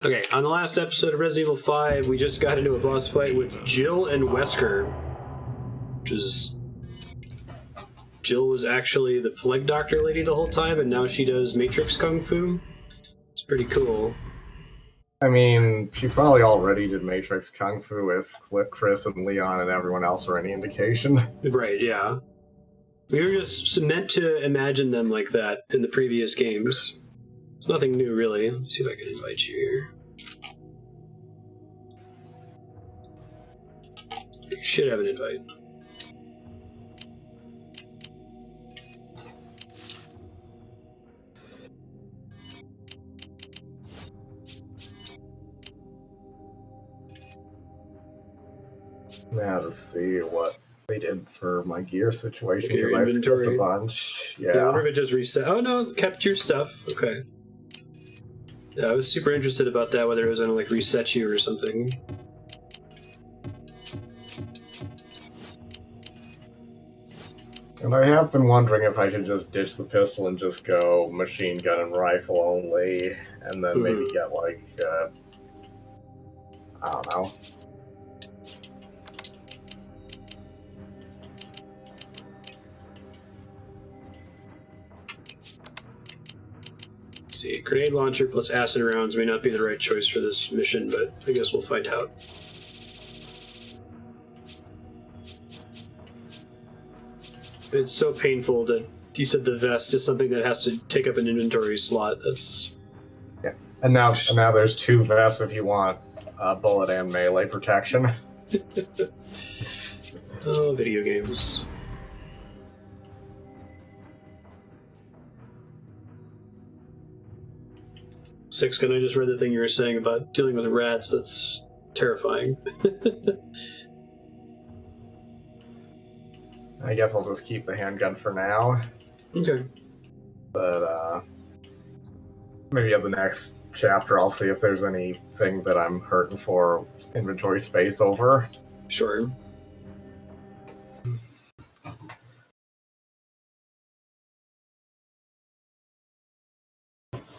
Okay, on the last episode of Resident Evil 5, we just got into a boss fight with Jill and Wesker. Which is... Jill was actually the plague doctor lady the whole time, and now she does Matrix Kung Fu. It's pretty cool. I mean, she probably already did Matrix Kung Fu if Chris and Leon and everyone else are any indication. Right, yeah. We were just meant to imagine them like that in the previous games. It's nothing new, really. Let's see if I can invite you here. You should have an invite. Now to see what they did for my gear situation, because I skipped a bunch. Yeah, I wonder if it just reset. Oh no, kept your stuff. Okay. Yeah, I was super interested about that, whether it was gonna like reset you or something. And I have been wondering if I should just ditch the pistol and just go machine gun and rifle only, and then maybe get like, I don't know. See, grenade launcher plus acid rounds may not be the right choice for this mission, but I guess we'll find out. It's so painful that you said the vest is something that has to take up an inventory slot. That's... Yeah, and now there's 2 vests if you want bullet and melee protection. Oh, video games. Sixgun, I just read the thing you were saying about dealing with rats. That's terrifying. I guess I'll just keep the handgun for now. Okay. But, maybe at the next chapter I'll see if there's anything that I'm hurting for inventory space over. Sure.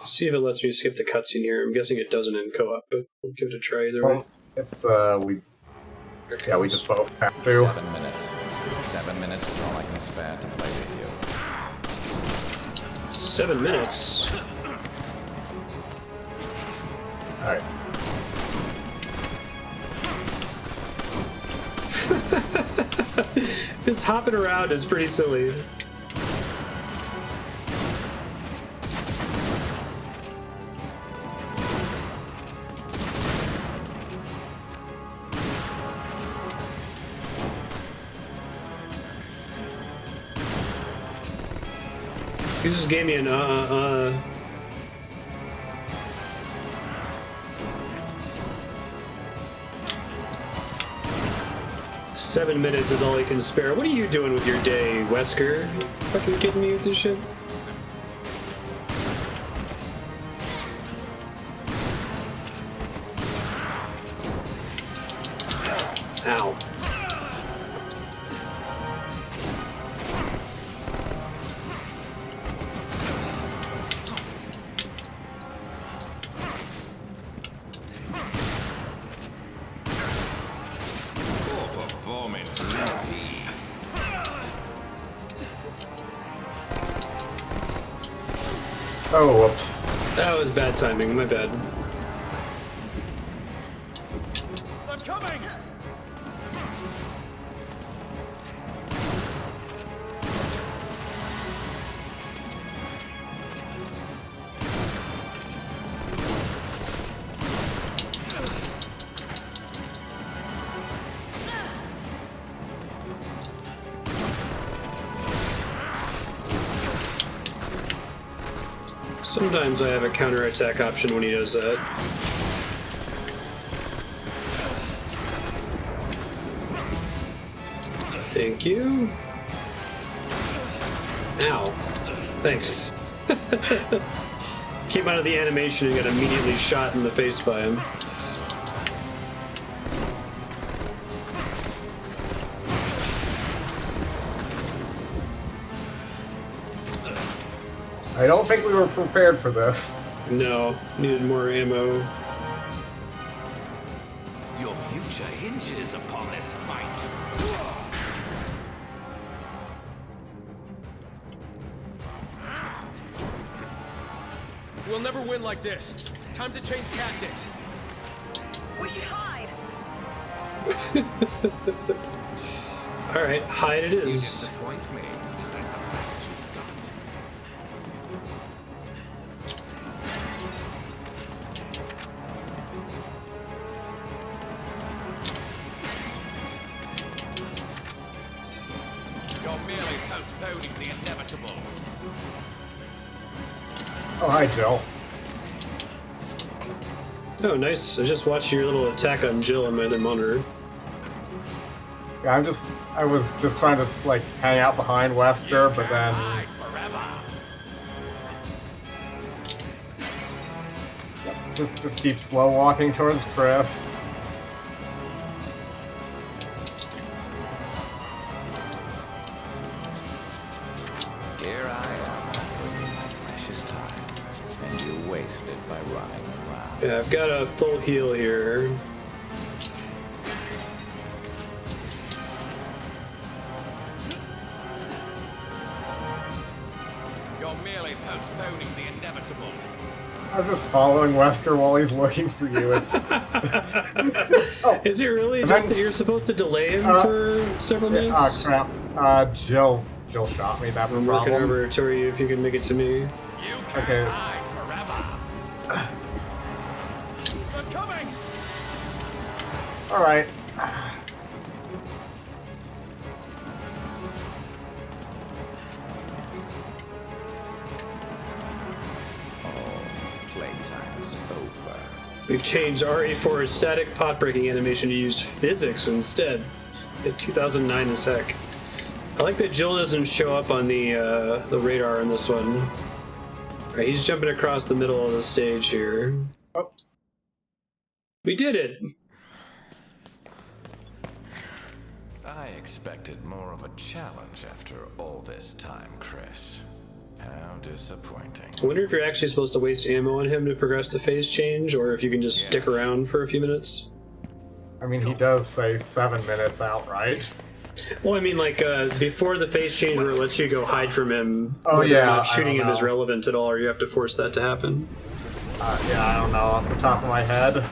See if it lets me skip the cutscene here. I'm guessing it doesn't in co-op, but we'll give it a try either way. It's, we just both have to. 7 minutes. 7 minutes is all I can spare to play with you. 7 minutes? Alright. This hopping around is pretty silly. He just gave me an 7 minutes is all he can spare. What are you doing with your day, Wesker? Fucking kidding me with this shit? Ow. Oh, whoops. That was bad timing, my bad. I'm coming! Sometimes I have a counterattack option when he does that. Thank you. Ow. Thanks. Came out of the animation and got immediately shot in the face by him. I don't think we were prepared for this. No, needed more ammo. Your future hinges upon this fight. We'll never win like this. Time to change tactics. We should hide. Alright, hide it You is. disappoint me. Is that the best you've got? You're merely postponing the inevitable. Oh, hi, Jill. Oh, nice. I just watched your little attack on Jill on my other monitor. Yeah, I was just trying to like hang out behind Wesker, but then Hide forever. just keep slow walking towards Chris. Here I am offering my precious time, and you waste it by running around. Yeah, I've got a full heal here. You're merely postponing the inevitable. I'm just following Wesker while he's looking for you. It's oh, Is it really And just then- that you're supposed to delay him for several ah, minutes? crap. Jill shot me. That's a I'm working problem. over Tori if you can make it to me. You can Okay. hide forever. I'm coming! All right. Playtime is over. We've changed RA4's static pot breaking animation to use physics instead. At 2009 as heck. I like that Jill doesn't show up on the radar in this one. Alright, he's jumping across the middle of the stage here. Oh. We did it! I expected more of a challenge after all this time, Chris. How disappointing. I wonder if you're actually supposed to waste ammo on him to progress the phase change, or if you can just stick around for a few minutes. I mean, he does say 7 minutes outright. Well, I mean, like, before the phase change where it lets you go hide from him, Oh, whether or yeah, not I shooting don't him is know. relevant at all, or you have to force that to happen. Yeah, I don't know off the top of my head.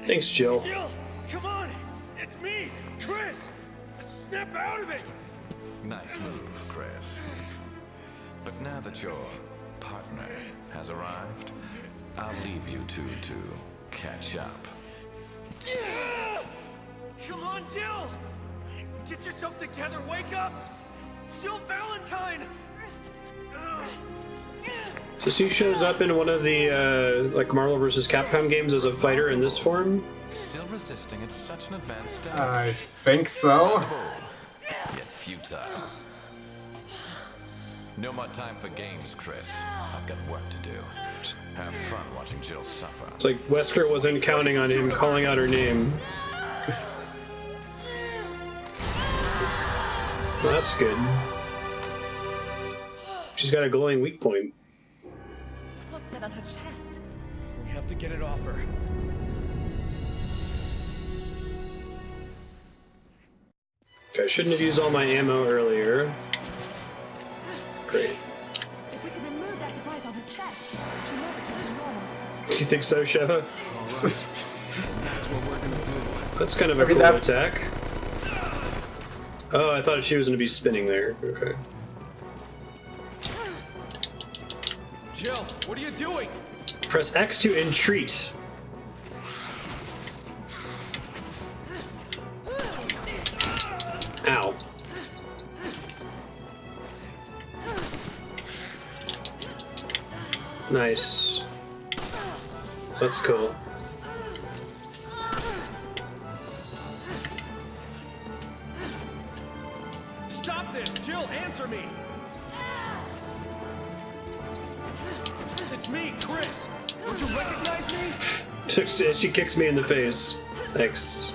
Thanks, Jill. Jill, come on! It's me, Chris! Snap out of it! Nice move, Chris. But now that your partner has arrived, I'll leave you two to catch up. Come on, Jill! Get yourself together, wake up! Jill Valentine! So she shows up in one of the, like, Marvel vs. Capcom games as a fighter in this form? Still resisting at such an advanced stage. I think so. Yet futile. No more time for games, Chris. I've got work to do. Have fun watching Jill suffer. It's like Wesker wasn't counting on him calling out her name. Well, that's good. She's got a glowing weak point. What's that on her chest? We have to get it off her. Okay, I shouldn't have used all my ammo earlier. Great. If we can remove that device on her chest, she'll never return to normal. Do you think so, Sheva? That's what we're gonna do. That's kind of a I mean, cool that's- attack. Oh, I thought she was going to be spinning there. Okay. Jill, what are you doing? Press X to entreat. Ow. Nice. That's cool. Stop this! Jill, answer me! It's me, Chris! Don't you recognize me? She kicks me in the face. Thanks.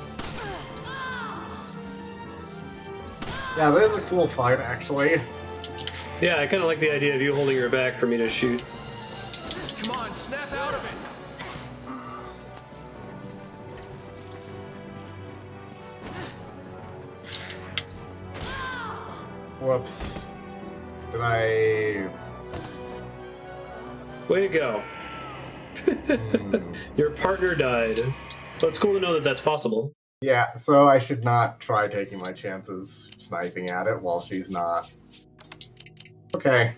Yeah, this is a cool fight, actually. Yeah, I kind of like the idea of you holding her back for me to shoot. Come on, snap out of it. Whoops. Did I... Way to go. Your partner died. But it's cool to know that that's possible. Yeah, so I should not try taking my chances sniping at it while she's not. Okay.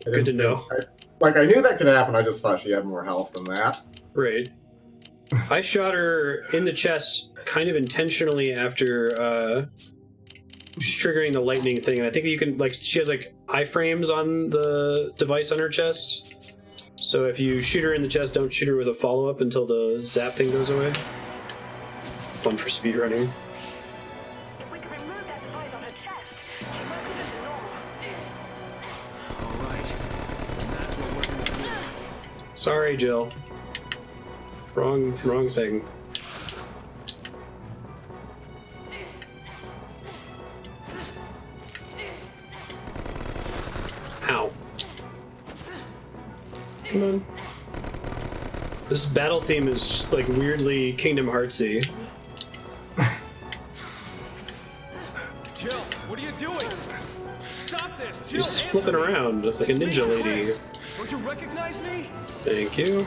Good to know. I knew that could happen, I just thought she had more health than that. Right. I shot her in the chest kind of intentionally after triggering the lightning thing, and I think you can, like, she has, like, iframes on the device on her chest. So if you shoot her in the chest, don't shoot her with a follow-up until the zap thing goes away. Fun for speedrunning. If we can remove that device on her chest, she might return to normal. All right. That's what we're gonna do. Sorry, Jill. Wrong thing. Ow. Come on. This battle theme is, like, weirdly Kingdom Heartsy. Jill, what are you doing? Stop this, Jill. She's answer flipping me. around like a It's me, ninja lady. Chris. Don't you recognize me? Thank you.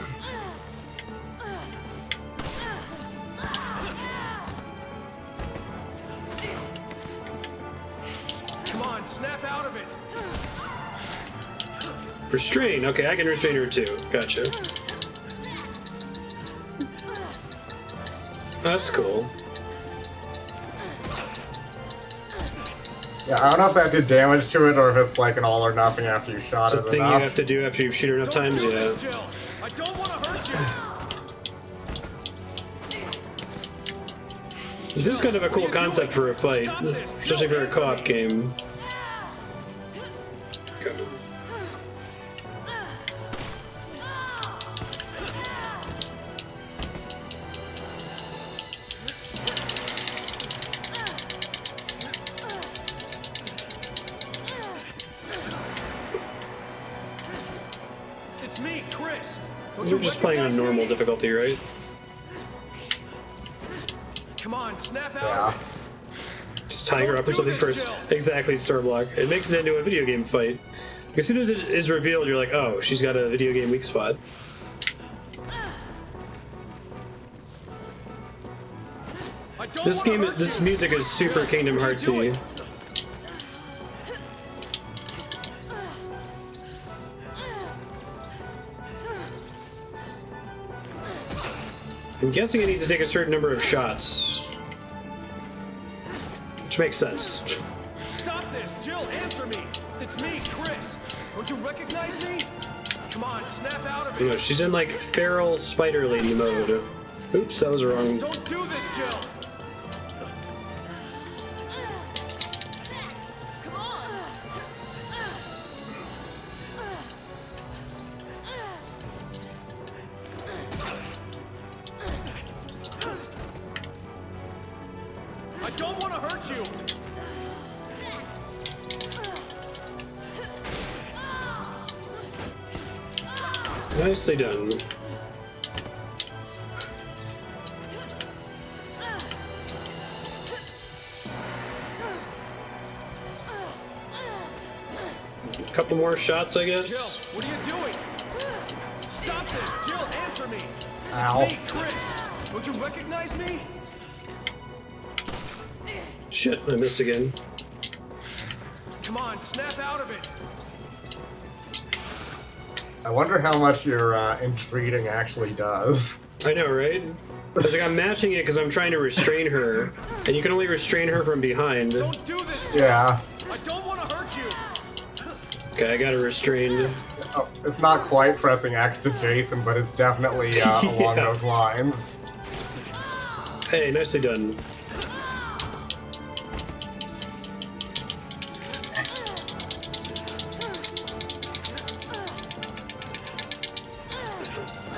Come on, snap out of it. Restrain. Okay, I can restrain her too. Gotcha. That's cool. Yeah, I don't know if that did damage to it or if it's like an all or nothing after you shot It's a it thing you enough. have to do after you shoot her enough Don't times, do yeah. this, Jill. I don't want to hurt you. This is kind of a cool concept for a fight, especially for a co-op game. It's me, Chris. Don't We're you just playing on recognize normal me? difficulty, right? Come on, snap out Yeah. of it. Just tying her up or Don't do something this, first. Jill. Exactly, star block. It makes it into a video game fight. As soon as it is revealed, you're like, oh, she's got a video game weak spot. I don't This wanna game, hurt this you. music is super Kingdom What are you Heartsy. doing? I'm guessing it needs to take a certain number of shots. Which makes sense. Stop this, Jill. Answer me. It's me, Chris. Don't you recognize me? Come on, snap out of You know, it. she's in like feral spider lady mode. Oops, that was wrong. Don't do this, Jill. Come on! I don't want to hurt you. Nicely done. Couple more shots, I Jill, guess. what are you doing? Stop this, Jill. Answer me. Ow. It's me, Chris. Don't you recognize me? Shit, I missed again. Come on, snap out of it. I wonder how much your entreating actually does. I know, right? It's like I'm mashing it because I'm trying to restrain her, and you can only restrain her from behind. Don't do this, Jill. Yeah. I don't want to hurt you. Okay, I got her restrained. Oh, it's not quite pressing X to Jason, but it's definitely along Yeah. those lines. Hey, nicely done.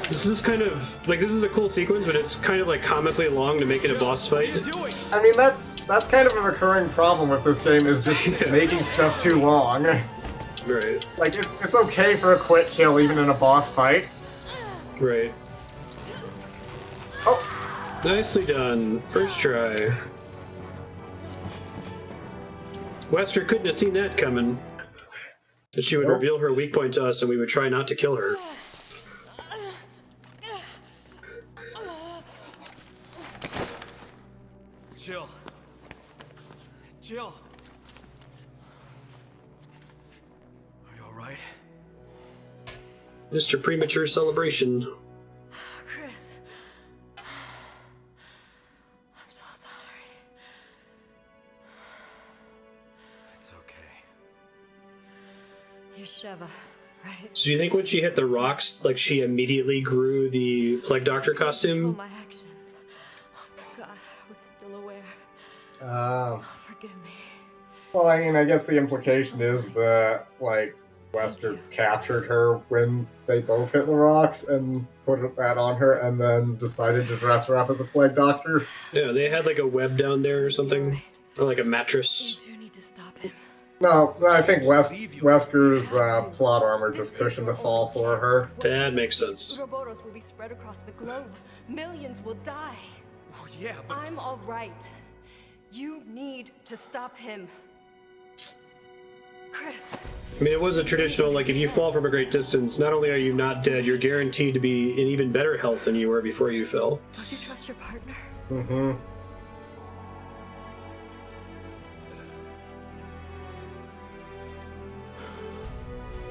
This This is kind of like this is a cool sequence, but it's kind of like comically long to make it a boss fight. What are you doing? I mean, that's kind of a recurring problem with this game, is just making stuff too long. Right. Like, it's okay for a quick kill even in a boss fight. Right. Oh, Nicely done. First try. Wesker couldn't have seen that coming. That she would Nope. reveal her weak point to us, and we would try not to kill her. Jill. Jill. Are you alright? Mr. Premature Celebration. Chris. I'm so sorry. It's okay. You're Sheva, right? So do you think when she hit the rocks, like she immediately grew the Plague Doctor Control costume? my actions. Oh God, I was still aware. Forgive me. well, I mean, I guess the implication is that, like, Wesker captured her when they both hit the rocks and put that on her and then decided to dress her up as a Plague Doctor. Yeah, they had like a web down there or something. Right. Or like a mattress. You do need to stop him. No, I think Wesker's plot armor just cushioned the fall for her. That makes sense. Uroburos will be spread across the globe. Millions will die. Well, yeah, but I'm all right. You need to stop him. Chris. I mean, it was a traditional, like, if you fall from a great distance, not only are you not dead, you're guaranteed to be in even better health than you were before you fell. Don't you trust your partner? Mm-hmm.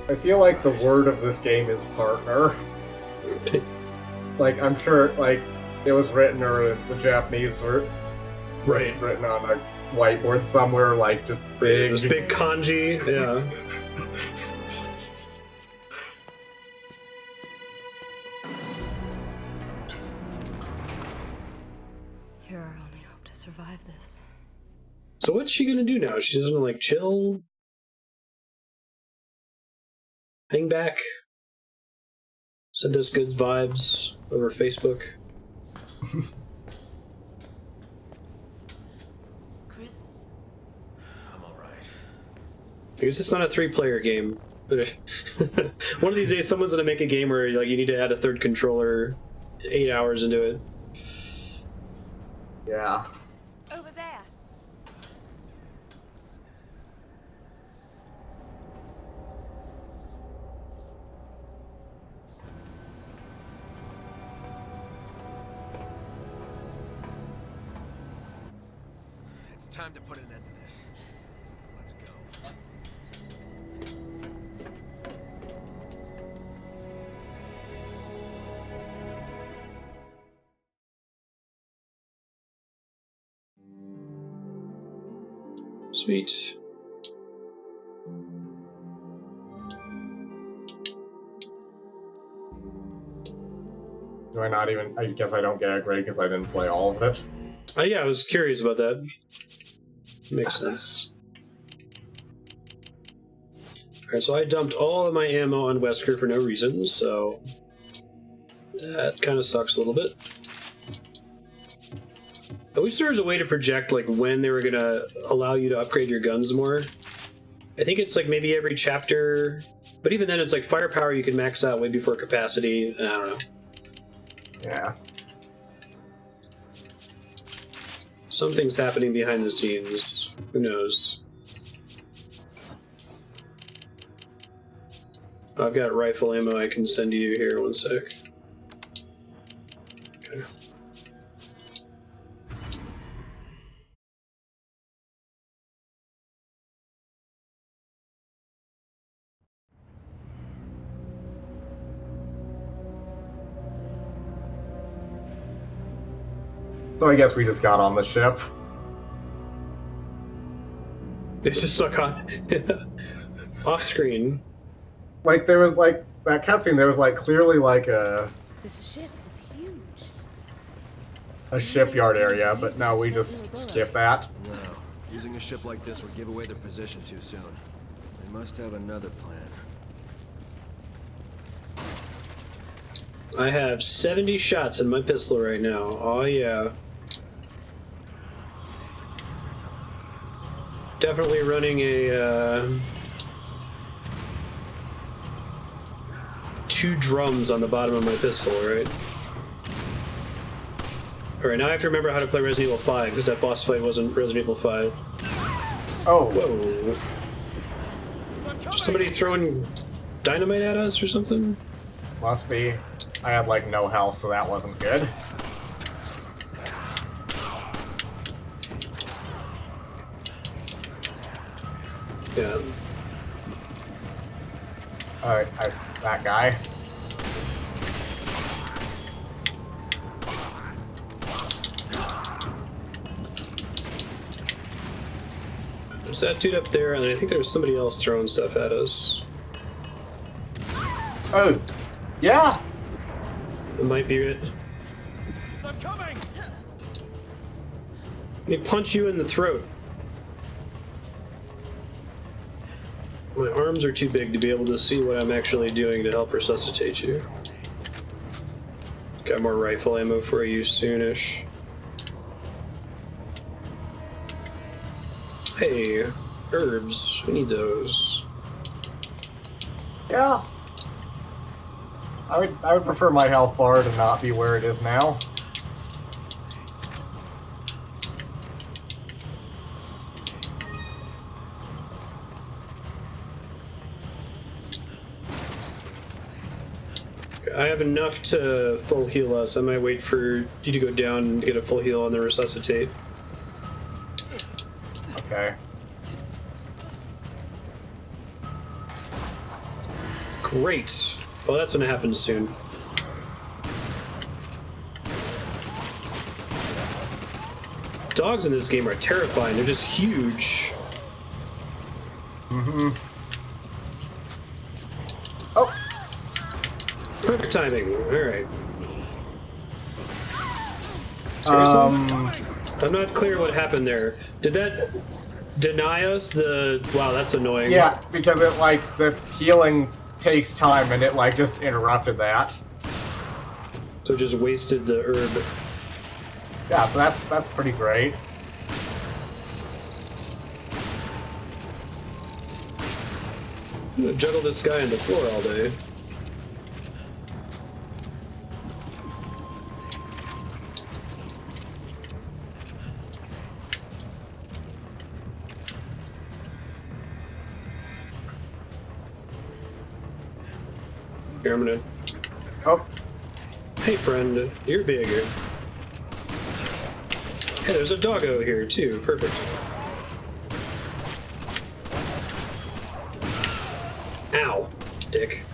I feel like the word of this game is partner. Like, I'm sure, like, it was written, or the Japanese Right. written on a whiteboard somewhere, like, just big. This big kanji, yeah. You're our only hope to survive this. So what's she gonna do now? She's gonna, like, chill? Hang back? Send us good vibes over Facebook? Chris? I'm alright. Because it's not a 3-player game. But one of these days, someone's gonna make a game where like you need to add a third controller 8 hours into it. Yeah. Over there. It's time to put an end to this. Let's go. Sweet. Do I not even... I guess I don't get a grade because I didn't play all of it. Yeah, I was curious about that. Makes sense. Alright, so I dumped all of my ammo on Wesker for no reason, so that kind of sucks a little bit. I wish there was a way to project like when they were gonna allow you to upgrade your guns more. I think it's like maybe every chapter, but even then it's like firepower you can max out way before capacity. I don't know. Yeah. Something's happening behind the scenes. Who knows? I've got rifle ammo I can send you here. One sec. Okay. So I guess we just got on the ship. It's just stuck on off screen. Like, there was, like, that cutscene, there was, like, clearly, like, This ship is huge. a shipyard area, but no, we just skip that. No. Using a ship like this would give away their position too soon. They must have another plan. I have 70 shots in my pistol right now. Oh yeah. Definitely running a 2 drums on the bottom of my pistol, right? Alright, now I have to remember how to play Resident Evil 5, because that boss fight wasn't Resident Evil 5. Oh. Whoa. Is somebody throwing dynamite at us or something? Must be. I had like no health, so that wasn't good. Yeah. Alright, that guy. There's that dude up there, and I think there's somebody else throwing stuff at us. Oh, yeah. That might be it. I'm coming! Let me punch you in the throat. My arms are too big to be able to see what I'm actually doing to help resuscitate you. Got more rifle ammo for you soonish. Hey, herbs. We need those. Yeah. I would prefer my health bar to not be where it is now. I have enough to full heal us. I might wait for you to go down and get a full heal and then resuscitate. Okay. Great. Well, that's gonna happen soon. Dogs in this game are terrifying. They're just huge. Mm-hmm. Oh! Perfect timing. Alright. I'm not clear what happened there. Did that deny us the... Wow, that's annoying. Yeah, because it, like, the healing takes time and it, like, just interrupted that. So just wasted the herb. Yeah, so that's pretty great. I'm gonna juggle this guy on the floor all day. Here, I'm gonna... Oh. Hey, friend. You're bigger. Hey, there's a doggo here, too. Perfect. Ow, dick.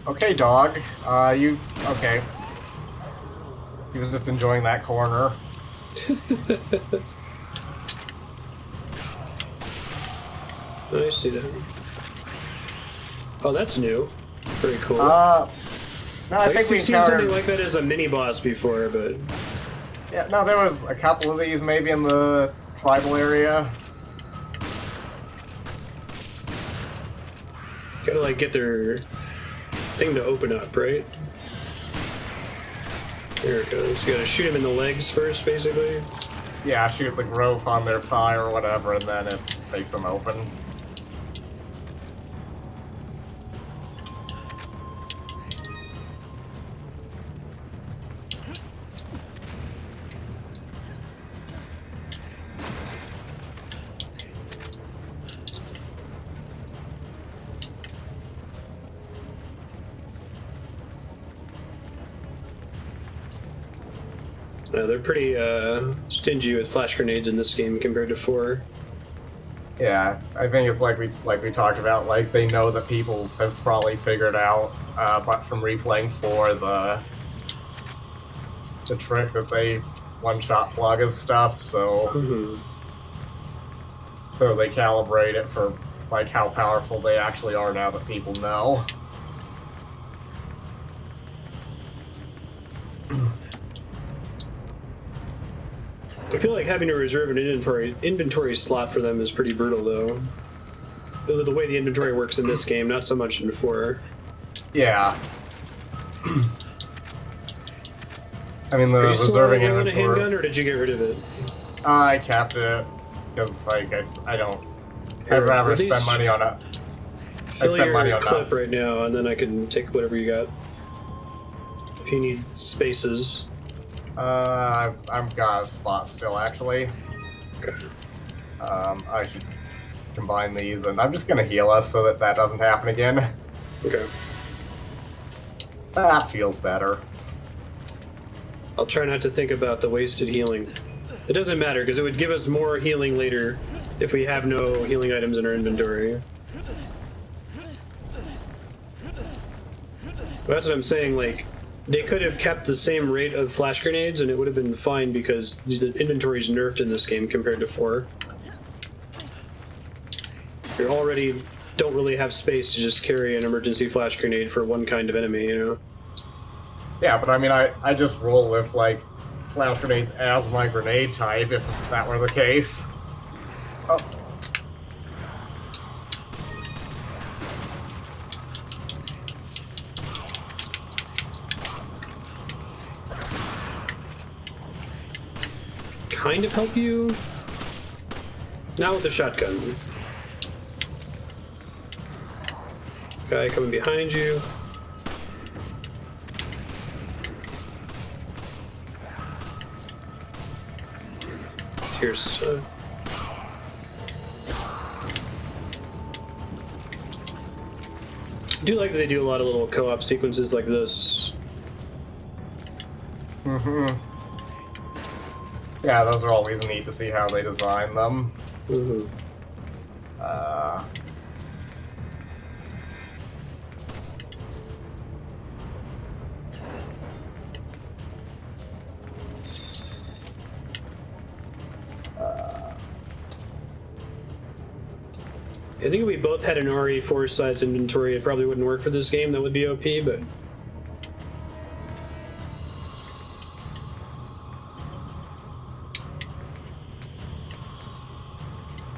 Okay, dog. Okay. He was just enjoying that corner. I see that. Oh, that's new. Very cool. No, I think we we've seen something encountered... like that as a mini-boss before, but... Yeah, no, there was a couple of these maybe in the tribal area. Gotta, like, get their thing to open up, right? There it goes. You gotta shoot him in the legs first, basically. Yeah, shoot the growth on their thigh or whatever, and then it makes them open. They're pretty stingy with flash grenades in this game compared to 4. Yeah, I think it's like we talked about, like, they know that people have probably figured out, but from replaying 4, the trick that they one-shot plug as stuff, so so they calibrate it for, like, how powerful they actually are now that people know. I feel like having to reserve an inventory slot for them is pretty brutal, though. the way the inventory works in this game, not so much in 4. Yeah. I mean, the Are you still reserving rolling a inventory. handgun, or did you get rid of it? I capped it because, like, I don't. Here, I'd rather at least spend money on it. I Fill spend money your on clip that. right now, and then I can take whatever you got. If you need spaces. I've got a spot still, actually. Okay. I should combine these, and I'm just gonna heal us so that that doesn't happen again. Okay. That feels better. I'll try not to think about the wasted healing. It doesn't matter, because it would give us more healing later if we have no healing items in our inventory. But that's what I'm saying, like, they could have kept the same rate of flash grenades and it would have been fine because the inventory's nerfed in this game compared to 4. You already don't really have space to just carry an emergency flash grenade for one kind of enemy, you know? Yeah, but I mean, I just roll with, like, flash grenades as my grenade type, if that were the case. Oh. Kind of help you? Not with the shotgun. Guy coming behind you. Here's I do like that they do a lot of little co-op sequences like this. Mm-hmm. Yeah, those are always neat to see how they design them. Mm-hmm. I think if we both had an RE4 size inventory, it probably wouldn't work for this game. That would be OP, but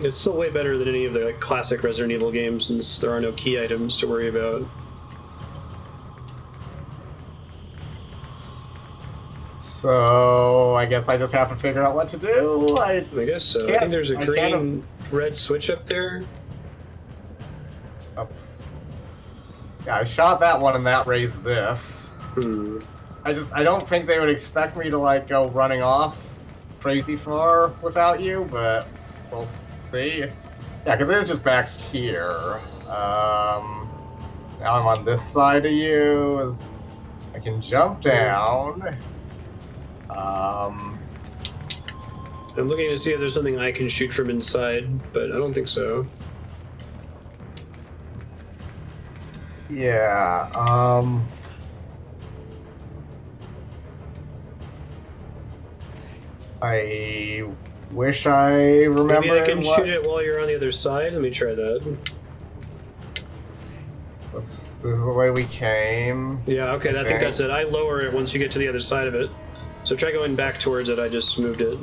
it's still way better than any of the like, classic Resident Evil games since there are no key items to worry about. So I guess I just have to figure out what to do. I guess so. I think there's a green-red switch up there. Oh. Yeah, I shot that one and that raised this. I don't think they would expect me to like go running off crazy far without you, but we'll see. Yeah, because it's just back here. Now I'm on this side of you. I can jump down. I'm looking to see if there's something I can shoot from inside, but I don't think so. Yeah, I wish I remembered. Maybe I can shoot it while you're on the other side. Let me try that. This is the way we came. Yeah, okay, I think that's it. I lower it once you get to the other side of it. So try going back towards it. I just moved it.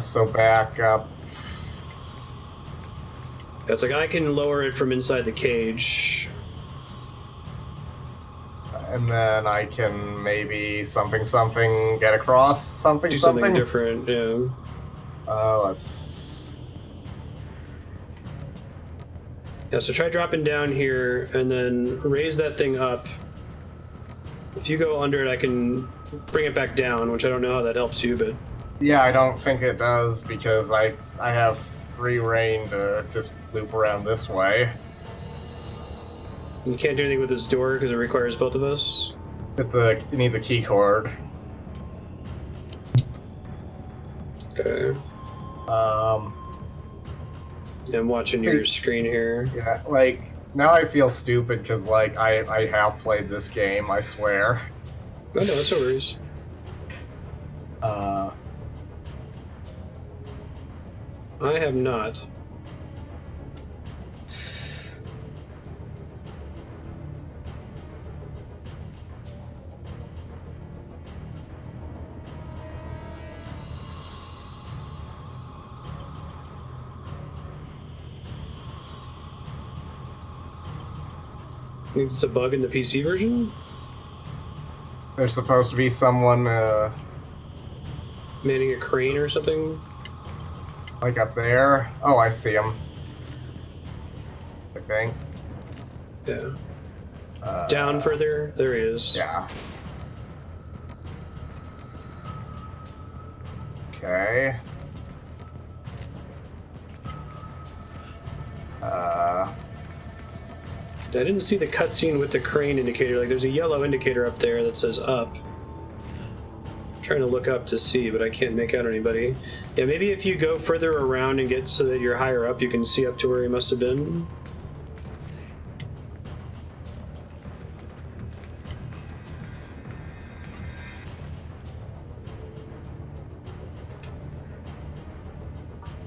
So back up. It's like I can lower it from inside the cage. And then I can maybe something get across something. Do something different, yeah. Let's. Yeah, so try dropping down here and then raise that thing up. If you go under it, I can bring it back down, which I don't know how that helps you, but... Yeah, I don't think it does because I have free reign to just loop around this way. You can't do anything with this door because it requires both of us? It needs a key cord. Okay. I'm watching your screen here. Yeah, like, now I feel stupid because, like, I have played this game, I swear. Oh, no, that's no worries. I have not. think it's a bug in the PC version? There's supposed to be someone, Manning a crane or something? like up there. Oh, I see him. I think. Yeah. Down further? There he is. Yeah. Okay. I didn't see the cutscene with the crane indicator. Like, there's a yellow indicator up there that says up. I'm trying to look up to see, but I can't make out anybody. Yeah, maybe if you go further around and get so that you're higher up, you can see up to where he must have been.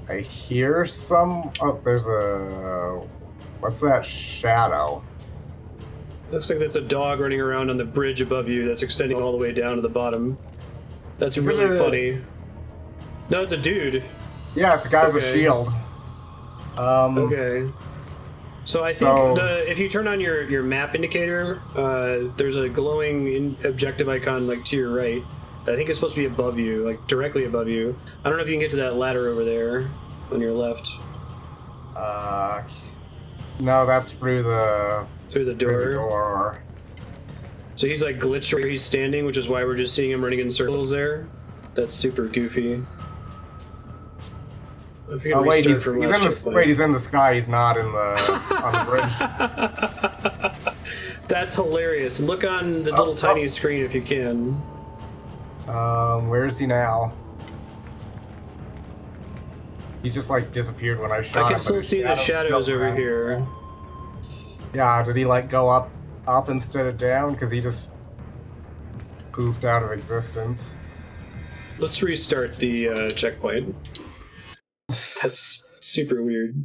I hear some. Oh, there's a. What's that shadow? Looks like that's a dog running around on the bridge above you that's extending all the way down to the bottom. That's really funny. No, it's a dude. Yeah, it's a guy with a shield. Okay. So I think if you turn on your map indicator, there's a glowing objective icon like to your right. I think it's supposed to be above you, like directly above you. I don't know if you can get to that ladder over there on your left. No, that's through the door. So he's like glitched where he's standing, which is why we're just seeing him running in circles there. That's super goofy. Oh wait, he's in the sky. He's not in the on the bridge. That's hilarious. Look on the little tiny screen if you can. Where is he now? He just like disappeared when I shot him. I can still see the shadows over here. Yeah, did he like go up instead of down? Because he just poofed out of existence. Let's restart the checkpoint. That's super weird.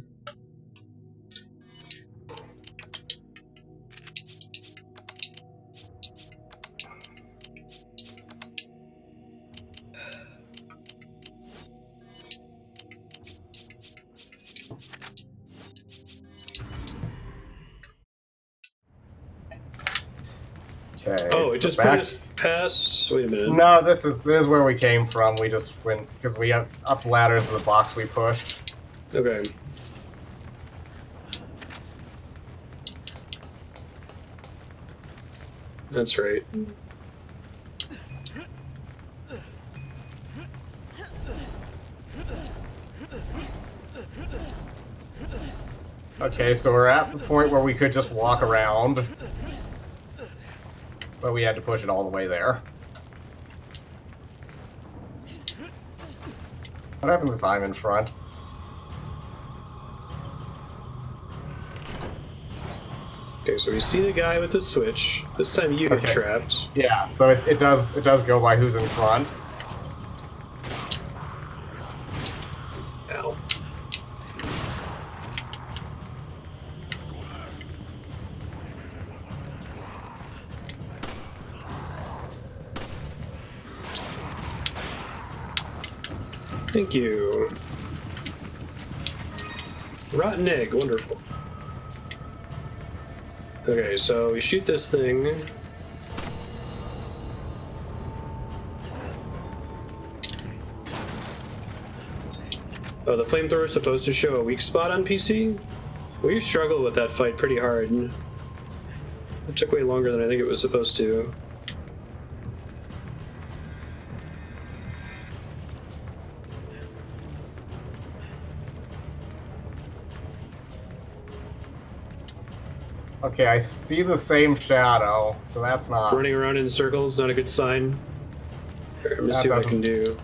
Okay, oh, it just put us past. Wait a minute. No, this is where we came from. We just went because we have up ladders to the box we pushed. Okay. That's right. Okay, so we're at the point where we could just walk around. But we had to push it all the way there. What happens if I'm in front? Okay, so we see the guy with the switch. This time you get trapped. Yeah, so it does go by who's in front. Ow. Thank you. Rotten egg, wonderful. Okay, so we shoot this thing. Oh, the flamethrower is supposed to show a weak spot on PC? We struggled with that fight pretty hard. It took way longer than I think it was supposed to. Okay, I see the same shadow, so that's not... Running around in circles, not a good sign. Here, let me see what I can do.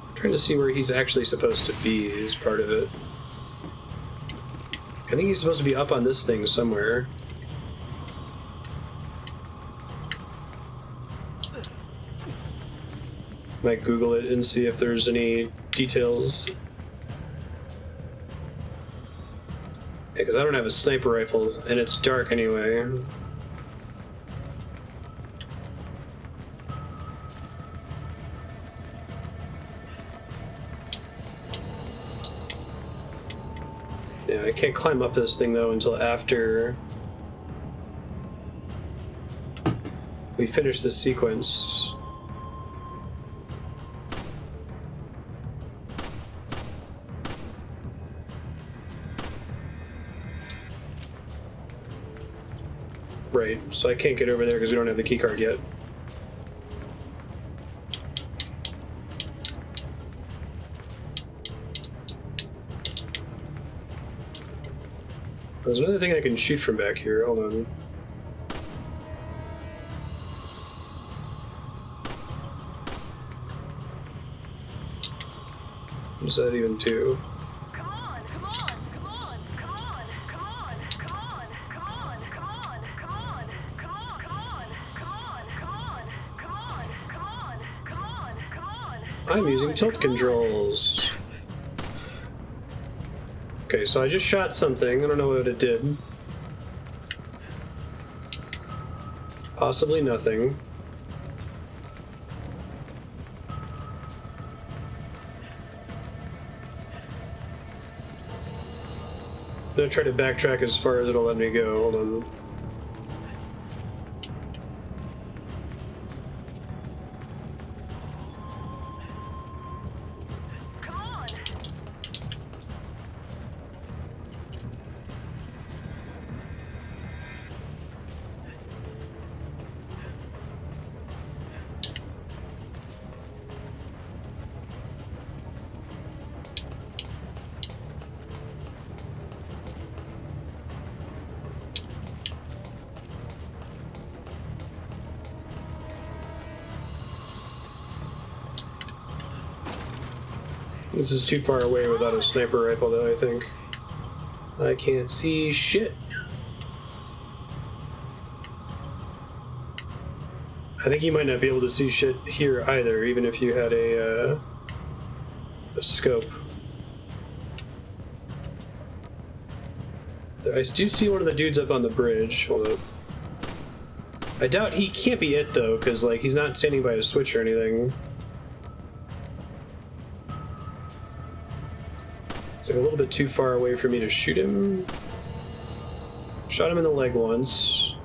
I'm trying to see where he's actually supposed to be is part of it. I think he's supposed to be up on this thing somewhere. Might Google it and see if there's any details. Yeah, because I don't have a sniper rifle, and it's dark anyway. Yeah, I can't climb up this thing though until after we finish this sequence. Right, so I can't get over there because we don't have the keycard yet. There's another thing I can shoot from back here. Hold on. What does that even do? Come on, come on, come on, come on, come on, come on, come on, come on, come on, come on, come on, come on, come on, come on, come on, come on, come on. I'm using tilt controls. Okay, so I just shot something. I don't know what it did. Possibly nothing. I'm gonna try to backtrack as far as it'll let me go. Hold on. This is too far away without a sniper rifle, though, I think. I can't see shit. I think you might not be able to see shit here either, even if you had a scope. I do see one of the dudes up on the bridge. Hold up. I doubt he can't be it, though, because, like, he's not standing by a switch or anything. It's like a little bit too far away for me to shoot him. Shot him in the leg once.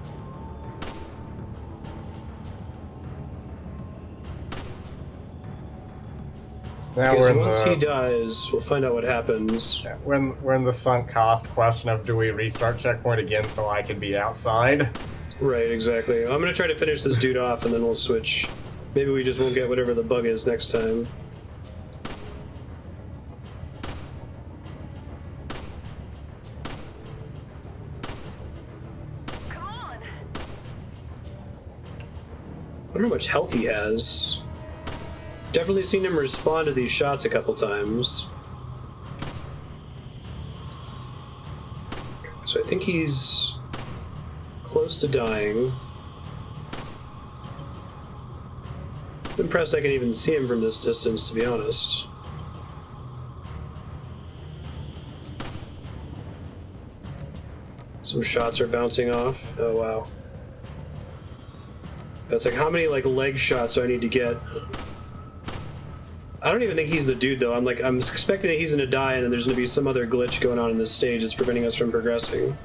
Now Because once he dies, we'll find out what happens. We're in the sunk cost question of do we restart checkpoint again so I can be outside? Right, exactly. I'm gonna try to finish this dude off and then we'll switch. Maybe we just won't get whatever the bug is next time. I don't know how much health he has. Definitely seen him respond to these shots a couple times. So I think he's close to dying. I'm impressed I can even see him from this distance, to be honest. Some shots are bouncing off. Oh wow. That's like, how many like leg shots do I need to get? I don't even think he's the dude though. I'm expecting that he's gonna die and then there's gonna be some other glitch going on in this stage that's preventing us from progressing.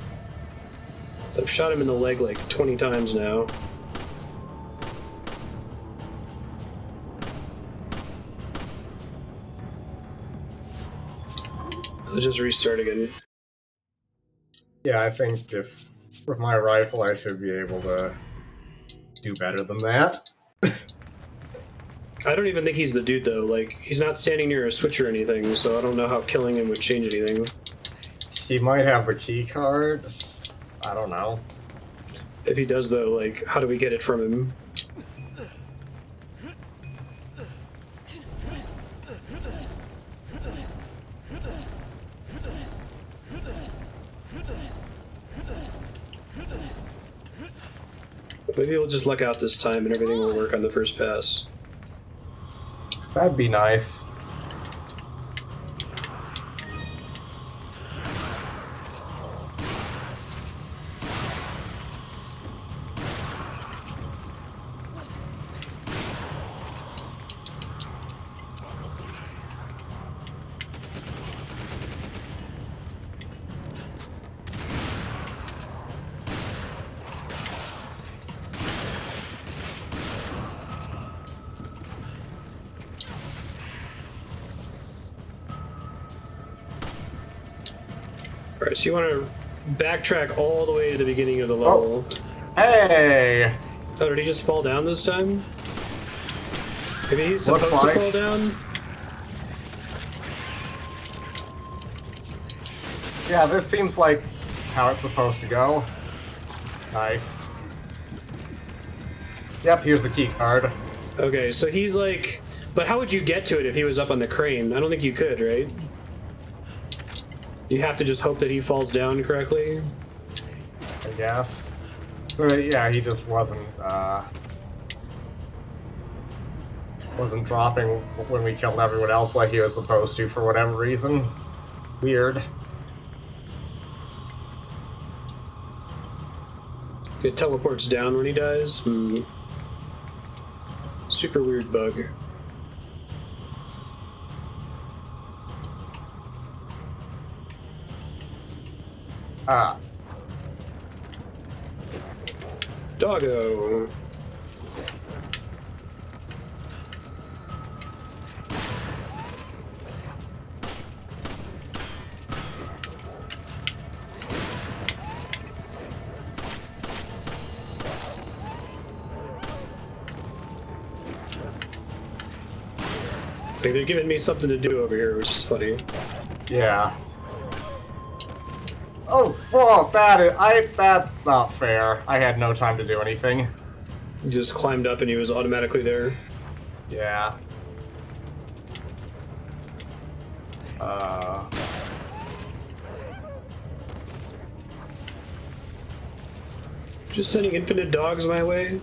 So I've shot him in the leg like 20 times now. Let's just restart again. Yeah, I think if with my rifle I should be able to do better than that. I don't even think he's the dude though. Like, he's not standing near a switch or anything, so I don't know how killing him would change anything. He might have the key card. I don't know. If he does though, like, how do we get it from him? Maybe we'll just luck out this time and everything will work on the first pass. That'd be nice. Alright, so you want to backtrack all the way to the beginning of the level. Hey! Oh, did he just fall down this time? Maybe he's supposed Looks like. to fall down? Yeah, this seems like how it's supposed to go. Nice. Yep, here's the key card. Okay, so he's like... But how would you get to it if he was up on the crane? I don't think you could, right? You have to just hope that he falls down correctly? I guess. But yeah, he just wasn't dropping when we killed everyone else like he was supposed to for whatever reason. Weird. It teleports down when he dies? Super weird bug. Doggo. Like they're giving me something to do over here, which is funny. Yeah. Oh, whoa, that's not fair. I had no time to do anything. He just climbed up and he was automatically there. Yeah. Just sending infinite dogs my way.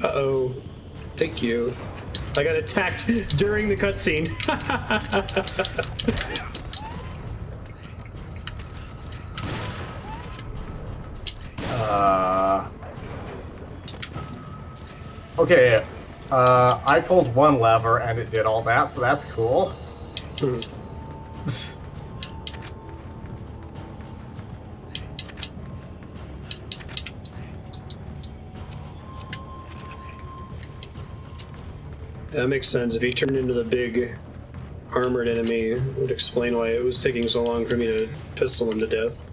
Uh-oh. Thank you. I got attacked during the cutscene. Okay, I pulled one lever and it did all that, so that's cool. That makes sense. If he turned into the big armored enemy, it would explain why it was taking so long for me to pistol him to death.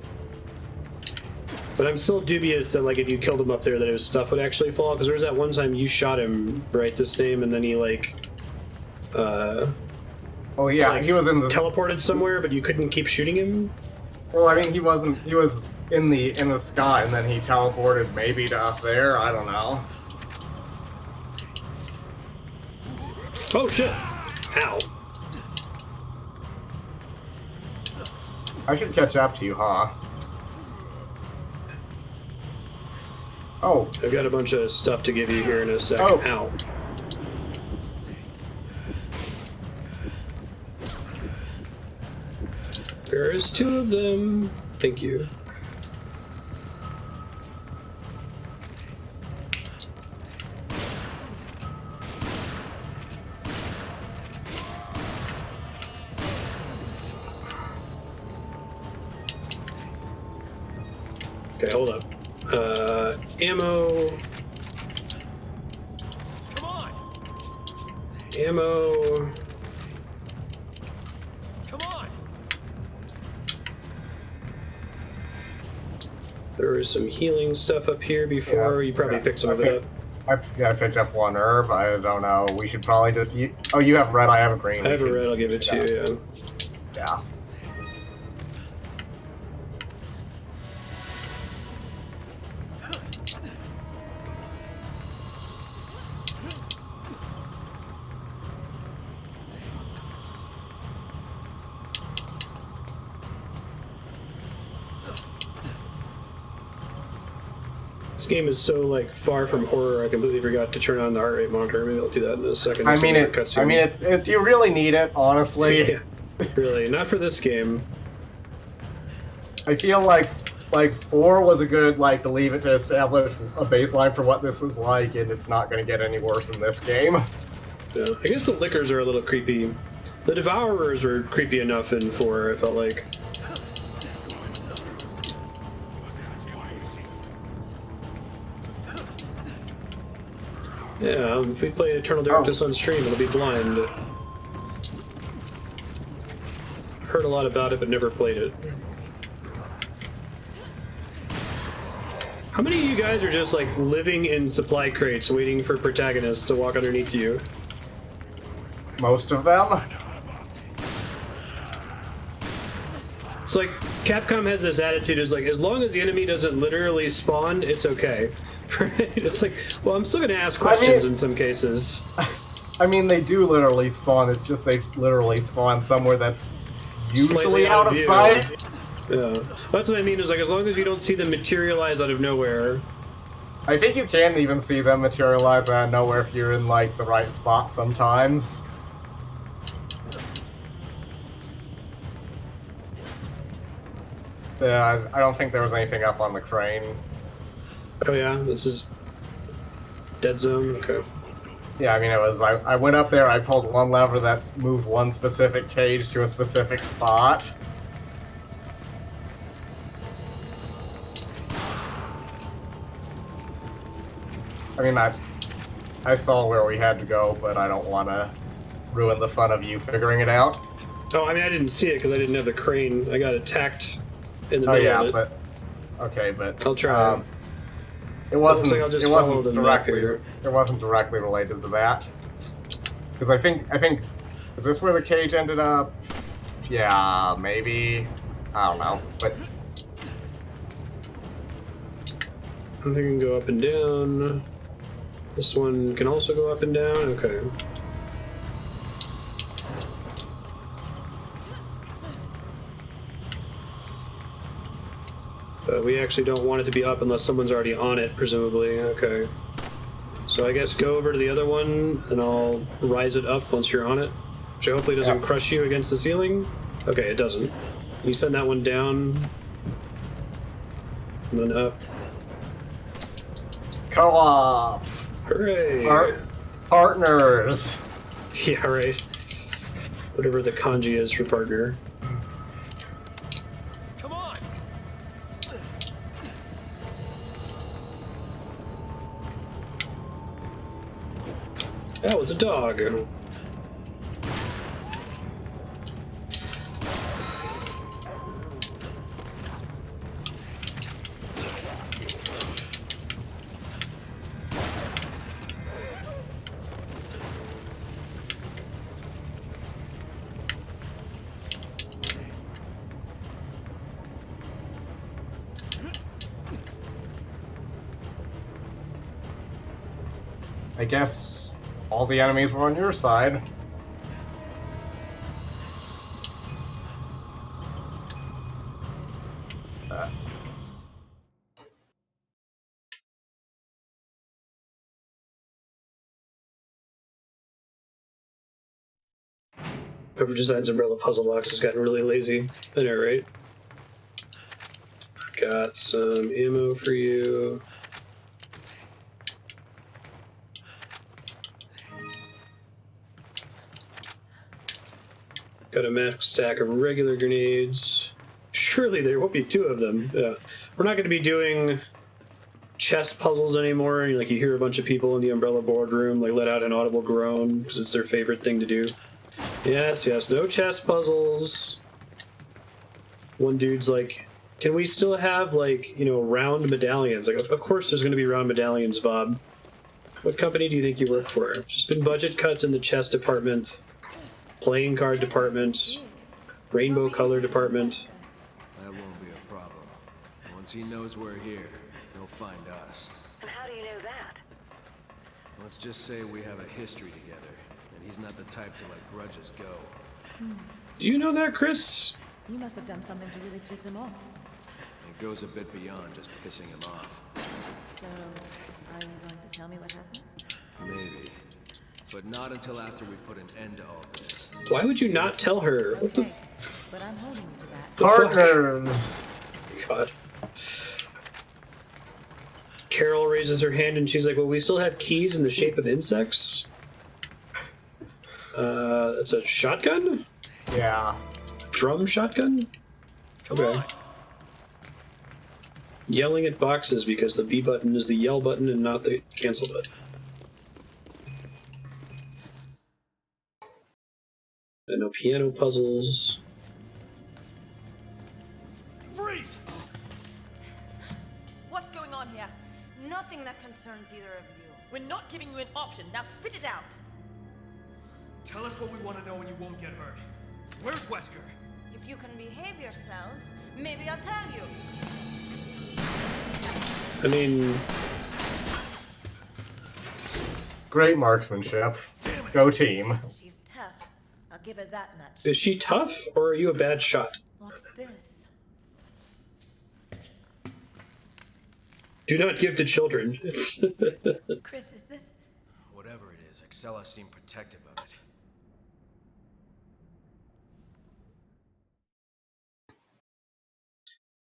But I'm still dubious that, like, if you killed him up there, that his stuff would actually fall. Because there was that one time you shot him, right, this name, and then he, like, Oh yeah, like, he was in the teleported somewhere, but you couldn't keep shooting him? Well, I mean, he was in the sky, and then he teleported maybe to up there. I don't know. Oh shit! Ow. I should catch up to you, huh? Oh, I've got a bunch of stuff to give you here in a sec. Oh. Ow. There's two of them. Thank you. Okay, hold up. Ammo. Come on! Ammo. Come on! There was some healing stuff up here before. Yeah, You probably yeah, picked some of it up. I picked up one herb. I don't know. We should probably just use... Oh, you have red. I have a green. I have a red, I'll give it to you, yeah. Yeah. This game is so like far from horror. I completely forgot to turn on the heart rate monitor. Maybe I'll do that in a second. I mean, do you really need it, honestly? Yeah, really, not for this game. I feel like like 4 was a good like to leave it to establish a baseline for what this is like, and it's not going to get any worse in this game. Yeah, I guess the lickers are a little creepy. The Devourers were creepy enough in 4, I felt like. Yeah, if we play Eternal Darkness on stream, it'll be blind. Heard a lot about it, but never played it. How many of you guys are just like living in supply crates waiting for protagonists to walk underneath you? Most of them. It's like Capcom has this attitude is like, as long as the enemy doesn't literally spawn, it's okay. Right? It's like, well, I'm still gonna ask questions in some cases. I mean, they do literally spawn, it's just they literally spawn somewhere that's usually out of sight. Yeah, that's what I mean, is like, as long as you don't see them materialize out of nowhere. I think you can even see them materialize out of nowhere if you're in, like, the right spot sometimes. Yeah, I don't think there was anything up on the crane. Oh yeah, this is dead zone, okay. Yeah, I mean, it was, I went up there, I pulled one lever that's moved one specific cage to a specific spot. I mean, I saw where we had to go, but I don't want to ruin the fun of you figuring it out. Oh, I mean, I didn't see it because I didn't have the crane. I got attacked in the middle of it. But okay, but I'll try. It wasn't. I'll just it follow wasn't them back here. It wasn't directly related to that. Because I think is this where the cage ended up? Yeah, maybe. I don't know, but I think it can go up and down. This one can also go up and down. Okay. We actually don't want it to be up unless someone's already on it, presumably. Okay. So I guess go over to the other one, and I'll rise it up once you're on it. Which hopefully doesn't crush you against the ceiling. Okay, it doesn't. You send that one down. And then up. Co-op! Hooray! Partners! Yeah, right. Whatever the kanji is for partner. Come on! Oh, it's a dog. I guess all the enemies were on your side. Whoever designs Umbrella Puzzle Box has gotten really lazy. I know, right? Got some ammo for you. Got a max stack of regular grenades. Surely there won't be 2 of them. Yeah. We're not going to be doing chest puzzles anymore. Like, you hear a bunch of people in the Umbrella boardroom like let out an audible groan because it's their favorite thing to do. Yes, yes, no chest puzzles. One dude's like, can we still have, like, you know, round medallions? Like, of course there's going to be round medallions, Bob. What company do you think you work for? There's been budget cuts in the chest department, playing card department, rainbow color department. That won't be a problem. Once he knows we're here, he'll find us. And how do you know that? Let's just say we have a history together, and he's not the type to let grudges go. Do you know that, Chris? You must have done something to really piss him off. It goes a bit beyond just pissing him off. So, are you going to tell me what happened? Maybe. But not until after we put an end to all this. Why would you not tell her? What the But I'm holding you to that. Partners! God. Carol raises her hand and she's like, well, we still have keys in the shape of insects? That's a shotgun? Yeah. Drum shotgun? Okay. Yelling at boxes because the B button is the yell button and not the cancel button. And no piano puzzles. Freeze! What's going on here? Nothing that concerns either of you. We're not giving you an option. Now spit it out. Tell us what we want to know and you won't get hurt. Where's Wesker? If you can behave yourselves, maybe I'll tell you. I mean, Great marksmanship. Go team. She's tough. I'll give her that much. is she tough or are you a bad shot? What's this? Do not give to children. Chris, is this... Whatever it is, Excella seemed protective of it.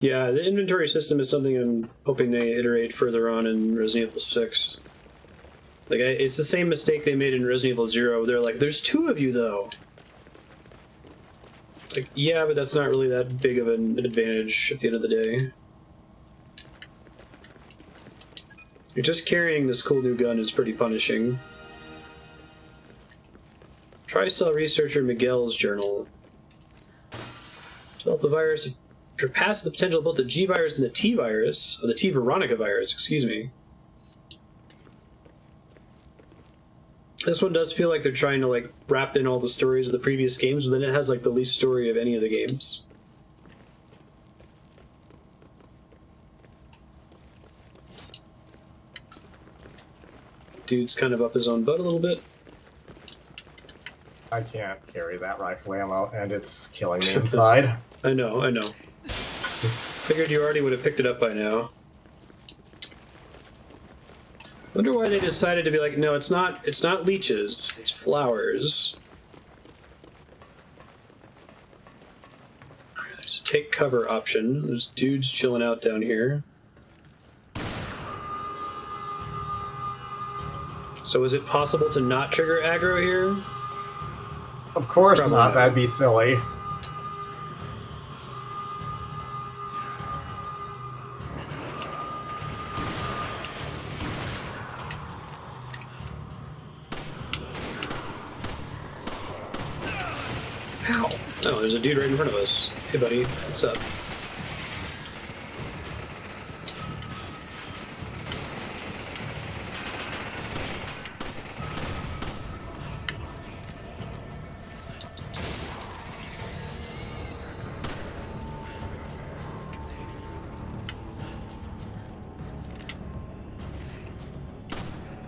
Yeah, the inventory system is something I'm hoping they iterate further on in Resident Evil 6. Like, it's the same mistake they made in Resident Evil 0. They're like, there's 2 of you, though. Like, yeah, but that's not really that big of an advantage at the end of the day. You're just carrying this cool new gun is pretty punishing. Tri-cell researcher Miguel's journal. Develop a virus to surpass the potential of both the G virus and the T virus, or the T Veronica virus, excuse me. This one does feel like they're trying to like wrap in all the stories of the previous games, but then it has like the least story of any of the games. Dude's kind of up his own butt a little bit. I can't carry that rifle ammo, and it's killing me inside. I know. Figured you already would have picked it up by now. Wonder why they decided to be like, no, it's not leeches, it's flowers. There's a take cover option. There's dudes chilling out down here. So is it possible to not trigger aggro here? Of course Probably not, not. that'd be silly. Ow! Oh, there's a dude right in front of us. Hey buddy, what's up?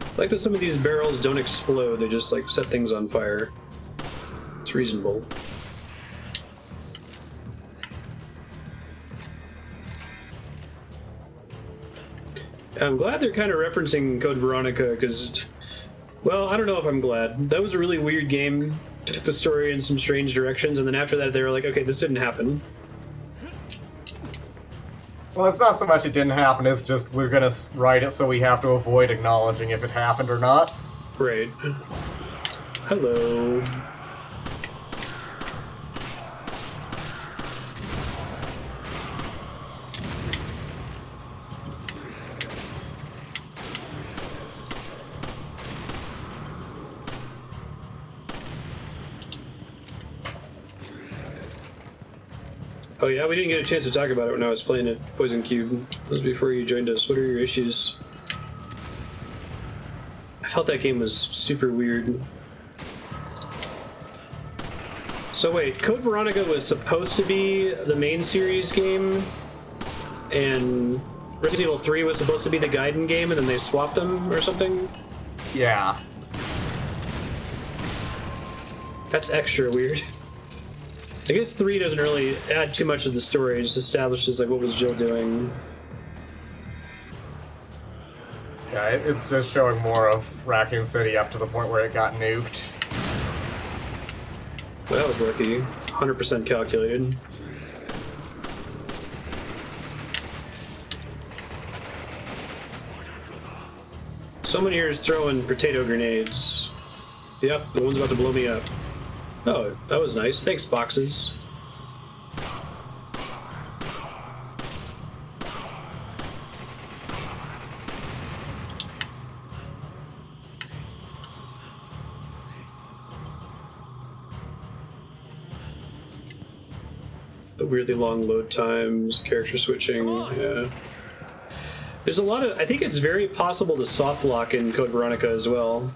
I like that some of these barrels don't explode, they just like set things on fire. It's reasonable. I'm glad they're kind of referencing Code Veronica, because, well, I don't know if I'm glad. That was a really weird game, took the story in some strange directions, and then after that they were like, okay, this didn't happen. Well, it's not so much it didn't happen, it's just we're gonna write it so we have to avoid acknowledging if it happened or not. Right. Hello. Oh yeah, we didn't get a chance to talk about it when I was playing at Poison Cube. That was before you joined us. What are your issues? I felt that game was super weird. So wait, Code Veronica was supposed to be the main series game, and Resident Evil 3 was supposed to be the Gaiden game, and then they swapped them or something? Yeah. That's extra weird. I guess 3 doesn't really add too much to the story, it just establishes like what was Jill doing. Yeah, it's just showing more of Raccoon City up to the point where it got nuked. Well, that was lucky. 100% calculated. Someone here is throwing potato grenades. Yep, the one's about to blow me up. Oh, that was nice. Thanks, boxes. The weirdly long load times, character switching, yeah. There's a lot of... I think it's very possible to soft lock in Code Veronica as well.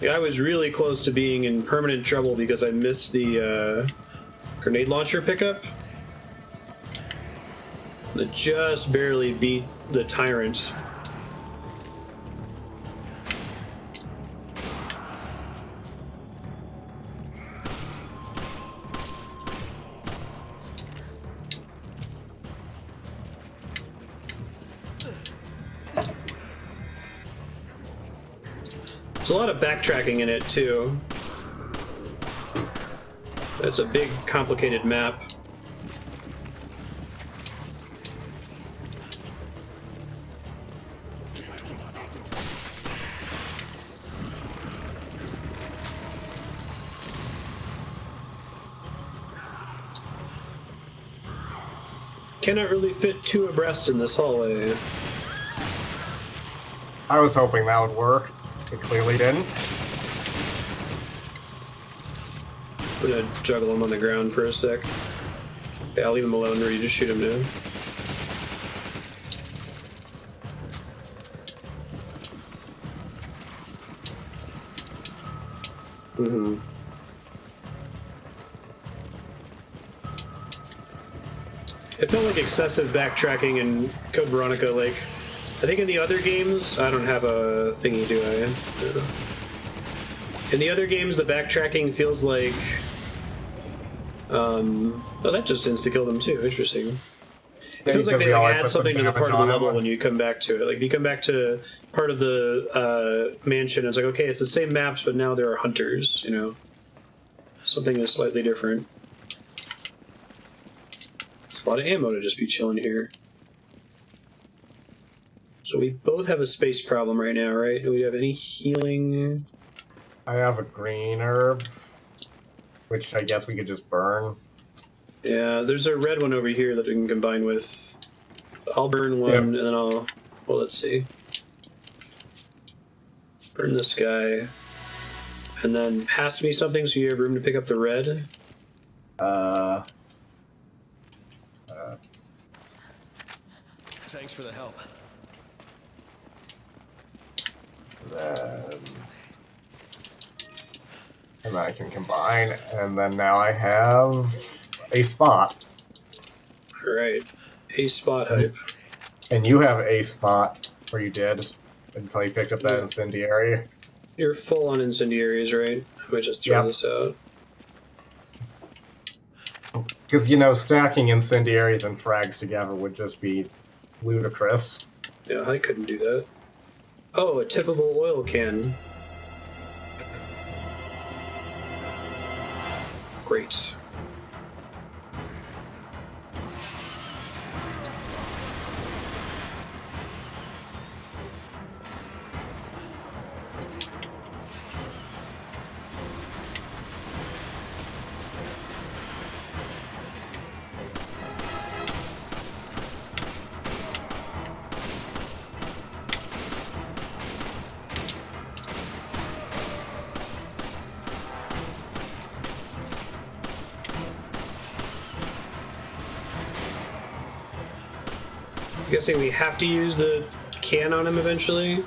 Yeah, I was really close to being in permanent trouble because I missed the grenade launcher pickup. That just barely beat the Tyrant. There's a lot of backtracking in it, too. That's a big, complicated map. Cannot really fit two abreast in this hallway. I was hoping that would work. It clearly didn't. I'm gonna juggle him on the ground for a sec. Yeah, I'll leave him alone, ready to shoot him now. It felt like excessive backtracking in Code Veronica, like, I think in the other games, I don't have a thingy, do I? In the other games, the backtracking feels like... oh, that just insta-killed them too, interesting. It feels like they like, add something to the part of the level when you come back to it. Like, if you come back to part of the mansion, it's like, okay, it's the same maps, but now there are hunters, you know? Something is slightly different. It's a lot of ammo to just be chilling here. So we both have a space problem right now, right? Do we have any healing? I have a green herb, which I guess we could just burn. Yeah, there's a red one over here that we can combine with. I'll burn one, and then I'll... Well, let's see. Burn this guy. And then pass me something so you have room to pick up the red. Thanks for the help. And I can combine, and then now I have a spot. Alright. A spot hype. And you have a spot, or you did, until you picked up that incendiary. You're full on incendiaries, right? I might just throw this out. Because, you know, stacking incendiaries and frags together would just be ludicrous. Yeah, I couldn't do that. Oh, a tippable oil can. Great. I'm guessing we have to use the can on him eventually?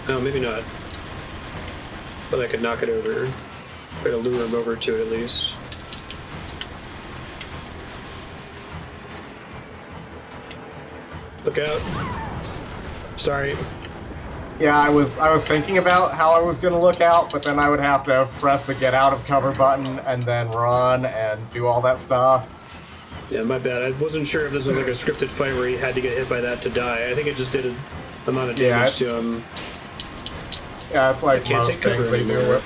No, maybe not. But I could knock it over. Try to lure him over to it at least. Look out. Sorry. Yeah, I was thinking about how I was gonna look out, but then I would have to press the get out of cover button and then run and do all that stuff. Yeah, my bad. I wasn't sure if this was like a scripted fight where he had to get hit by that to die. I think it just did an amount of damage to him. Yeah, it's like can't most take cover things they do. anymore.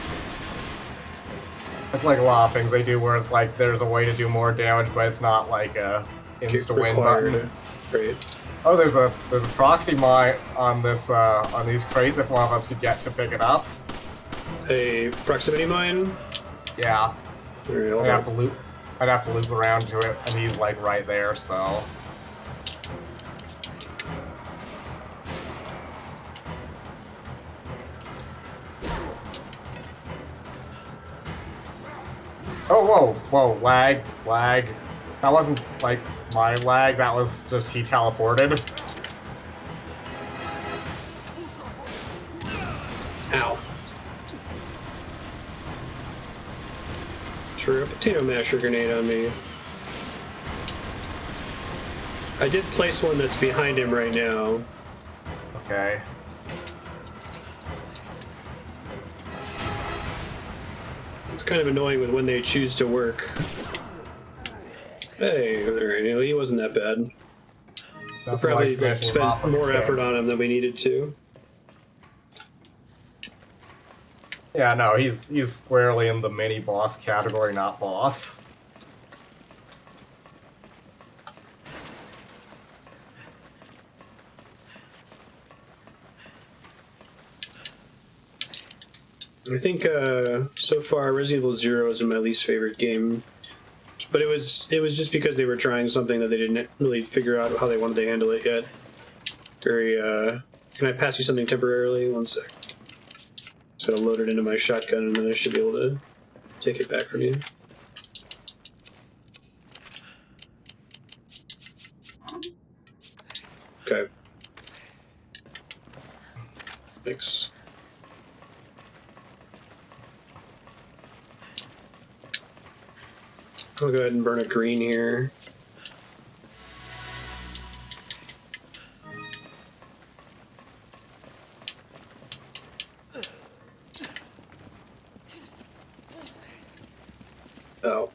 It's like a lot of things they do where it's like there's a way to do more damage, but it's not like a insta-win button. Great. Oh, there's a proxy mine on this on these crates if one of us could get to pick it up. A proximity mine? Yeah. Alright, hold I'd have on. to loop. I'd have to loop around to it, and he's like right there. So. Oh, whoa, lag. That wasn't like my lag. That was just he teleported. Ow. Threw a potato masher grenade on me. I did place one that's behind him right now. Okay. It's kind of annoying with when they choose to work. Hey, alright, he wasn't that bad. We probably spent more effort on him than we needed to. Yeah, no, he's squarely in the mini boss category, not boss. I think so far Resident Evil 0 is my least favorite game. But it was just because they were trying something that they didn't really figure out how they wanted to handle it yet. Very can I pass you something temporarily? One sec. Just gotta load it into my shotgun and then I should be able to take it back from you. Okay. Thanks. I'll go ahead and burn a green here. Oh.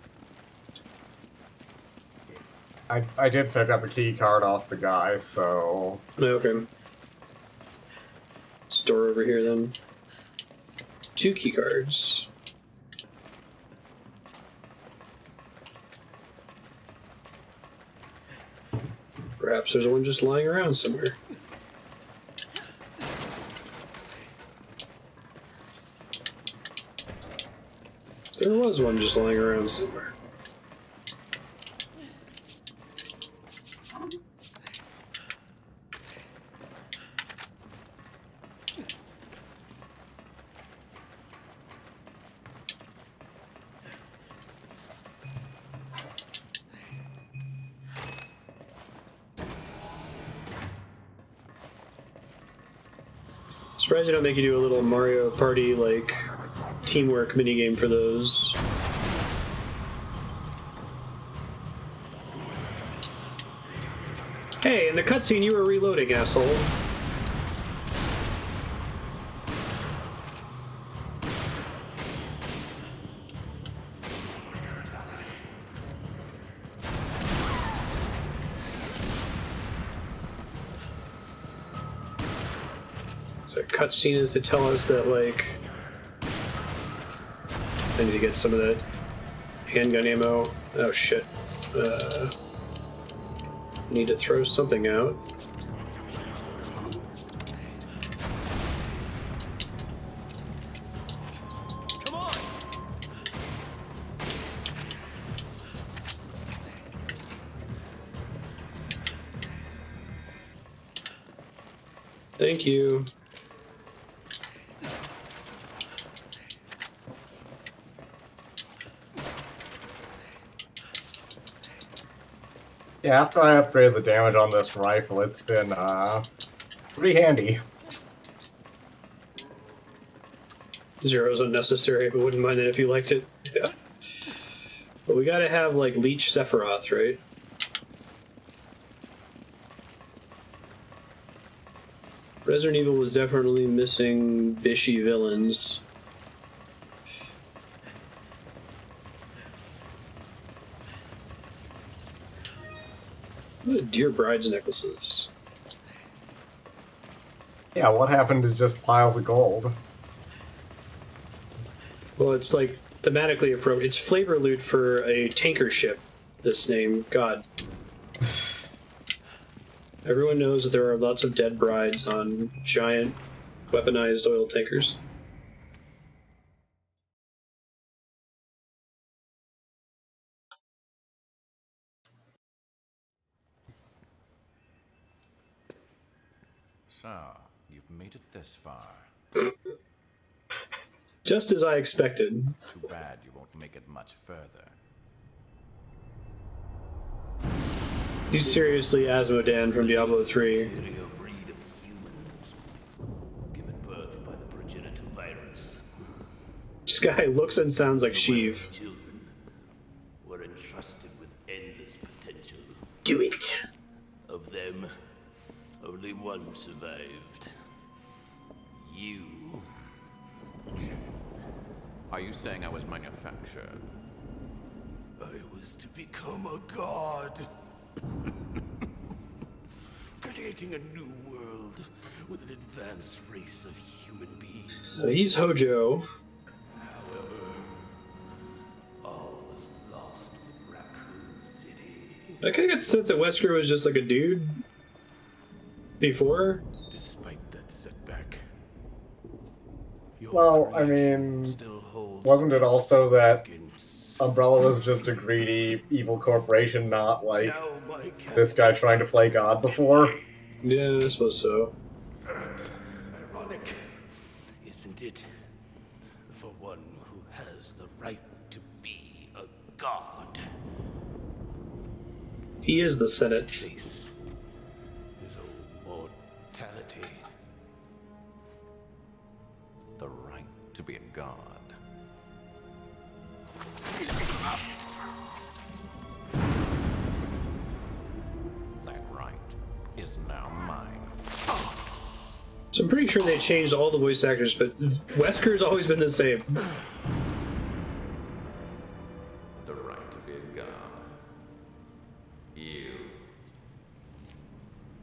I did pick up a key card off the guy, so... Okay. Store over here then. 2 key cards. Perhaps there's one just lying around somewhere. There was one just lying around somewhere. Surprised they don't make you do a little Mario Party like teamwork minigame for those. Hey, in the cutscene you were reloading, asshole. So cutscene is to tell us that, like, I need to get some of that handgun ammo. Oh shit. Need to throw something out. Come on! Thank you. Yeah, after I upgraded the damage on this rifle, it's been, pretty handy. Zero's unnecessary, but wouldn't mind it if you liked it. Yeah. But we gotta have, like, Leech Sephiroth, right? Resident Evil was definitely missing bishy villains. What are dear bride's necklaces? Yeah, what happened to just piles of gold? Well, it's like thematically appropriate. It's flavor loot for a tanker ship. This name, God. Everyone knows that there are lots of dead brides on giant weaponized oil tankers. So, you've made it this far. Just as I expected. Too bad you won't make it much further. He's seriously Asmodan from Diablo 3. Breed of humans, given birth by the progenitor virus. This guy looks and sounds like Sheev. Children were entrusted with endless potential. Do it. Of them, only one survived. You. Are you saying I was manufactured? I was to become a god. Creating a new world with an advanced race of human beings. He's Hojo. However, all was lost with Raccoon City. I kind of get the sense that Wesker was just like a dude before. Despite that setback, your Well, I creation mean, still holds wasn't it also that significance. Umbrella was just a greedy, evil corporation, not like Now my this guy trying to play God before? Yeah, I suppose so. Ironic, isn't it? For one who has the right to be a god. He is the Senate. Face his own mortality. The right to be a god. That right is now mine. So I'm pretty sure they changed all the voice actors, but Wesker's always been the same. The right to be a god. You.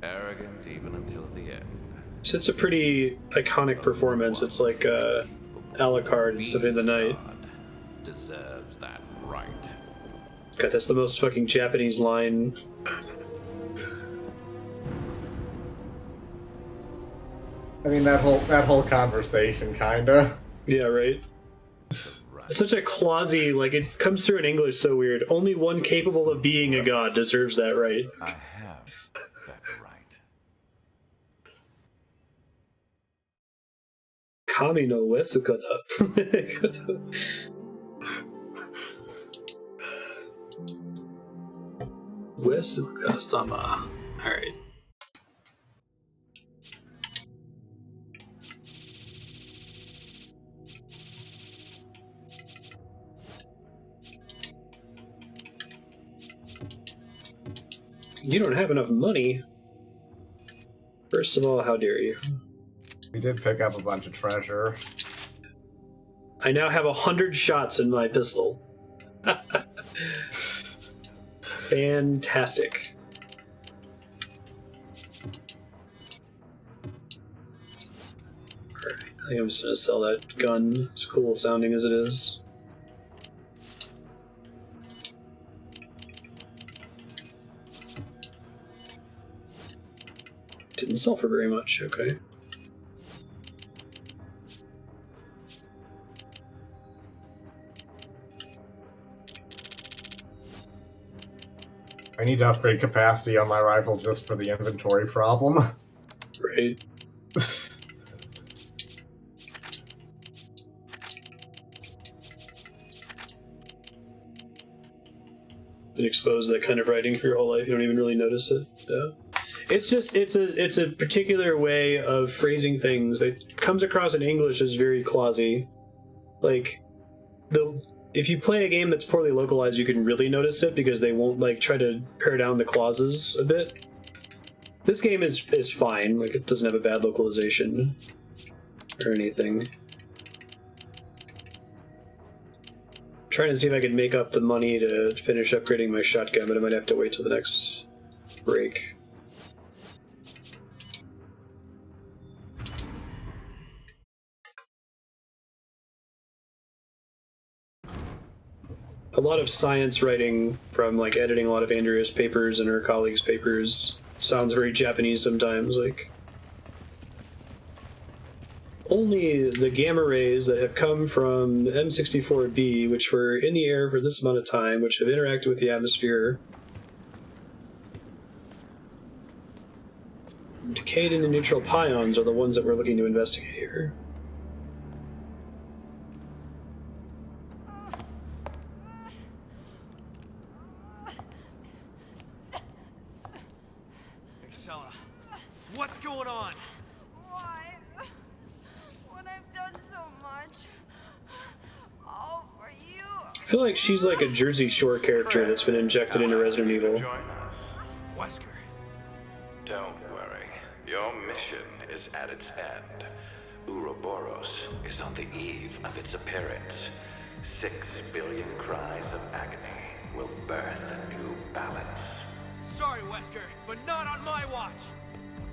Arrogant even until the end. So it's a pretty iconic performance. It's like Alucard in Symphony of the Night. God deserves that right. God, that's the most fucking Japanese line. I mean, that whole conversation, kinda. Yeah, right? It's such a clausy, like, it comes through in English so weird. Only one capable of being a god deserves that right. I have that right. Kami no Wesukata. Wesuka-sama. Alright. You don't have enough money. First of all, how dare you? We did pick up a bunch of treasure. I now have 100 shots in my pistol. Fantastic. Alright, I think I'm just gonna sell that gun. It's cool sounding as it is. Didn't sell for very much, okay. I need to upgrade capacity on my rifle just for the inventory problem. Right. Been exposed to that kind of writing for your whole life, you don't even really notice it. Yeah. It's just it's a particular way of phrasing things that comes across in English as very clausy. Like if you play a game that's poorly localized, you can really notice it because they won't like try to pare down the clauses a bit. This game is fine, like it doesn't have a bad localization or anything. I'm trying to see if I can make up the money to finish upgrading my shotgun, but I might have to wait till the next break. A lot of science writing from like editing a lot of Andrea's papers and her colleagues' papers. Sounds very Japanese sometimes, like... Only the gamma rays that have come from M64B, which were in the air for this amount of time, which have interacted with the atmosphere, decayed into neutral pions, are the ones that we're looking to investigate here. Excella, what's going on? Why? When I've done so much. All for you. I feel like she's like a Jersey Shore character that's been injected into Resident Evil. Wesker. Don't worry. Your mission is at its end. Uroburos is on the eve of its appearance. 6 billion cries of agony will birth a new balance. Sorry, Wesker, but not on my watch.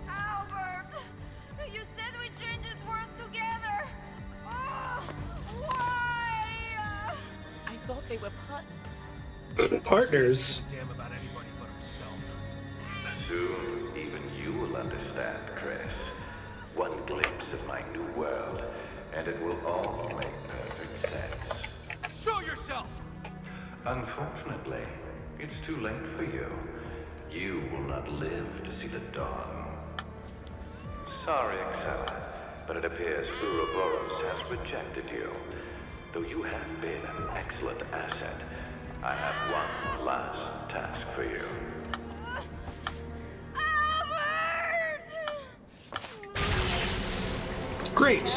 Albert! You said we change this world together! Oh, why? I thought they were partners. Partners? Damn about anybody but himself. Soon, even you will understand, Chris. One glimpse of my new world, and it will all make perfect sense. Show yourself! Unfortunately, it's too late for you. You will not live to see the dawn. Sorry, Excella, but it appears Uroburos has rejected you. Though you have been an excellent asset, I have one last task for you. Great!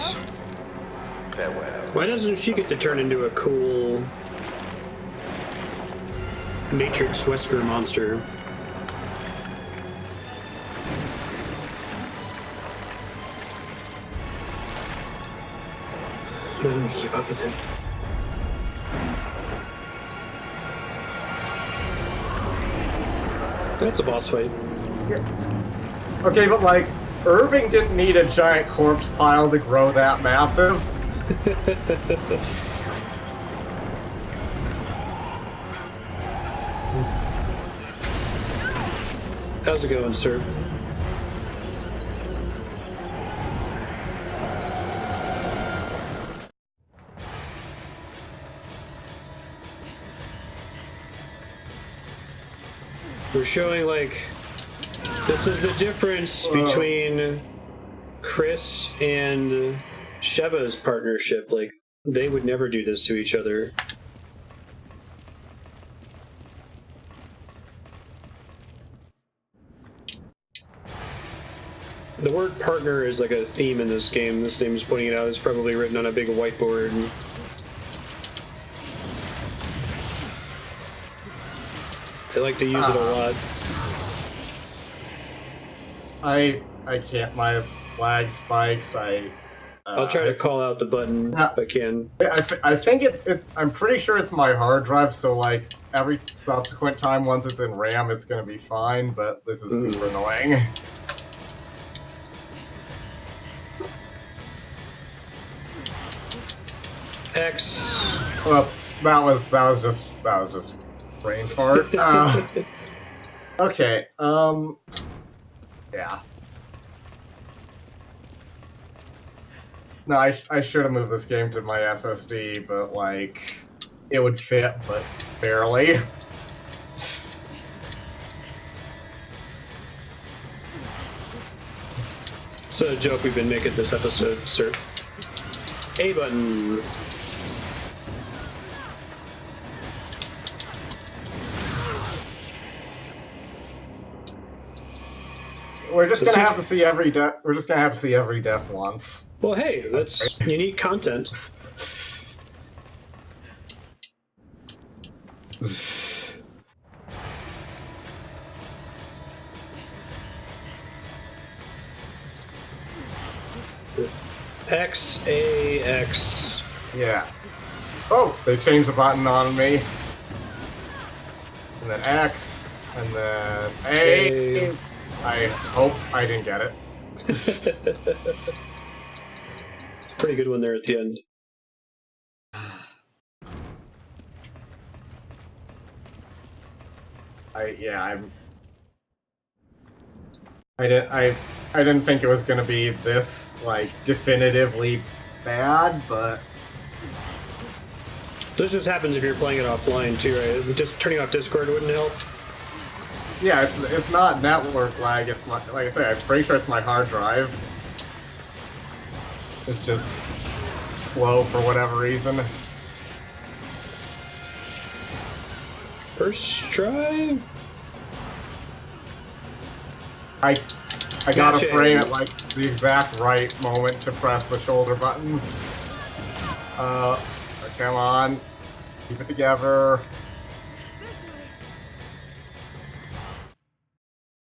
Farewell. Why doesn't she get to turn into a cool Matrix Wesker monster? Let me keep up with him. That's a boss fight. Okay, but like, Irving didn't need a giant corpse pile to grow that massive. How's it going, sir? We're showing, like, this is the difference between Chris and Sheva's partnership. Like, they would never do this to each other. The word partner is like a theme in this game. This theme is pointing it out. It's probably written on a big whiteboard. They like to use it a lot. I can't. My lag spikes. I'll try to call out the button if I can. I think I'm pretty sure it's my hard drive. So like every subsequent time, once it's in RAM, it's gonna be fine. But this is super annoying. X. Oops. That was just brain fart. Okay. Yeah. No, I should have moved this game to my SSD, but like, it would fit, but barely. It's a joke we've been making this episode, sir. A button. We're just gonna have to see every death. We're just gonna have to see every death once. Well, hey, that's unique content. X, A, X. Yeah. Oh, they changed the button on me. And then X, and then A. I hope I didn't get it. It's a pretty good one there at the end. I didn't think it was gonna be this like definitively bad, but This just happens if you're playing it offline too, right? Just turning off Discord wouldn't help. yeah, it's not network lag. It's my, like I say, I'm pretty sure it's my hard drive. It's just slow for whatever reason. First try? I gotta Gotcha. frame it like the exact right moment to press the shoulder buttons. Come on, keep it together.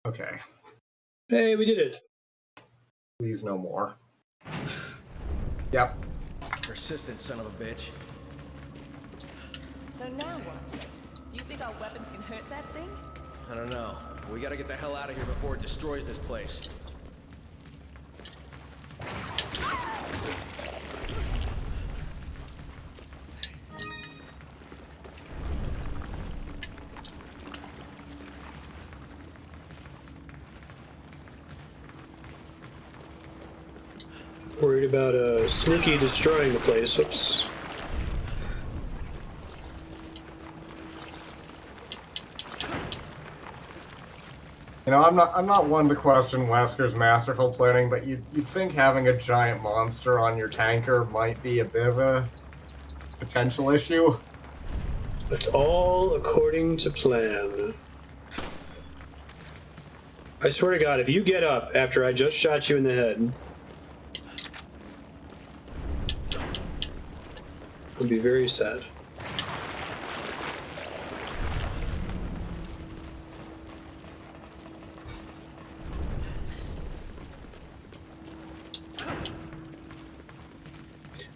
Okay, Hey, we did it. please no more. Yep. Persistent son of a bitch. So now what? Do you think our weapons can hurt that thing? I don't know. We gotta get the hell out of here before it destroys this place. Worried about Snooky destroying the place. Oops. You know, I'm not one to question Wesker's masterful planning, but you'd think having a giant monster on your tanker might be a bit of a potential issue. It's all according to plan. I swear to God, if you get up after I just shot you in the head, I'll be very sad.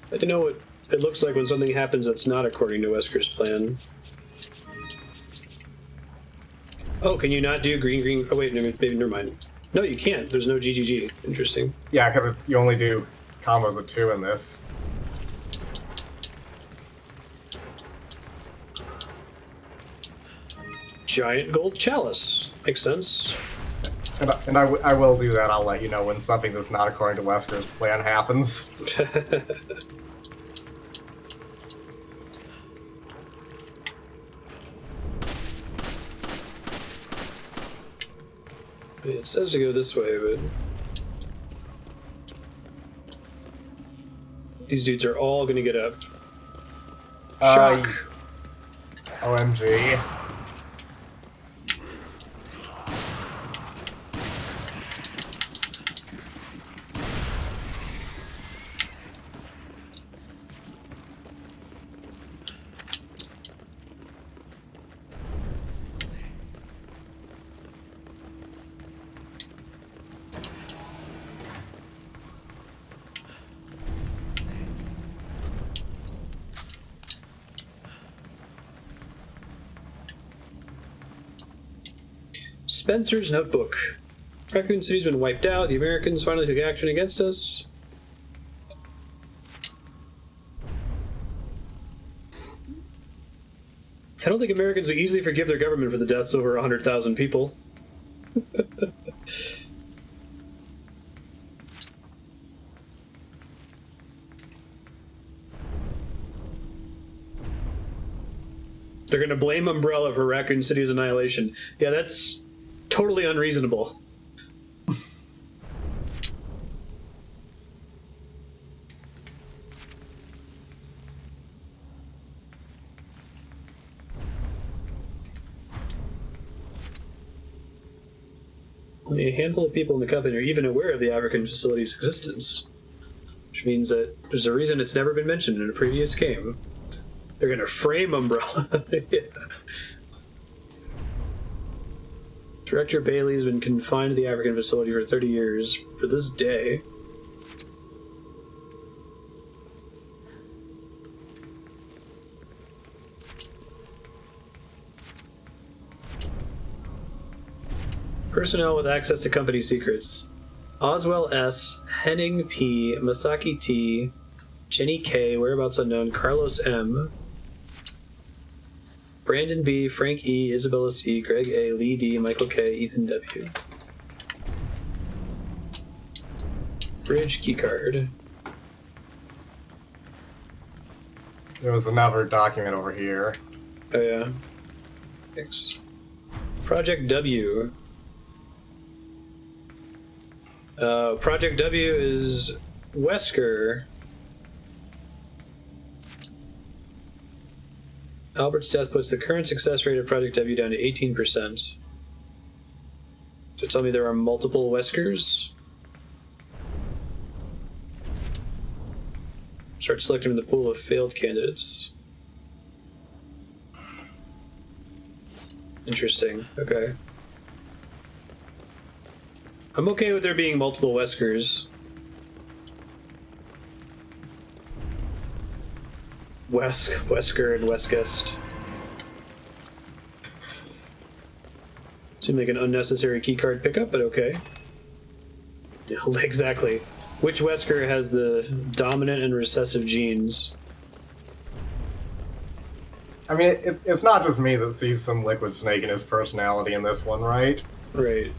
I'd like to know what it looks like when something happens that's not according to Wesker's plan. Oh, can you not do green? Oh wait, maybe never mind. No, you can't. There's no GGG. Interesting. Yeah, because you only do combos of 2 in this. Giant gold chalice. Makes sense. And I will do that. I'll let you know when something that's not according to Wesker's plan happens. It says to go this way, but these dudes are all gonna get up. Shock. OMG. Spencer's notebook. Raccoon City's been wiped out. The Americans finally took action against us. I don't think Americans would easily forgive their government for the deaths of over 100,000 people. They're going to blame Umbrella for Raccoon City's annihilation. Yeah, that's totally unreasonable. Only a handful of people in the company are even aware of the African facility's existence, which means that there's a reason it's never been mentioned in a previous game. They're gonna frame Umbrella. Yeah. Director Bailey's been confined to the African facility for 30 years for this day. Personnel with access to company secrets. Oswell S., Henning P., Masaki T., Jenny K., whereabouts unknown, Carlos M., Brandon B., Frank E., Isabella C., Greg A., Lee D., Michael K., Ethan W. Bridge keycard. There was another document over here. Oh yeah. Thanks. Project W. Project W is Wesker. Albert's death puts the current success rate of Project W down to 18%. So tell me there are multiple Weskers? Start selecting from the pool of failed candidates. Interesting. Okay. I'm okay with there being multiple Weskers. Wesker and Weskest. Seemed like an unnecessary keycard pickup, but okay. Yeah, exactly. Which Wesker has the dominant and recessive genes? I mean, it's not just me that sees some liquid snake in his personality in this one, right? Right.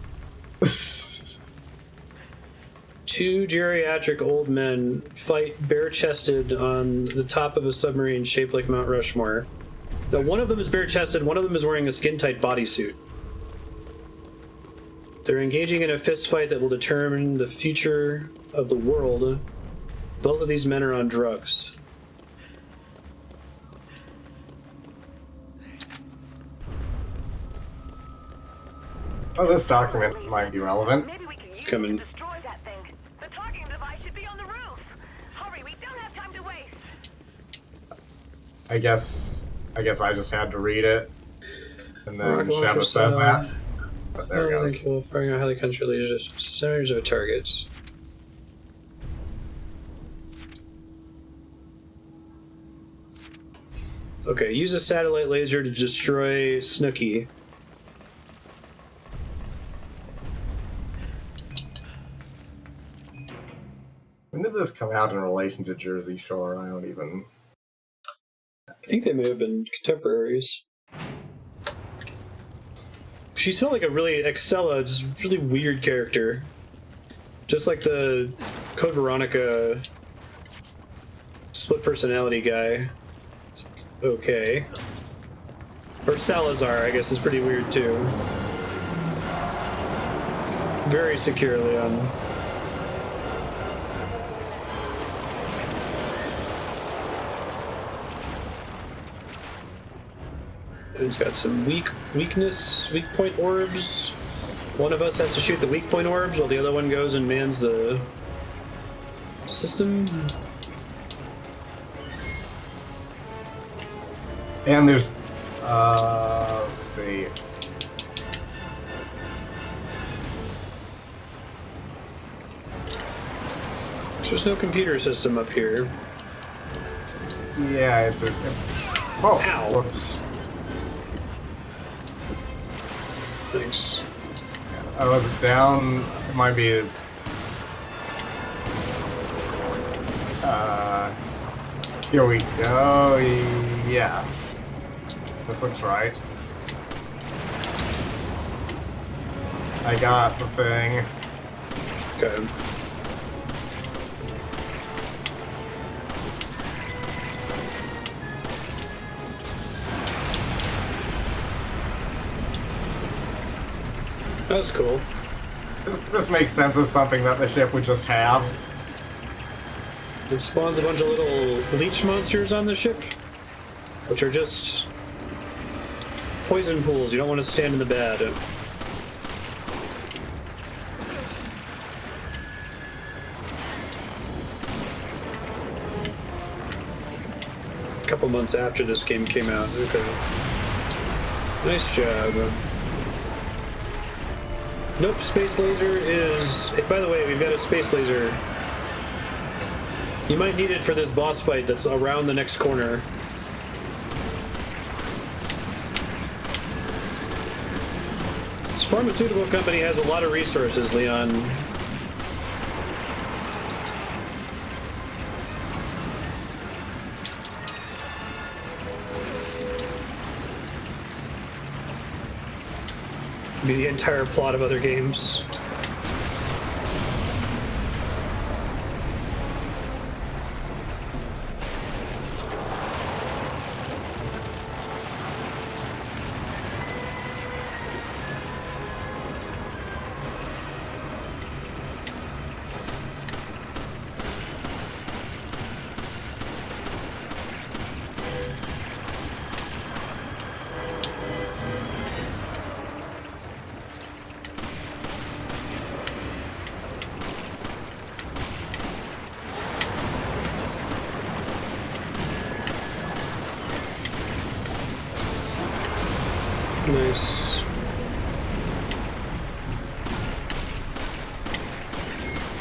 Two geriatric old men fight bare-chested on the top of a submarine shaped like Mount Rushmore. Now, one of them is bare-chested, one of them is wearing a skin-tight bodysuit. They're engaging in a fistfight that will determine the future of the world. Both of these men are on drugs. Oh, this document might be relevant. Maybe we can use Coming. it to destroy that thing. The targeting device should be on the roof. Hurry, we don't have time to waste. I guess I just had to read it. And then Rock launcher Sheva says cell. that. But there it goes. Well, firing out how the country leaders centers of targets. Okay, use a satellite laser to destroy Snooky. When did this come out in relation to Jersey Shore? I don't even... I think they may have been contemporaries. She's still like a really Excella, just really weird character. Just like the Code Veronica split personality guy. It's okay. Or Salazar, I guess, is pretty weird too. Very securely on. It's got some weak point orbs. One of us has to shoot the weak point orbs while the other one goes and mans the system. And there's... let's see... There's no computer system up here. Yeah, it's a... Oh, Ow. whoops. Thanks. I was down... It might be... Here we go. Yes. This looks right. I got the thing. Okay. That was cool. This makes sense as something that the ship would just have. It spawns a bunch of little leech monsters on the ship, which are just poison pools. You don't want to stand in the bad. A couple months after this game came out. Okay. Nice job. Nope, space laser is... By the way, we've got a space laser. You might need it for this boss fight that's around the next corner. This pharmaceutical company has a lot of resources, Leon. Be the entire plot of other games.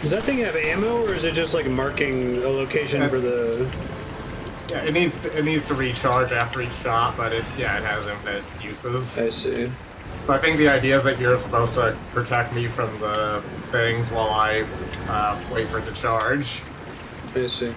Does that thing have ammo, or is it just like marking a location for the? Yeah, it needs to recharge after each shot, but it has infinite uses. I see. So I think the idea is that you're supposed to protect me from the things while I wait for it to charge. I see.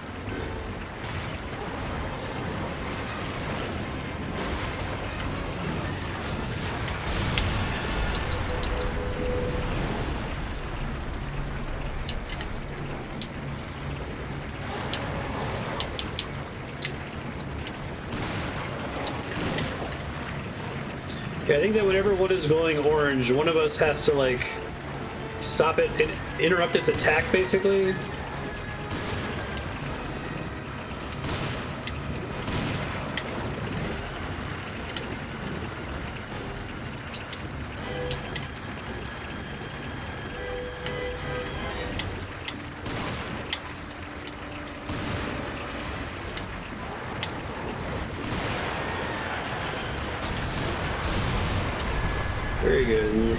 Yeah, I think that whenever one is glowing orange, one of us has to, like, stop it and interrupt its attack, basically. Very good.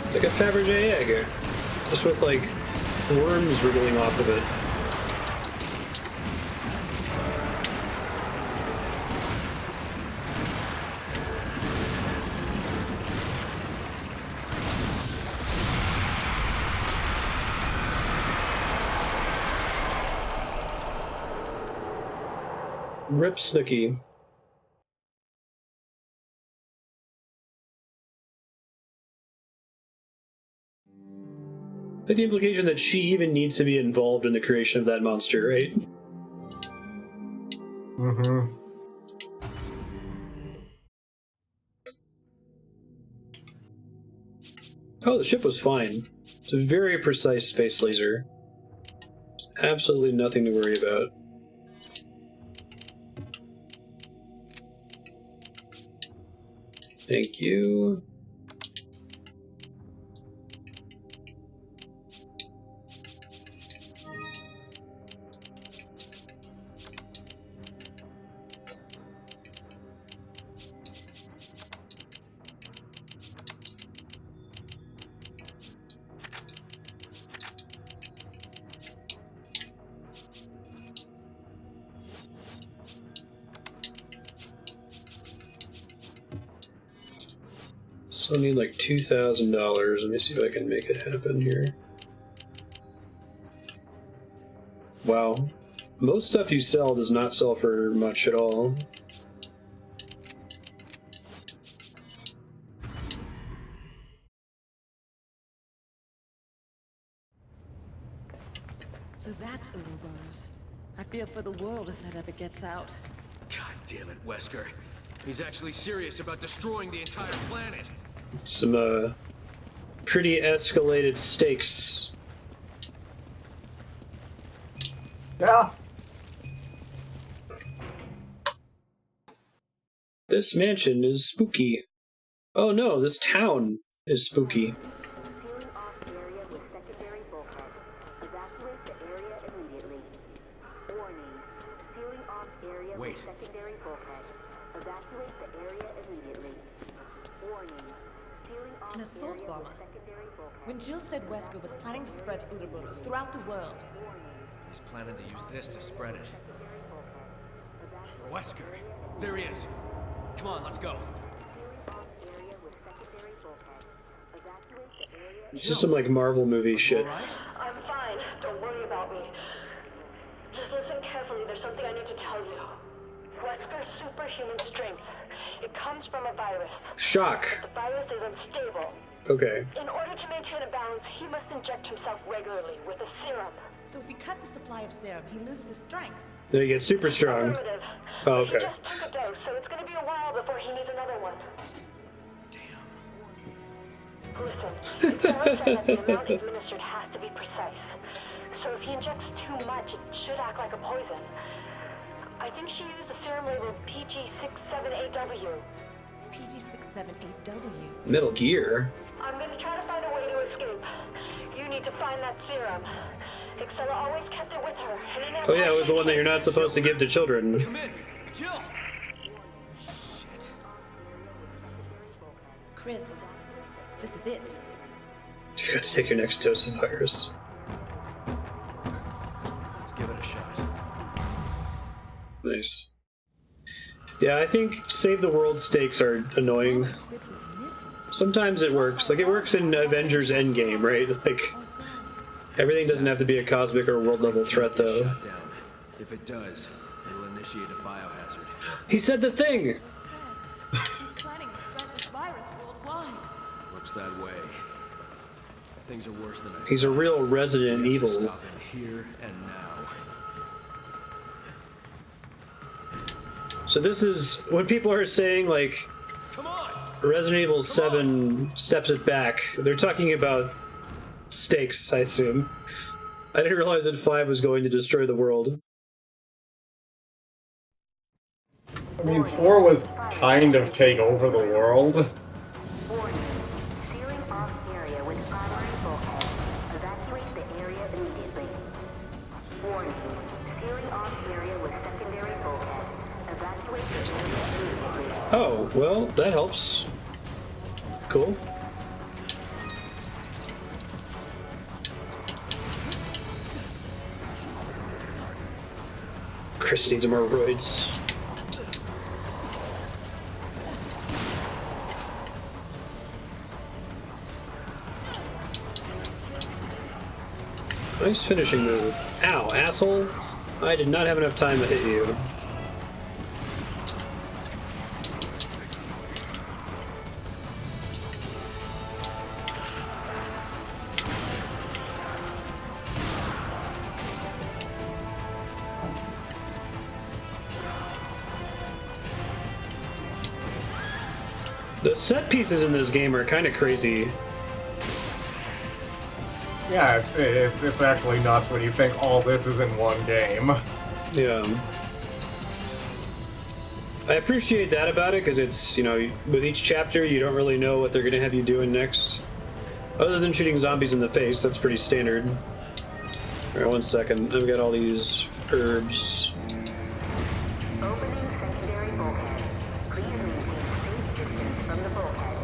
It's like a Fabergé egg, just with like worms wriggling off of it. Rip Snooky. Like the implication that she even needs to be involved in the creation of that monster, right? Mm-hmm. Oh, the ship was fine. It's a very precise space laser. Absolutely nothing to worry about. Thank you. So I need like $2,000. Let me see if I can make it happen here. Wow. Most stuff you sell does not sell for much at all. So that's Uroburos. I fear for the world if that ever gets out. God damn it, Wesker. He's actually serious about destroying the entire planet. Some, pretty escalated stakes. Yeah. This mansion is spooky. Oh no, this town is spooky. Sealing off area with secondary bulkhead. Evacuate the area immediately. Warning. Sealing off area Wait. with secondary bulkhead. Evacuate the area immediately. Warning. Sealing off An assault area bomber. with secondary bulkhead. When Jill said Wesker was planning to spread Uroburos throughout the world, He's planning to use this to spread it. Wesker! There he is! Come on, let's go. It's just some like Marvel movie shit. All right? I'm fine. Don't worry about me. Just listen carefully. There's something I need to tell you. Wesker's superhuman strength. It comes from a virus. Shock. The virus is unstable. Okay. In order to maintain a balance, he must inject himself regularly with a serum. so if we cut the supply of serum, he loses his strength. Then he gets super strong. Affirmative. Oh, He okay. just took a dose, so it's going to be a while before he needs another one. Listen, Excella said that the amount administered has to be precise. So if he injects too much, it should act like a poison. I think she used a serum labeled PG67AW. PG67AW. Metal Gear. I'm gonna try to find a way to escape. You need to find that serum. Excella always kept it with her. And in that Oh yeah, it was the one that you're not supposed to give to children. Come in. Jill! Chris, this is it. You forgot to take your next dose of virus. Let's give it a shot. Nice. Yeah, I think save the world stakes are annoying. Sometimes it works. Like, it works in Avengers Endgame, right? Like, everything doesn't have to be a cosmic or world level threat, though. Shut down. If it does, it'll initiate a biohazard. He said the thing! He's planning to spread this virus worldwide. Looks that way. Things are worse than I He's a thought. real Resident We have to Evil. Stop him here and now. So this is, when people are saying, like, Come on! Resident Evil 7 steps it back, they're talking about stakes, I assume. I didn't realize that 5 was going to destroy the world. I mean, 4 was kind of take over the world. Warning. Sealing off area with primary bulkhead. Evacuate the area immediately. Warning. Sealing off area with secondary bulkhead. Evacuate the area immediately. Oh, well, that helps. Cool. Chris needs more roids. Nice finishing move. Ow, asshole. I did not have enough time to hit you. The set pieces in this game are kind of crazy. Yeah, it's actually nuts when you think all this is in one game. Yeah. I appreciate that about it, because it's, you know, with each chapter, you don't really know what they're going to have you doing next. Other than shooting zombies in the face, that's pretty standard. Alright, 1 second. I've got all these herbs. Opening secondary bulkhead. Please maintain safe distance from the bulkhead.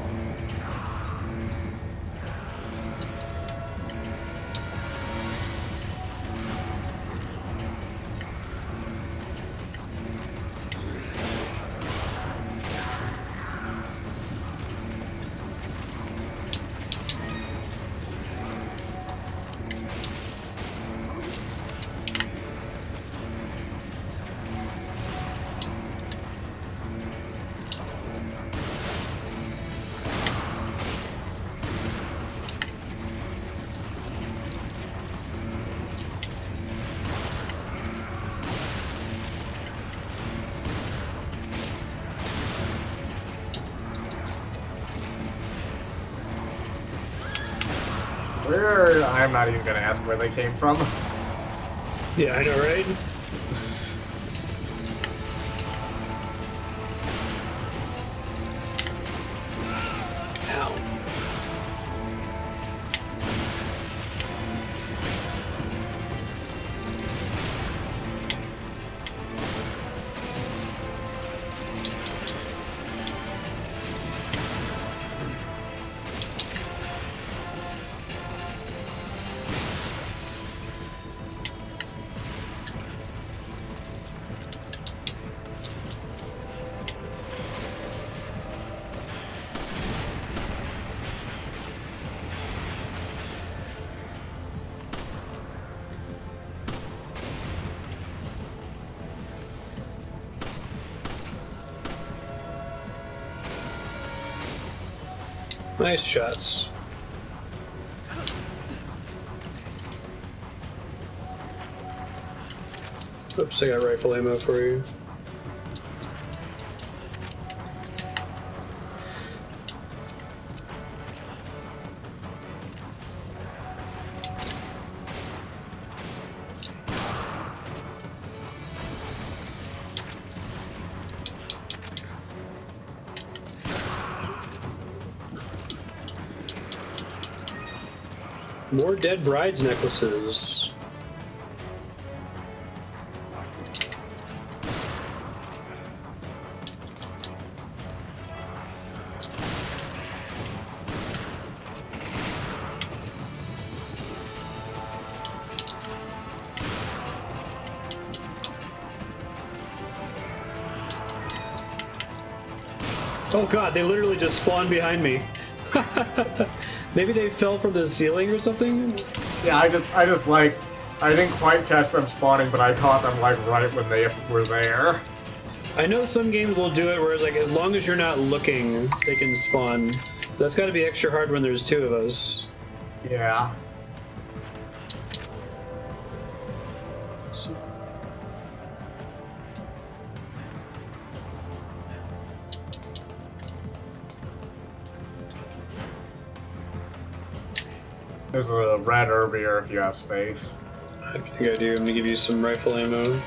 I'm not even gonna ask where they came from. Yeah, I know, right? Ow. Nice shots. Oops, I got rifle ammo for you. More dead brides necklaces. Oh god, they literally just spawned behind me. Maybe they fell from the ceiling or something? Yeah, I just like, I didn't quite catch them spawning, but I caught them like right when they were there. I know some games will do it where it's like, as long as you're not looking, they can spawn. That's gotta be extra hard when there's two of us. Yeah. So. There's a red herb here if you have space. I think I do. I'm gonna give you some rifle ammo.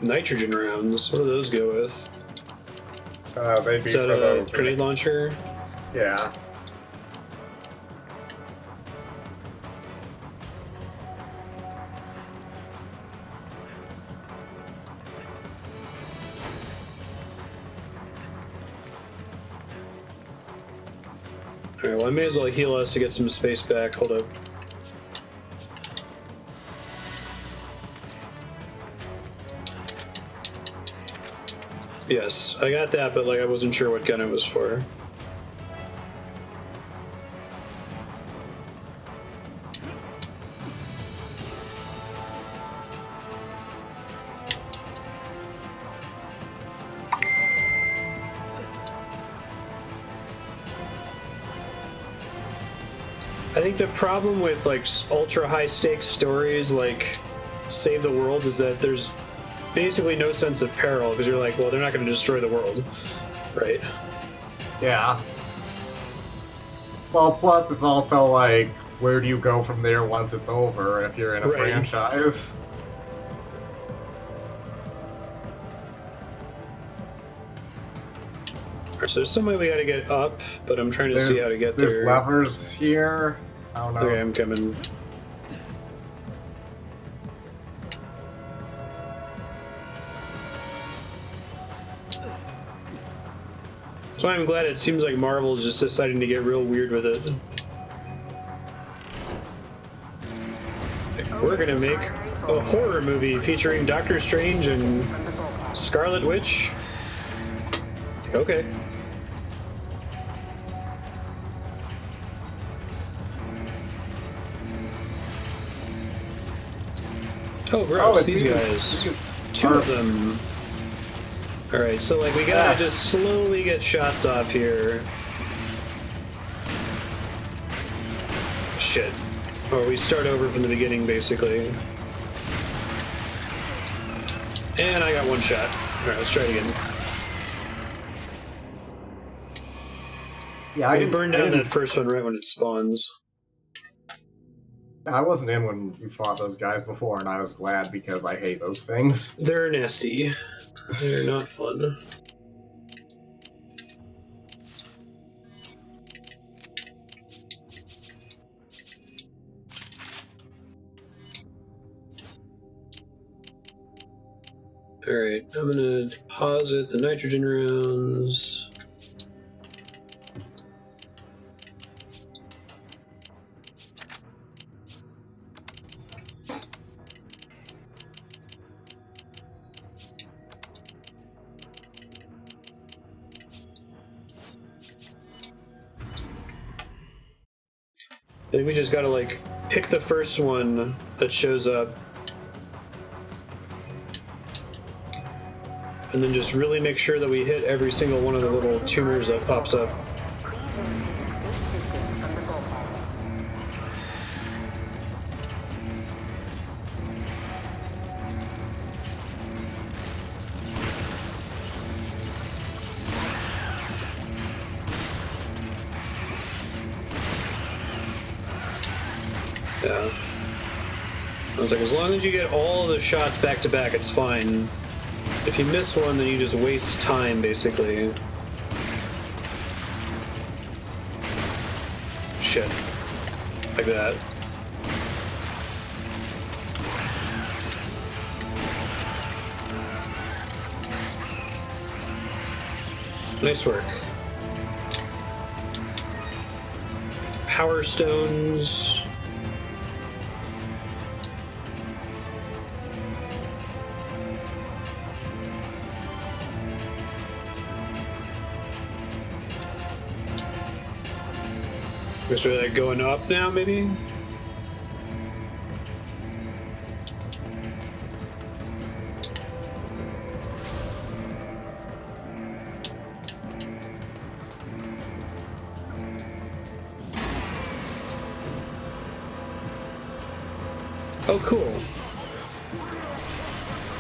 Nitrogen rounds. What do those go with? They'd be Is that for a the grenade launcher? Yeah. Alright, well I may as well heal us to get some space back. Hold up. Yes, I got that, but like I wasn't sure what gun it was for. I think the problem with like ultra high stakes stories like Save the World is that there's basically no sense of peril because you're like, well, they're not going to destroy the world, right? Yeah. Well, plus it's also like, where do you go from there once it's over if you're in a franchise? Alright, so there's some way we got to get up, but I'm trying to see how to get there. There's levers here. I don't know. Okay, I'm coming. So I'm glad it seems like Marvel's just deciding to get real weird with it. We're gonna make a horror movie featuring Doctor Strange and Scarlet Witch. Okay. Oh, gross, these guys. Two of them. Alright, so like we gotta just slowly get shots off here. Shit. Or we start over from the beginning, basically. And I got one shot. Alright, let's try it again. Yeah, I burned down that first one right when it spawns. I wasn't in when you fought those guys before, and I was glad because I hate those things. They're nasty. They're not fun. Alright, I'm gonna deposit the nitrogen rounds. I think we just gotta like pick the first one that shows up and then just really make sure that we hit every single one of the little tumors that pops up. Yeah. I was like, as long as you get all of the shots back to back, it's fine. If you miss one, then you just waste time, basically. Shit. Like that. Nice work. Power stones. Guess we're like going up now, maybe? Oh, cool.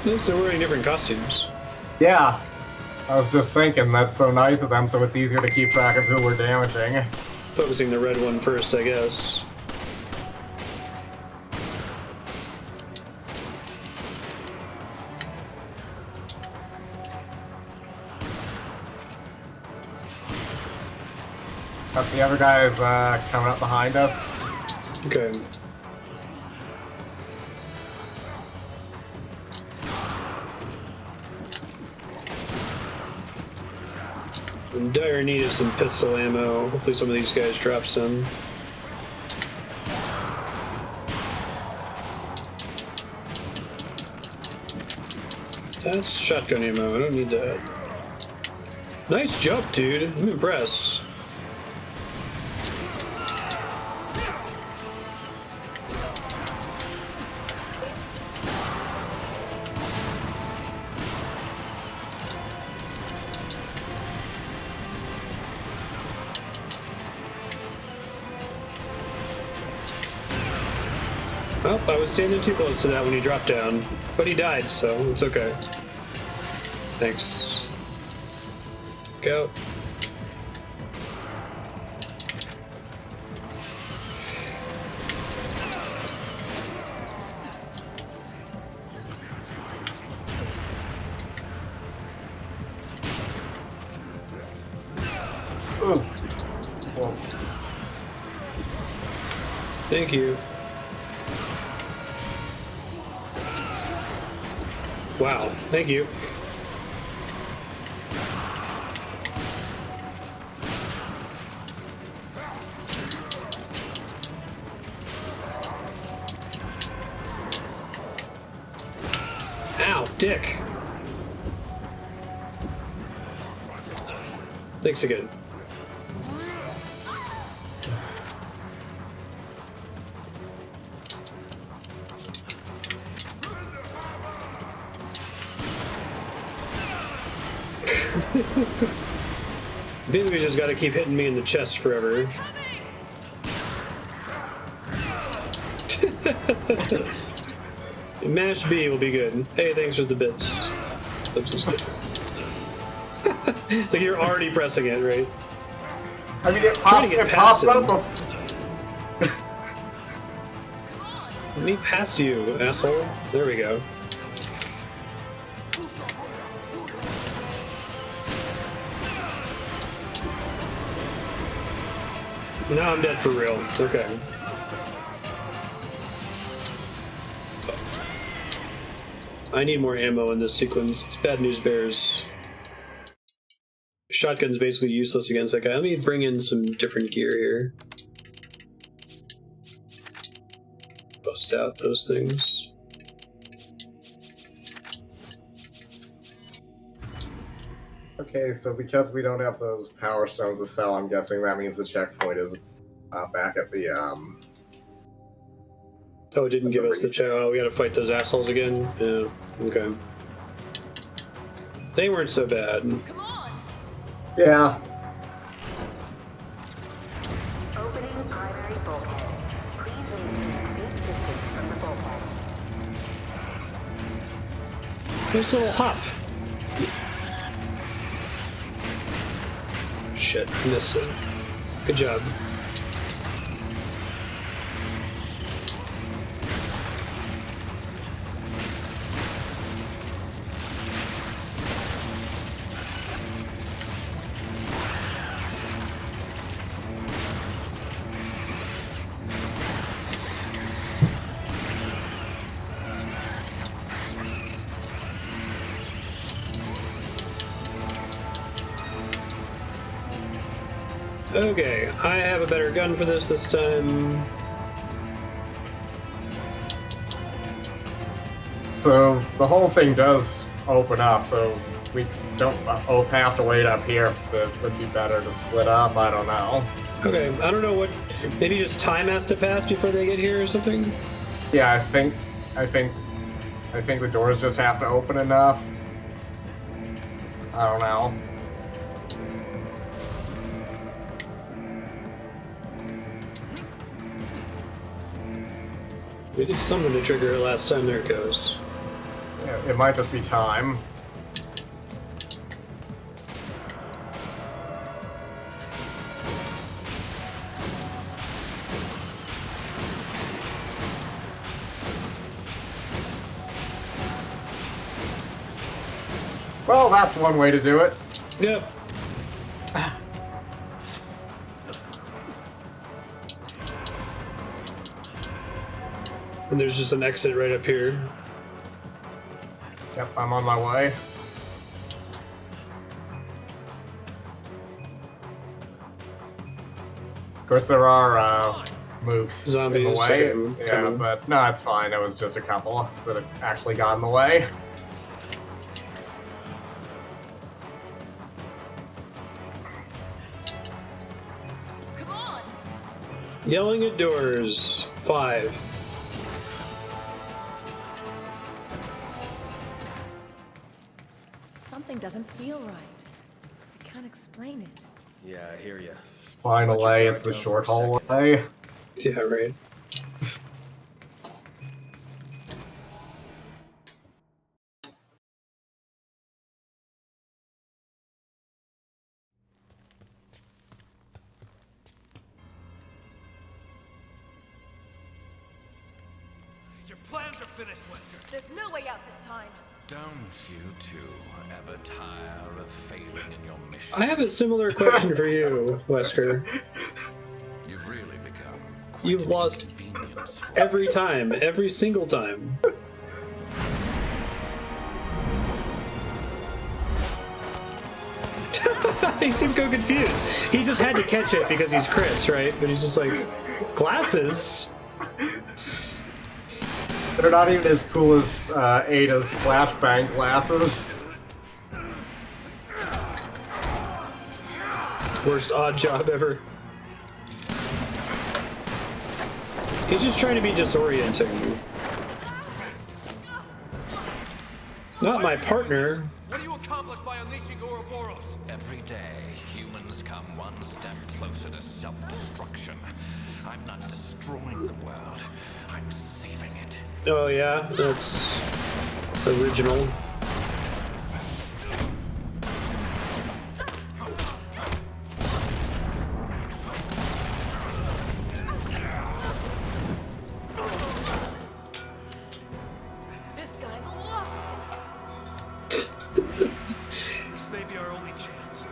At least they're wearing different costumes. Yeah. I was just thinking, that's so nice of them, so it's easier to keep track of who we're damaging. Focusing the red one first, I guess. But the other guy is coming up behind us. Okay. In dire need of some pistol ammo. Hopefully some of these guys drop some. That's shotgun ammo. I don't need that. Nice jump, dude. I'm impressed. Well, I was standing too close to that when he dropped down, but he died, so it's okay. Thanks. Go. Ooh. Whoa. Thank you. Wow, thank you. Ow, dick. Thanks again. Maybe we just gotta keep hitting me in the chest forever. Mash B will be good. Hey, thanks for the bits. That's just good. So you're already pressing it, right? I mean, it Trying to get past pops him. up. Let me past you, asshole. There we go. Now I'm dead for real. Okay. I need more ammo in this sequence. It's bad news bears. Shotgun's basically useless against that guy. Let me bring in some different gear here. Bust out those things. Okay, so because we don't have those power stones to sell, I'm guessing that means the checkpoint is back at the Oh, it didn't give us the check. Oh, we gotta fight those assholes again? Yeah, okay. They weren't so bad. Come on! Yeah. Opening primary bulkhead. Please remain 8 distance from the bulkhead. Nice little hop. Shit, missed it. Good job. Okay, I have a better gun for this time. So the whole thing does open up, so we don't both have to wait up here, if it would be better to split up. I don't know. Okay, I don't know what. Maybe just time has to pass before they get here or something. Yeah, I think the doors just have to open enough. I don't know. We did something to trigger it last time. There it goes. Yeah, it might just be time. Well, that's one way to do it. Yep. And there's just an exit right up here. Yep, I'm on my way. Of course, there are mooks Zombies, in the way. okay, Yeah, coming. but no, it's fine. It was just a couple that actually got in the way. Come on! Yelling at doors. 5. Something doesn't feel right. I can't explain it. Yeah, I hear ya. Final Watch your way, guard it's the down short for a second. hallway. Yeah, right. Your plans are finished, Wesker. There's no way out this time. Don't you two ever tire of failing in your mission? I have a similar question for you, Wesker. You've really become quite You've an lost inconvenience for every time, every single time. He seemed so confused. He just had to catch it because he's Chris, right? But he's just like, glasses? They're not even as cool as Ada's flashbang glasses. Worst odd job ever. He's just trying to be disorienting. Not my partner. What do you accomplish by unleashing Uroburos? Every day, humans come one step closer to self-destruction. I'm not destroying the world. I'm saving it. Oh yeah, that's original. This guy's lost. This may be our only chance.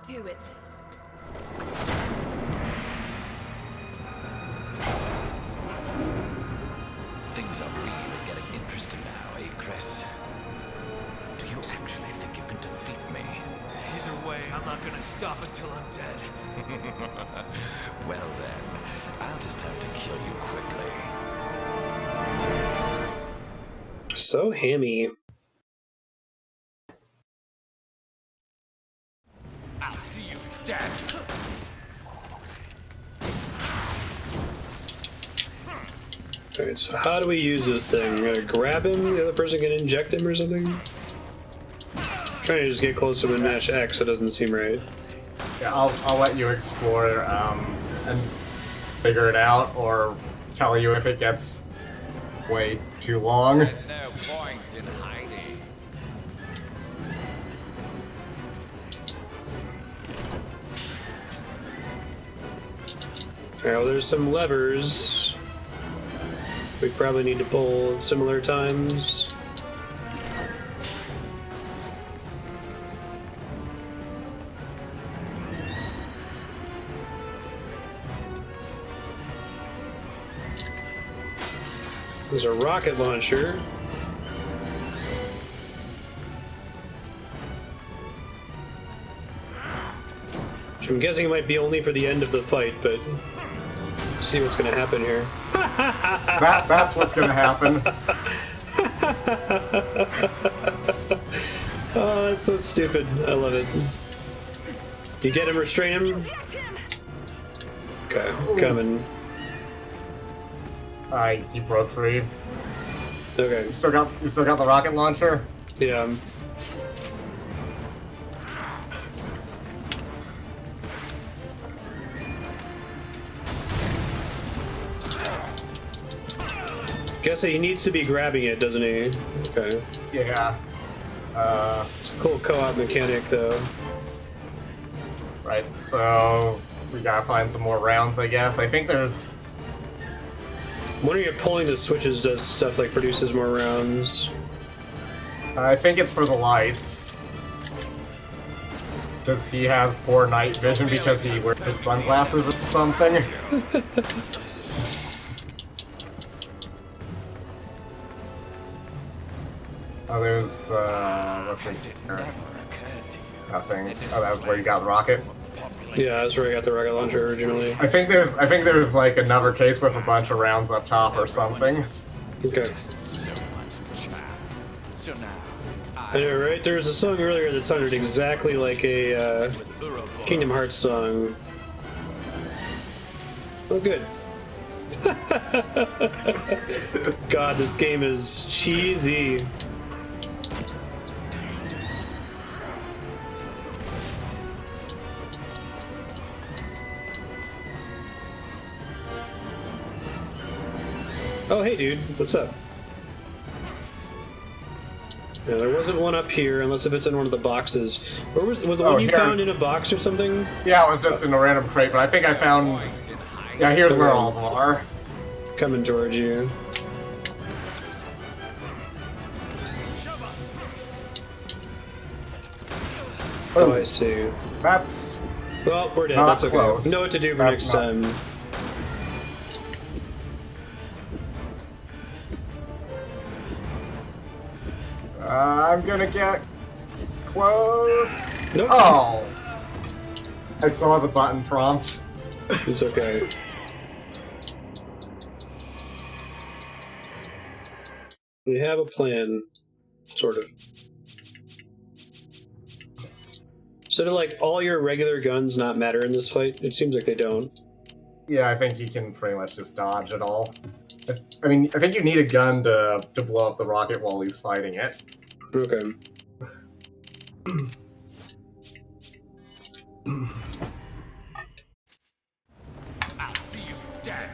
Do it. Things are really getting interesting now, eh, Chris? Do you actually think you can defeat me? Either way, I'm not gonna stop until I'm dead. Well then, I'll just have to kill you quickly. So hammy. I'll see you dead. Alright, so how do we use this thing? We're gonna grab him, the other person can inject him or something? Trying to just get close to him and mash X, so it doesn't seem right. Yeah, I'll let you explore and figure it out, or tell you if it gets way too long. There's no point in hiding. Alright, well there's some levers we probably need to pull at similar times. There's a rocket launcher. Which I'm guessing it might be only for the end of the fight, but see what's gonna happen here. That's what's gonna happen. Oh, that's so stupid. I love it. You get him, restrain him? Okay, coming. He broke free. Okay. You still got the rocket launcher? Yeah. Guess he needs to be grabbing it, doesn't he? Okay. Yeah. It's a cool co-op mechanic, though. Right, so we gotta find some more rounds, I guess. I think there's... When you're pulling the switches does stuff like produces more rounds. I think it's for the lights. Because he has poor night vision because he wears sunglasses or something. Oh, there's, what's in here? Nothing. Oh, that was where you got the rocket? Yeah, that's where I got the rocket launcher originally. I think there's like another case with a bunch of rounds up top or something. Okay. I know, right? There was a song earlier that sounded exactly like a Kingdom Hearts song. Oh, good. God, this game is cheesy. Oh, hey, dude. What's up? Yeah, there wasn't one up here, unless if it's in one of the boxes. Or was the one you found in a box or something? Yeah, it was just in a random crate, but I think I found... Yeah, here's where all of them are. Coming towards you. Oh, I see. That's... Well, we're dead. Not That's okay. close. Know what to do for That's next not- time. I'm gonna get close. Nope. Oh! I saw the button prompt. It's okay. We have a plan. Sort of. So do, like, all your regular guns not matter in this fight? It seems like they don't. Yeah, I think he can pretty much just dodge it all. I mean, I think you need a gun to blow up the rocket while he's fighting it. Okay. I'll see you dead.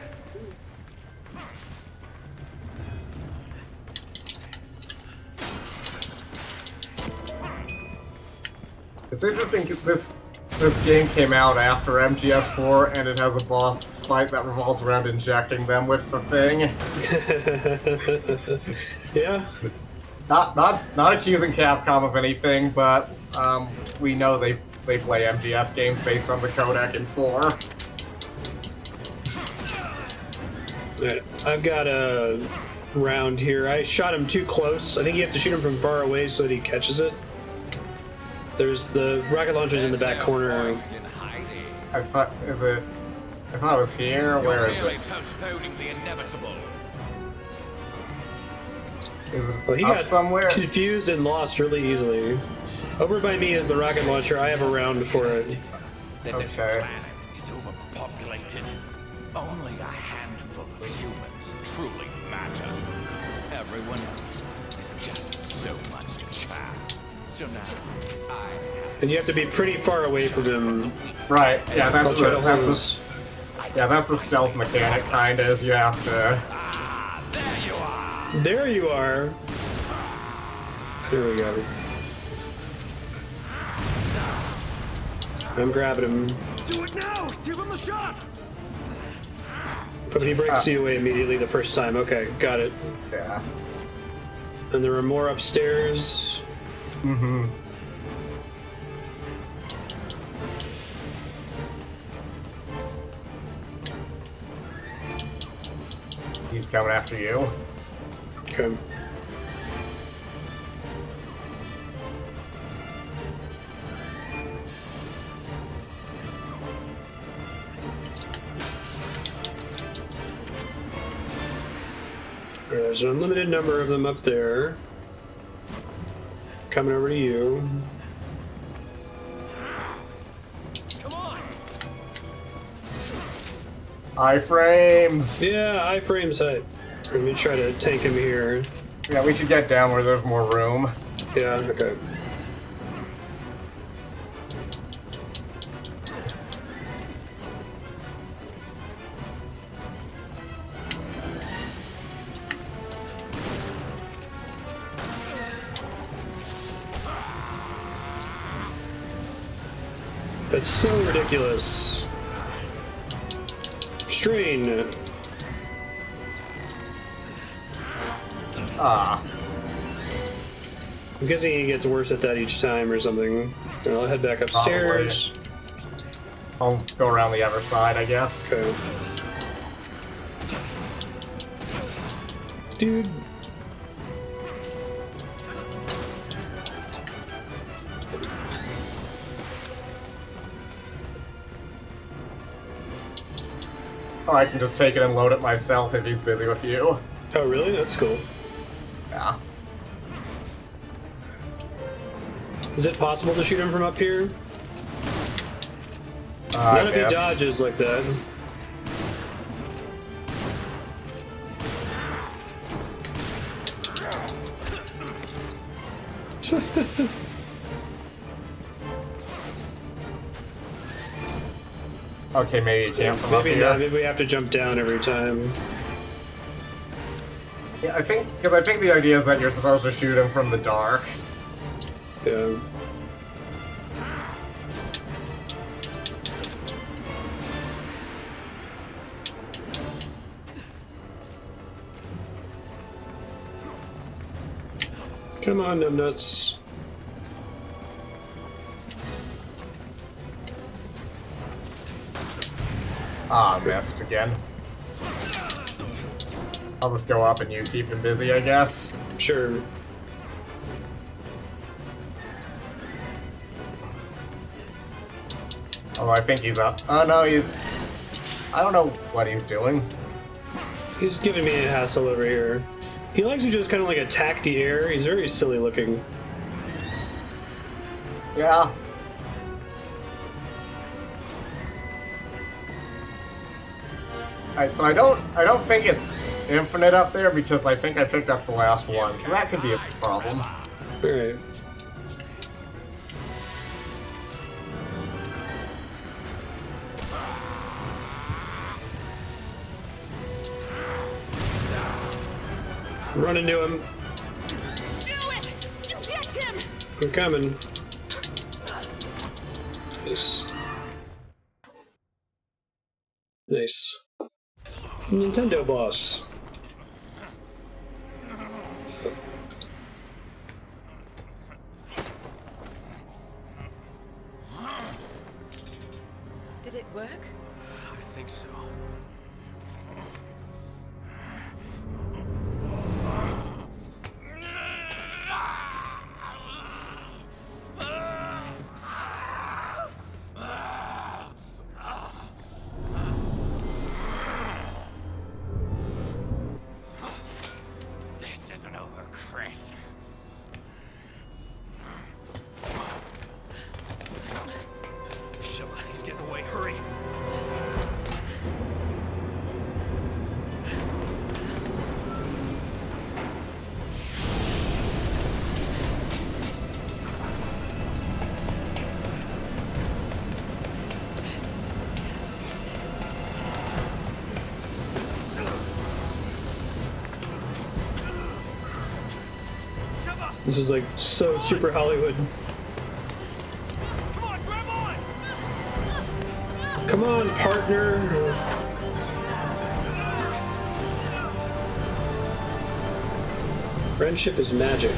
It's interesting, this game came out after MGS4, and it has a boss fight that revolves around injecting them with the thing. Yeah. Not accusing Capcom of anything, but we know they play MGS games based on the codec in 4. Right. I've got a round here. I shot him too close. I think you have to shoot him from far away so that he catches it. There's the rocket launchers in the back corner. I thought it was here. Where is it? Postponing the inevitable. Is it Well, he up got somewhere? confused and lost really easily. Over by me is the rocket launcher. I have a round for it. That this Okay. planet is overpopulated. Only a handful of humans truly matter. Everyone else is just so much chaff. So now I have And you have to be pretty far away from him. Right. Yeah, I'll that's try to hold the his- that's the stealth mechanic, kinda. Is you have to. there you are. There you are. There we go. I'm grabbing him. Do it now! Give him the shot! But he breaks you away immediately the first time. Okay, got it. Yeah. And there are more upstairs. Mm-hmm. He's coming after you. Okay. There's an unlimited number of them up there. Coming over to you. Come on! Iframes! Yeah, iframes hut. Let me try to tank him here. Yeah, we should get down where there's more room. Yeah, okay. That's so ridiculous. Strain. Ah. I'm guessing he gets worse at that each time or something. And I'll head back upstairs. I'll go around the other side, I guess. Okay. Dude. Oh, I can just take it and load it myself if he's busy with you. Oh, really? That's cool. Yeah. Is it possible to shoot him from up here? I Not if he guess. dodges like that. Okay, maybe you can't from up Maybe here. not. Maybe we have to jump down every time. Yeah, I think the idea is that you're supposed to shoot him from the dark. Yeah. Come on, numbnuts. Ah, missed again. I'll just go up and you keep him busy, I guess. Sure. Oh, I think he's up. Oh no, I don't know what he's doing. He's giving me a hassle over here. He likes to just kind of like attack the air. He's very silly looking. Yeah. Alright, so I don't think it's infinite up there because I think I picked up the last one, so that could be a problem. Alright. Run into him. Do it! Inject him! I'm coming. Nice. Nice. Nintendo boss. Did it work? I think so. This isn't over, Chris. Shit, he's getting away. Hurry! This is like so super Hollywood. Come on, grab on! Come on, partner. Friendship is magic.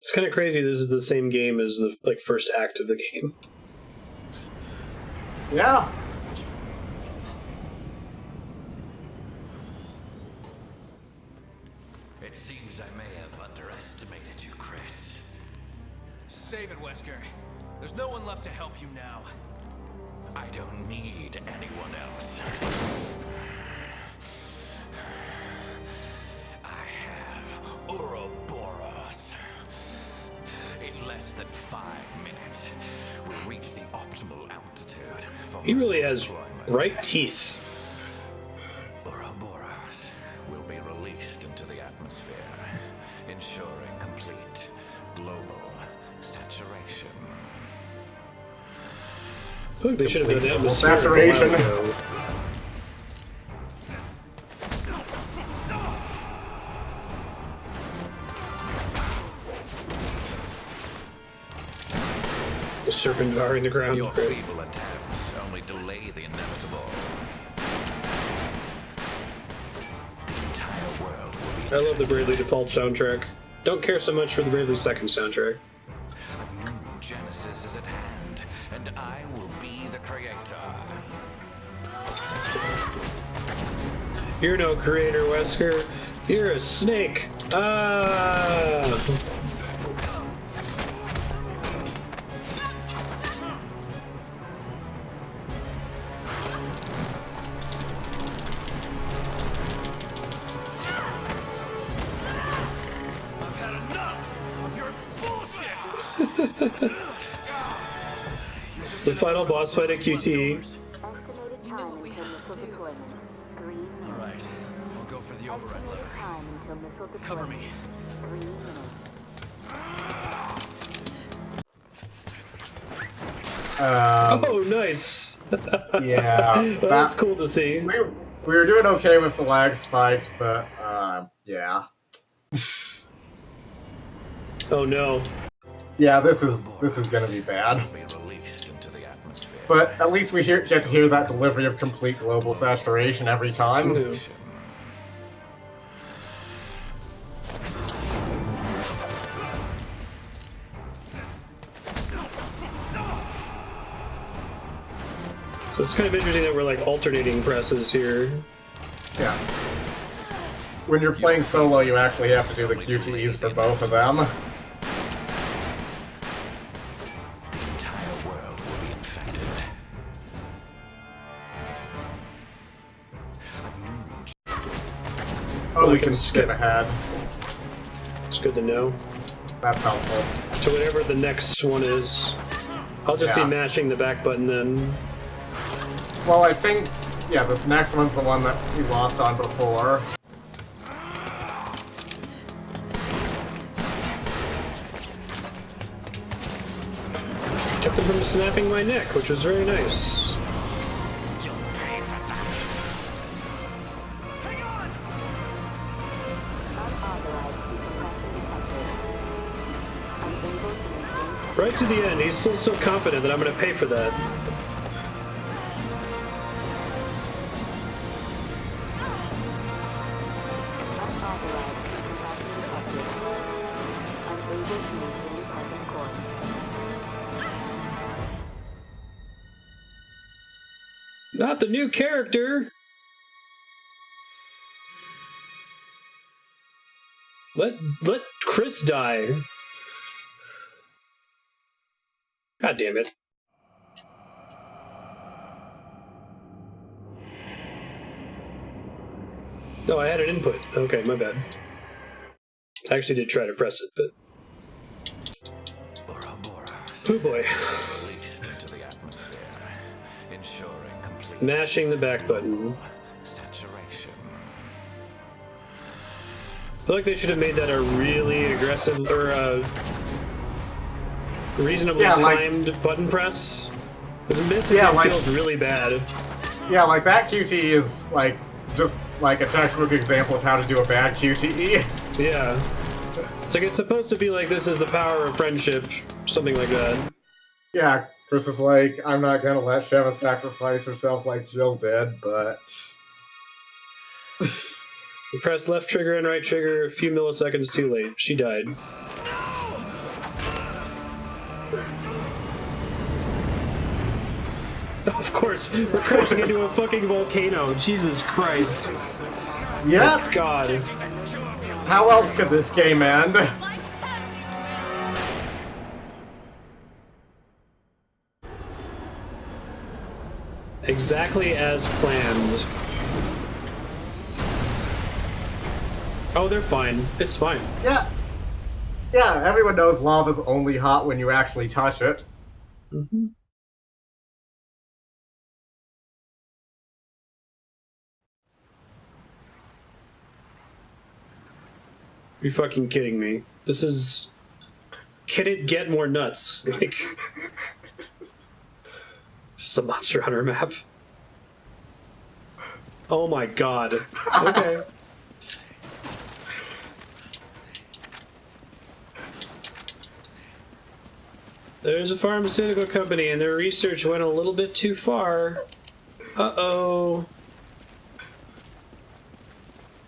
It's kind of crazy. This is the same game as the first act of the game. Yeah. It seems I may have underestimated you, Chris. Save it, Wesker. There's no one left to help you now. I don't need anyone else. I have Uroburos. In less than 5 minutes, we'll reach the optimal altitude for He really has deployment. bright teeth. Uroburos will be released into the atmosphere, ensuring complete global saturation. I feel like they should have done that with Saturation. The serpent devouring the ground. Your feeble attempts only delay the inevitable. The entire world will be I love the Bravely Default soundtrack. Don't care so much for the Bravely Second soundtrack. A new Genesis is at hand, and I will be the creator. You're no creator, Wesker. You're a snake. Ah! I've had enough of your bullshit! It's the final boss fight at QTE. Estimated You know time what we until have missile to do. deployment. 3 minutes. Alright, I'll go for the override Estimated lever. time until missile deployment. Cover me. 3 minutes. Oh, nice. Yeah, That was cool to see. We were doing okay with the lag spikes, but yeah. Oh no. Yeah, this is gonna be bad. Will be released into the atmosphere. But at least we get to hear that delivery of complete global saturation every time. Yeah. So it's kind of interesting that we're like alternating presses here. Yeah. When you're playing solo, you actually have to do the QTEs for both of them. The entire world will be infected. Oh, we I can can skip skip. ahead. It's good to know. That's helpful. To whatever the next one is. I'll just Yeah. be mashing the back button then. Well, I think, yeah, this next one's the one that we lost on before. Kept them from snapping my neck, which was very nice. Right to the end, he's still so confident that I'm going to pay for that. Not the new character! Let Chris die. God damn it. Oh, I had an input. Okay, my bad. I actually did try to press it, but... Oh boy. Released into the atmosphere, ensuring complete Mashing the back button. saturation. I feel like they should have made that a really aggressive, or reasonably Yeah, like- timed button press. Because basically Yeah, it like- feels really bad. Yeah, like that QTE is like just like a textbook example of how to do a bad QTE. Yeah. It's like it's supposed to be like this is the power of friendship, something like that. Yeah, Chris is like, I'm not gonna let Sheva sacrifice herself like Jill did, but You press left trigger and right trigger a few milliseconds too late. She died. Of course, we're crashing into a fucking volcano. Jesus Christ. yeah, God. how else could this game end? Exactly as planned. Oh, they're fine. It's fine. Yeah. Yeah, everyone knows lava's only hot when you actually touch it. Mm-hmm. You fucking kidding me? This is... Can it get more nuts? Like... This is a Monster Hunter map. Oh my god. Okay. There's a pharmaceutical company and their research went a little bit too far. Uh-oh.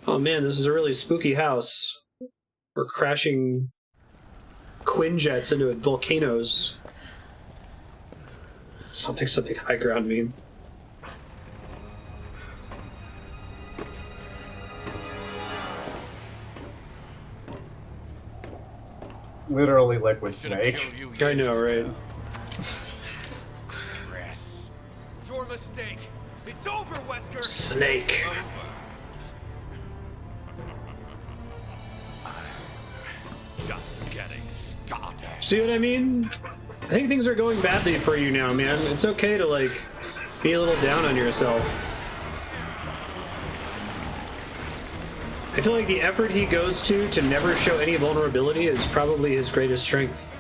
Oh man, this is a really spooky house. We're crashing Quinjets into volcanoes. Something high ground mean. Literally liquid snake. I know, right? Your mistake. It's over, Wesker. Snake. Just getting started. See what I mean? I think things are going badly for you now, man. It's okay to, like, be a little down on yourself. I feel like the effort he goes to never show any vulnerability is probably his greatest strength.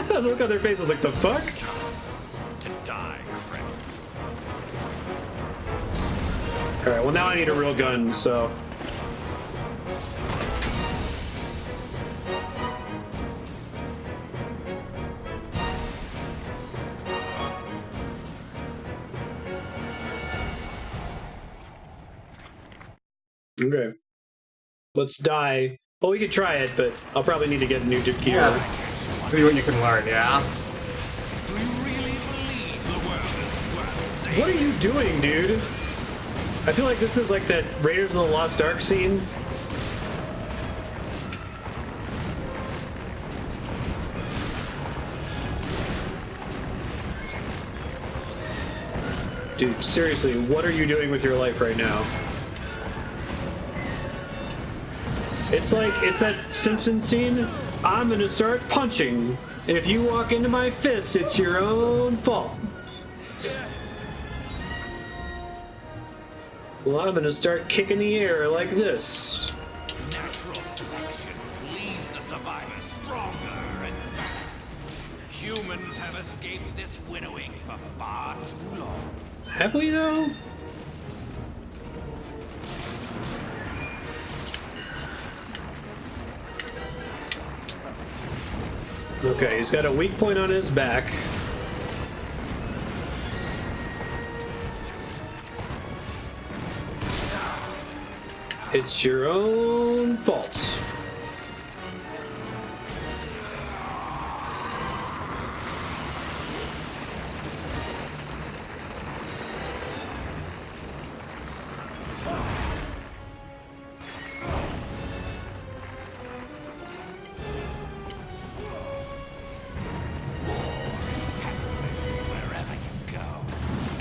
Look on their faces like, the fuck? To die, Chris. Alright, well now I need a real gun, so... Okay. Let's die. Well, we could try it, but I'll probably need to get new gear. Yeah. See what you can learn, yeah? Do you really believe the world is worth saving? What are you doing, dude? I feel like this is like that Raiders of the Lost Ark scene. Dude, seriously, what are you doing with your life right now? It's like, it's that Simpsons scene. I'm gonna start punching. And if you walk into my fists, it's your own fault. Well, I'm gonna start kicking the air like this. Natural selection leaves the survivors stronger and better. Humans have escaped this winnowing for far too long. Have we, though? Okay, he's got a weak point on his back. It's your own fault. Wherever you go,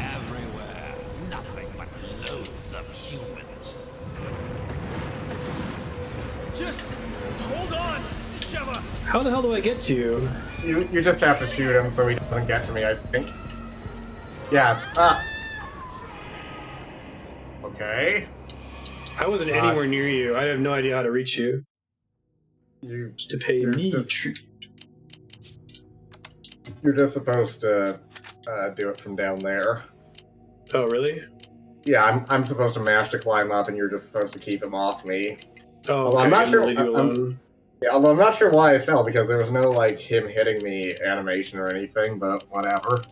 everywhere, nothing but loathsome humans. Just hold on, Sheva. How the hell do I get to you? You just have to shoot him so he doesn't get to me, I think. Yeah. Ah. Okay. I wasn't anywhere near you. I have no idea how to reach you. Just to pay me tribute. You're just supposed to do it from down there. Oh, really? Yeah, I'm supposed to mash to climb up, and you're just supposed to keep him off me. Oh, Although okay. I'm not sure. Leave you alone. Yeah, although I'm not sure why I fell, because there was no, like, him hitting me animation or anything, but whatever.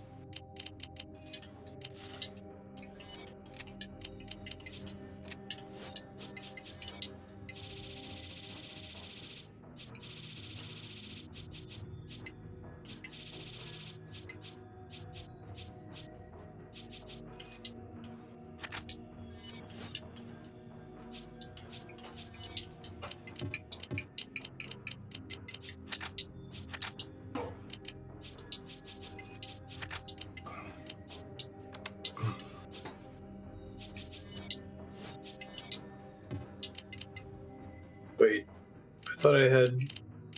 thought I had...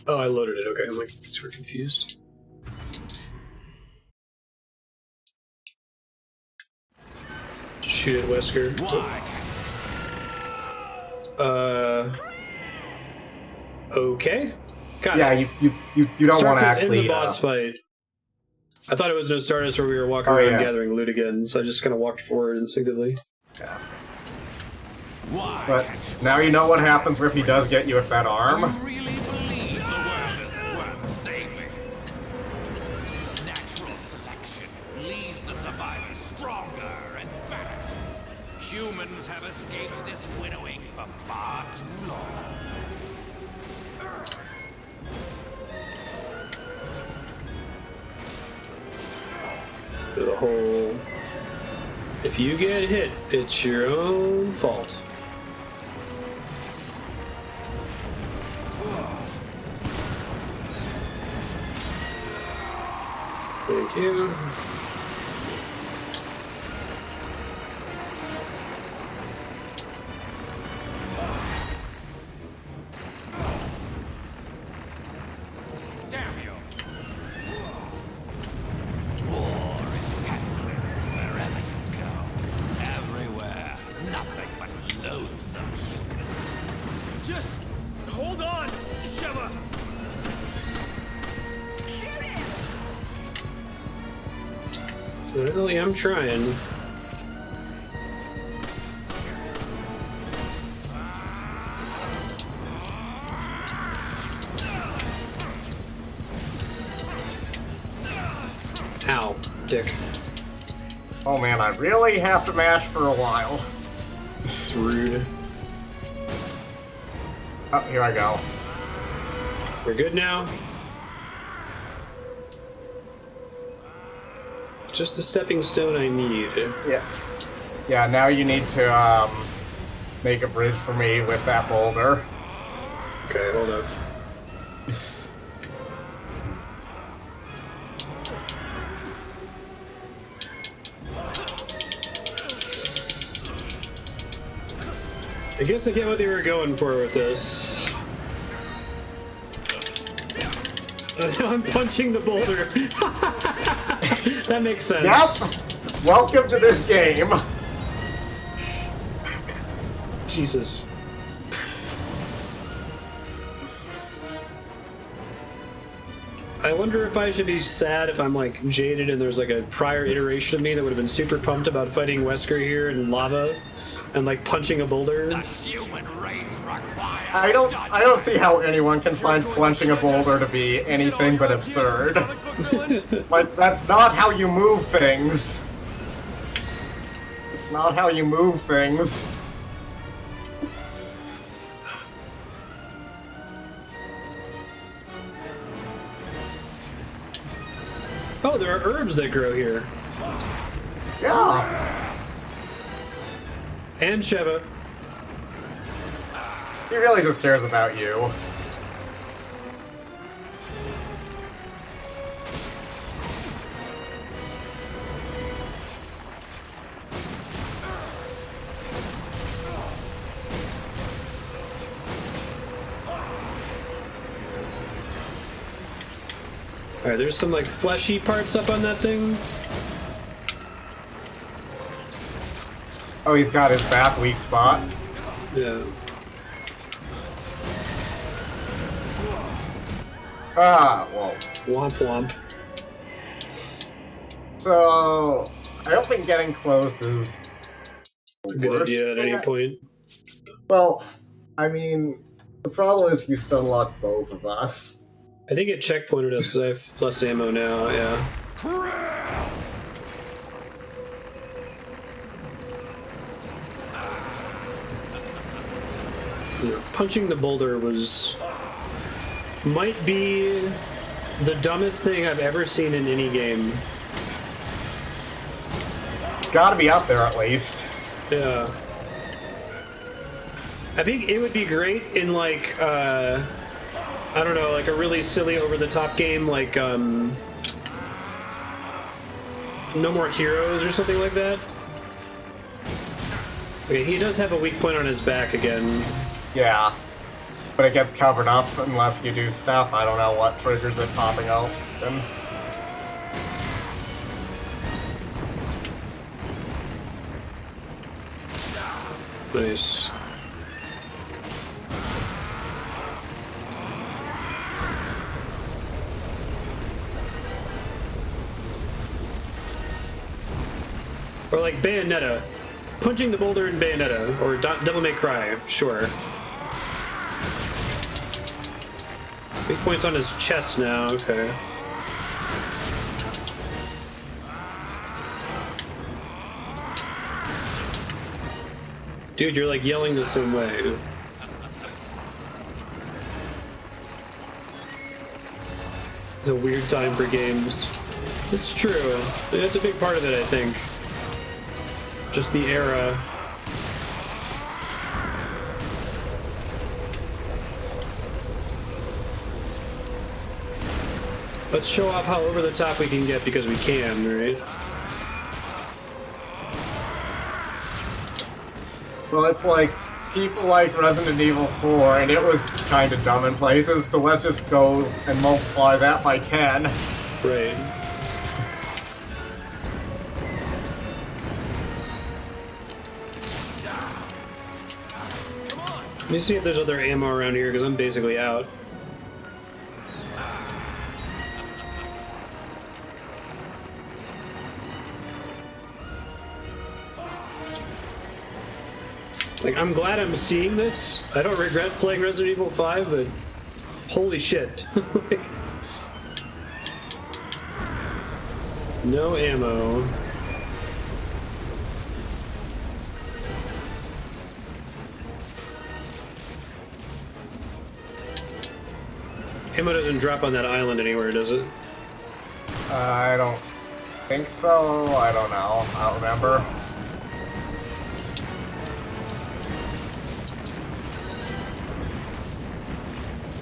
Oh, I loaded it. Okay, I'm like super confused. Shoot at Wesker. Why? Okay. Got Yeah, it. you don't want Starts to us actually. in the boss fight. I thought it was going to start us where we were walking around gathering loot again, so I just kind of walked forward instinctively. Yeah. Why? But now you know what happens if he does get you with that arm. Do you really believe the world is worth saving? Natural selection leaves the survivors stronger and better. Humans have escaped this winnowing for far too long. The whole... If you get hit, it's your own fault. Thank you. Damn you! War and pestilence wherever you go. Everywhere. Nothing but loathsome humans. Just hold on, Sheva. Really, I'm trying. Ow, dick. Oh man, I really have to mash for a while. It's rude. Oh, here I go. We're good now. Just the stepping stone I need. Yeah. Yeah, now you need to make a bridge for me with that boulder. Okay, hold up. I guess I get what they were going for with this. Now I'm punching the boulder. That makes sense. Yep! Welcome to this game! Jesus. I wonder if I should be sad if I'm like jaded and there's like a prior iteration of me that would have been super pumped about fighting Wesker here in lava and like punching a boulder. The human race requires I don't see how anyone can find punching a boulder to be anything but absurd. Like, that's not how you move things. It's not how you move things. Oh, there are herbs that grow here. Yeah. And Sheva. He really just cares about you. Alright, there's some like fleshy parts up on that thing. Oh, he's got his back weak spot. Yeah. Ah, whoa. Womp womp. So, I don't think getting close is the Good worst idea at thing any point. Well, I mean, the problem is you stun lock both of us. I think it checkpointed us because I have plus ammo now, yeah. Yeah, punching the boulder might be the dumbest thing I've ever seen in any game. It's gotta be up there at least. Yeah. I think it would be great in like, I don't know, like a really silly over-the-top game like, No More Heroes or something like that. Okay, he does have a weak point on his back again. Yeah. but it gets covered up unless you do stuff. I don't know what triggers it popping out. Then. Nice. Or like Bayonetta. Punching the boulder in Bayonetta. Or Devil May Cry, sure. Big points on his chest now, okay. Dude, you're like yelling the same way. It's a weird time for games. It's true. That's a big part of it, I think. Just the era. Let's show off how over the top we can get because we can, right? Well, it's like, people liked Resident Evil 4, and it was kind of dumb in places, so let's just go and multiply that by 10. Right. Let me see if there's other ammo around here, because I'm basically out. Like, I'm glad I'm seeing this. I don't regret playing Resident Evil 5, but holy shit. Like, no ammo. Ammo doesn't drop on that island anywhere, does it? I don't think so. I don't know. I don't remember.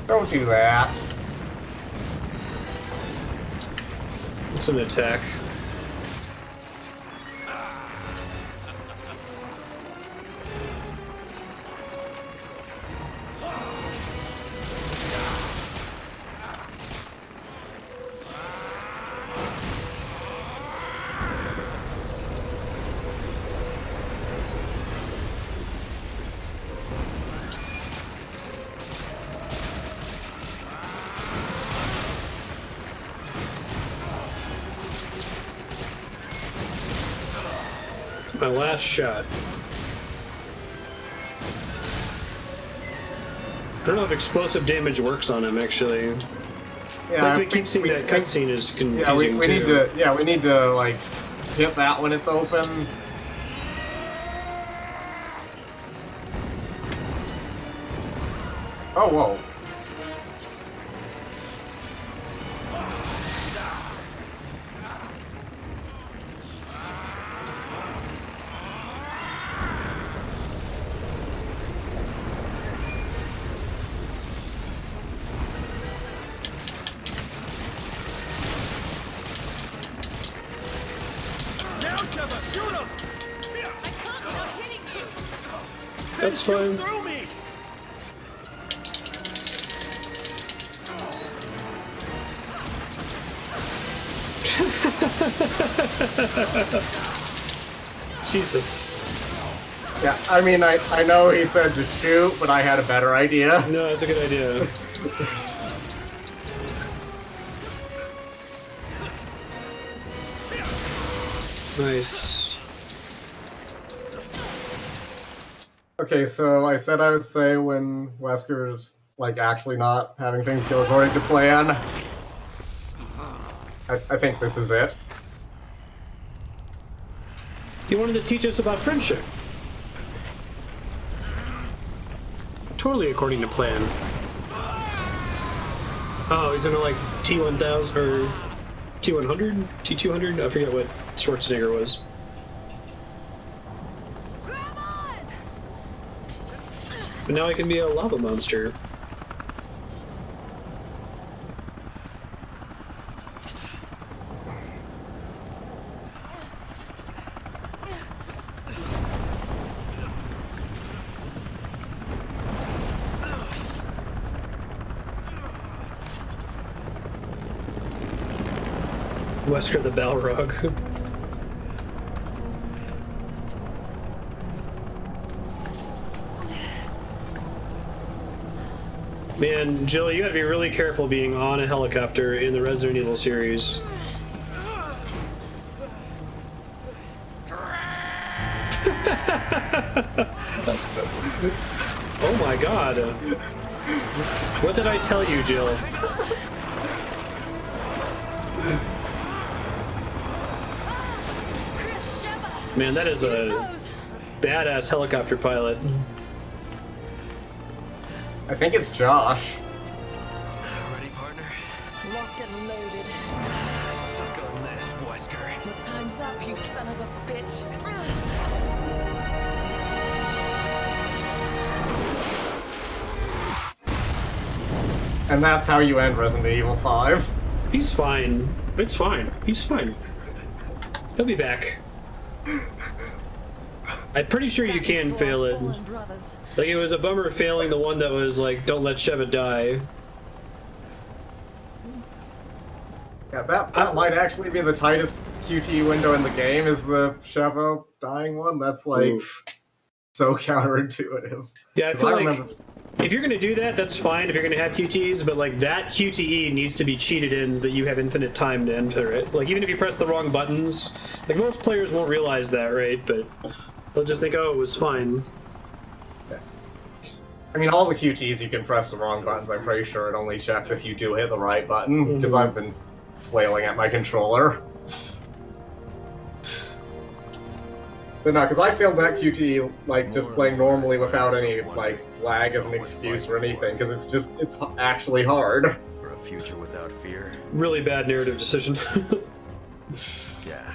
Don't do that. It's an attack. My last shot. I don't know if explosive damage works on him, actually. Yeah, like we keep seeing that cutscene is confusing yeah, we too. need to. Yeah, we need to like hit that when it's open. Oh, whoa. That's fine. Through me! Jesus. Yeah, I mean, I know he said to shoot, but I had a better idea. No, that's a good idea. Nice. Okay, so I said I would say when Wesker's like actually not having things go according to plan. I think this is it. He wanted to teach us about friendship. Totally according to plan. Oh, he's gonna like T-1000 or T-100? T-200? I forget what Schwarzenegger was. But now I can be a lava monster. Wesker the Balrog. Man, Jill, you gotta be really careful being on a helicopter in the Resident Evil series. Oh my god. What did I tell you, Jill? Man, that is a badass helicopter pilot. I think it's Josh. Ready, partner? Locked and loaded. Suck on this, Wesker. Your time's up, you son of a bitch. And that's how you end Resident Evil 5. He's fine. It's fine. He's fine. He'll be back. I'm pretty sure you can fail it. Like, it was a bummer failing the one that was like, don't let Sheva die. Yeah, that might actually be the tightest QTE window in the game, is the Sheva dying one. That's like so counterintuitive. Yeah, I feel like remember... if you're gonna do that, that's fine if you're gonna have QTEs, but like that QTE needs to be cheated in that you have infinite time to enter it. Like, even if you press the wrong buttons, like most players won't realize that, right? But they'll just think, oh, it was fine. I mean, all the QTs you can press the wrong buttons. I'm pretty sure it only checks if you do hit the right button, because I've been flailing at my controller. But no, because I failed that QTE, like, just playing normally without any, like, lag as an excuse or anything, because it's actually hard. For a future without fear. Really bad narrative decision. Yeah.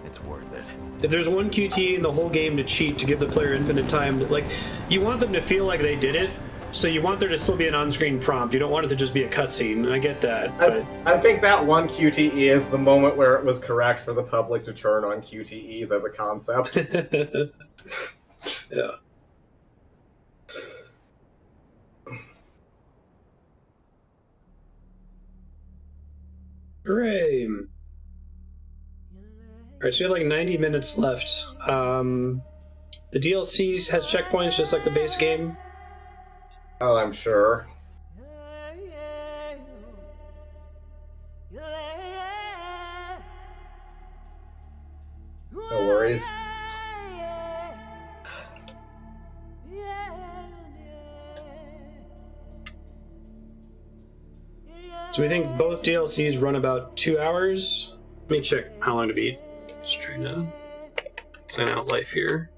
It's worth it. If there's one QTE in the whole game to cheat to give the player infinite time, like, you want them to feel like they did it, so you want there to still be an on-screen prompt. You don't want it to just be a cutscene. I get that, but... I think that one QTE is the moment where it was correct for the public to turn on QTEs as a concept. Yeah. Hooray! Alright, so we have like 90 minutes left. The DLC has checkpoints just like the base game. Oh, I'm sure. No worries. So we think both DLCs run about 2 hours. Let me check how long to beat. Just trying to plan out life here.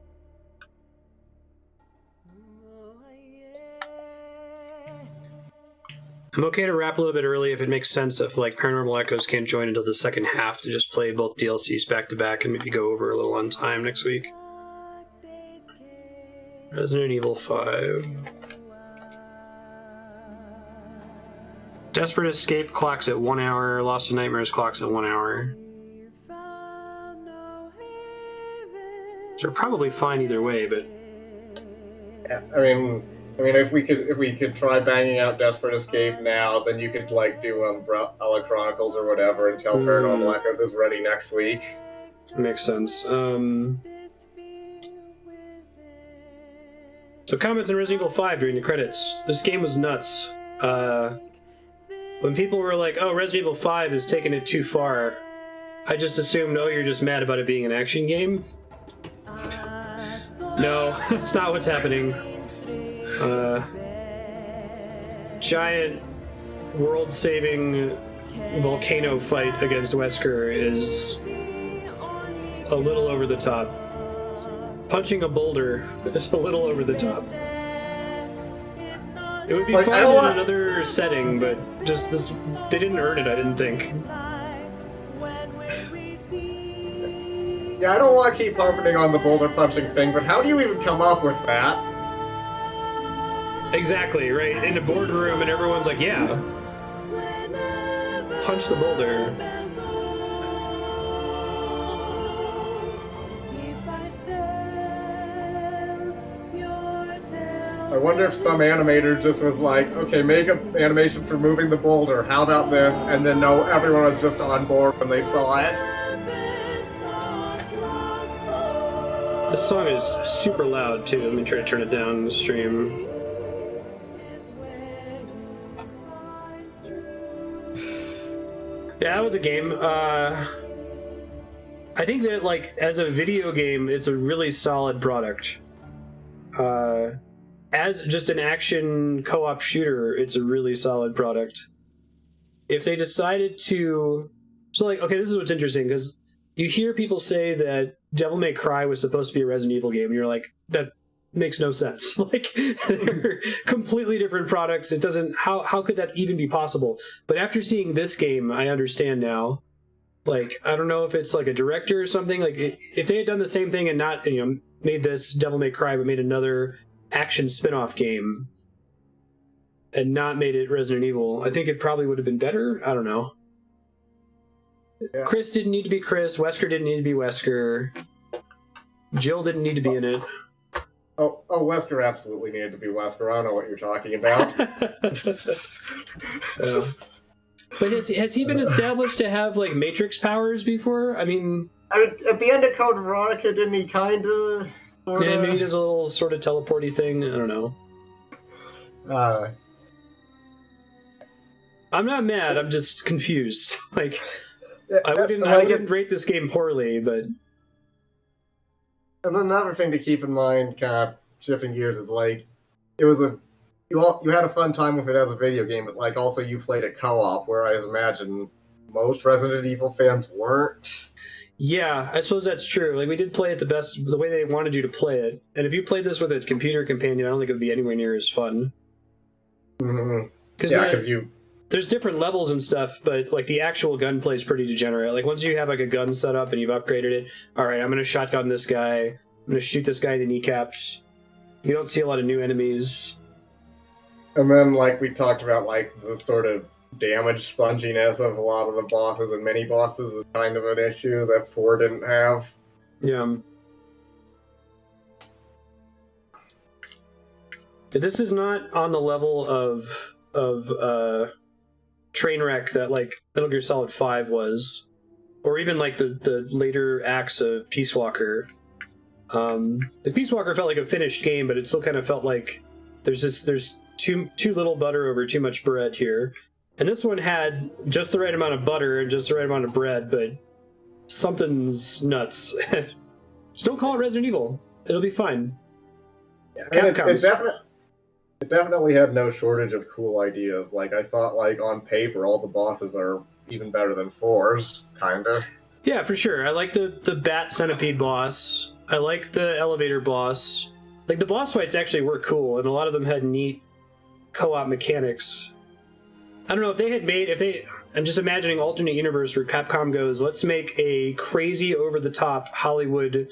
I'm okay to wrap a little bit early if it makes sense, if like Paranormal Echoes can't join until the second half, to just play both DLCs back to back and maybe go over a little on time next week. Resident Evil 5. Desperate Escape clocks at 1 hour, Lost in Nightmares clocks at 1 hour. So we're probably fine either way, but... Yeah, I mean, if we could try banging out Desperate Escape now, then you could like do Umbrella Chronicles or whatever until Paranormal Echoes is ready next week. Makes sense. So comments on Resident Evil 5 during the credits. This game was nuts. When people were like, oh, Resident Evil 5 is taking it too far, I just assumed, oh, you're just mad about it being an action game? No, that's not what's happening. Giant world-saving volcano fight against Wesker is a little over the top. Punching a boulder is a little over the top. It would be Like, fun in another setting, but just this, they didn't earn it, I didn't think. Yeah, I don't want to keep harping on the boulder punching thing, but how do you even come up with that? Exactly, right? In the boardroom, and everyone's like, yeah. Punch the boulder. I wonder if some animator just was like, okay, make an animation for moving the boulder. How about this? And then no, everyone was just on board when they saw it. This song is super loud too. Let me try to turn it down in the stream. Yeah, that was a game. I think that, like, as a video game, it's a really solid product. As just an action co-op shooter, it's a really solid product. If they decided to... So, like, okay, this is what's interesting, because you hear people say that Devil May Cry was supposed to be a Resident Evil game, and you're like, that makes no sense. Like, they're completely different products. It doesn't... How could that even be possible? But after seeing this game, I understand now. Like, I don't know if it's like a director or something. Like, if they had done the same thing and not, you know, made this Devil May Cry, but made another action spin-off game and not made it Resident Evil, I think it probably would have been better. I don't know. Yeah. Chris didn't need to be Chris. Wesker didn't need to be Wesker. Jill didn't need to be in it. Oh, Wesker absolutely needed to be Wesker. I don't know what you're talking about. But has he been established to have, like, Matrix powers before? I mean, at the end of Code Veronica, didn't he kind of, sort of? Yeah, maybe he does a little sort of teleporty thing. I don't know. I'm not mad. I'm just confused. Like, I wouldn't rate this game poorly, but... And another thing to keep in mind, kind of shifting gears, is, like, it was you had a fun time with it as a video game, but, like, also you played it co-op, whereas I imagine most Resident Evil fans weren't. Yeah, I suppose that's true. Like, we did play it the way they wanted you to play it. And if you played this with a computer companion, I don't think it would be anywhere near as fun. Mm-hmm. Because there's different levels and stuff, but, like, the actual gunplay is pretty degenerate. Like, once you have, like, a gun set up and you've upgraded it, alright, I'm gonna shotgun this guy, I'm gonna shoot this guy in the kneecaps. You don't see a lot of new enemies. And then, like, we talked about, like, the sort of damage sponginess of a lot of the bosses and mini-bosses is kind of an issue that 4 didn't have. Yeah. This is not on the level of Trainwreck that, like, Metal Gear Solid 5 was. Or even, like, the later acts of Peace Walker. The Peace Walker felt like a finished game, but it still kind of felt like there's too little butter over too much bread here. And this one had just the right amount of butter and just the right amount of bread, but something's nuts. Just don't call it Resident Evil. It'll be fine. Yeah, it definitely had no shortage of cool ideas. Like, I thought, like, on paper, all the bosses are even better than 4's, kinda. Yeah, for sure. I like the bat centipede boss. I like the elevator boss. Like, the boss fights actually were cool, and a lot of them had neat co-op mechanics. I don't know if I'm just imagining alternate universe where Capcom goes, let's make a crazy over-the-top Hollywood,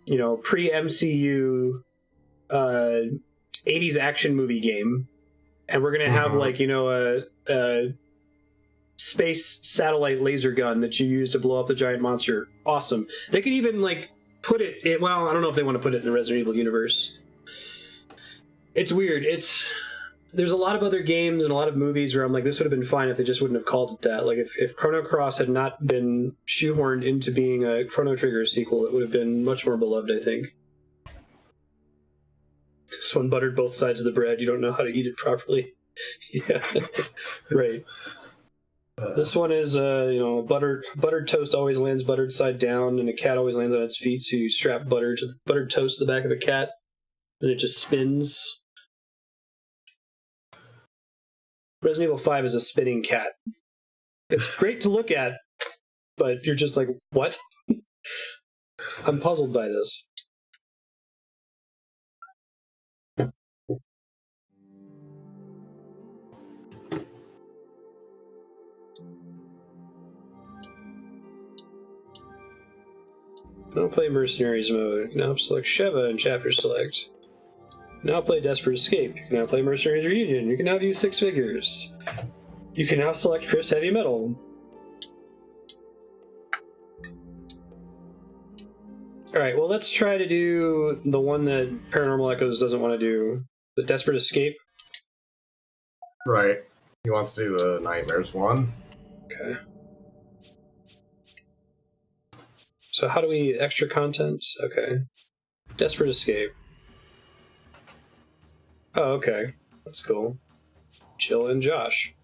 you know, pre-MCU 80s action movie game, and we're gonna have, like, you know, a space satellite laser gun that you use to blow up the giant monster. Awesome. They could even, like, put it, well, I don't know if they want to put it in the Resident Evil universe. It's weird. There's a lot of other games and a lot of movies where I'm like, this would have been fine if they just wouldn't have called it that. Like, if Chrono Cross had not been shoehorned into being a Chrono Trigger sequel, it would have been much more beloved, I think. This one buttered both sides of the bread. You don't know how to eat it properly. Yeah, right. This one is, you know, buttered toast always lands buttered side down, and a cat always lands on its feet, so you strap buttered toast to the back of a cat, and it just spins. Resident Evil 5 is a spinning cat. It's great to look at, but you're just like, what? I'm puzzled by this. Now play Mercenaries mode. Now select Sheva in Chapter Select. Now play Desperate Escape. You can now play Mercenaries Reunion. You can now view 6 figures. You can now select Chris Heavy Metal. Alright, well, let's try to do the one that Paranormal Echoes doesn't want to do. The Desperate Escape? Right. He wants to do the Nightmares one. Okay. So how do we... Extra content? Okay. Desperate Escape. Oh, okay. That's cool. Jill and Josh.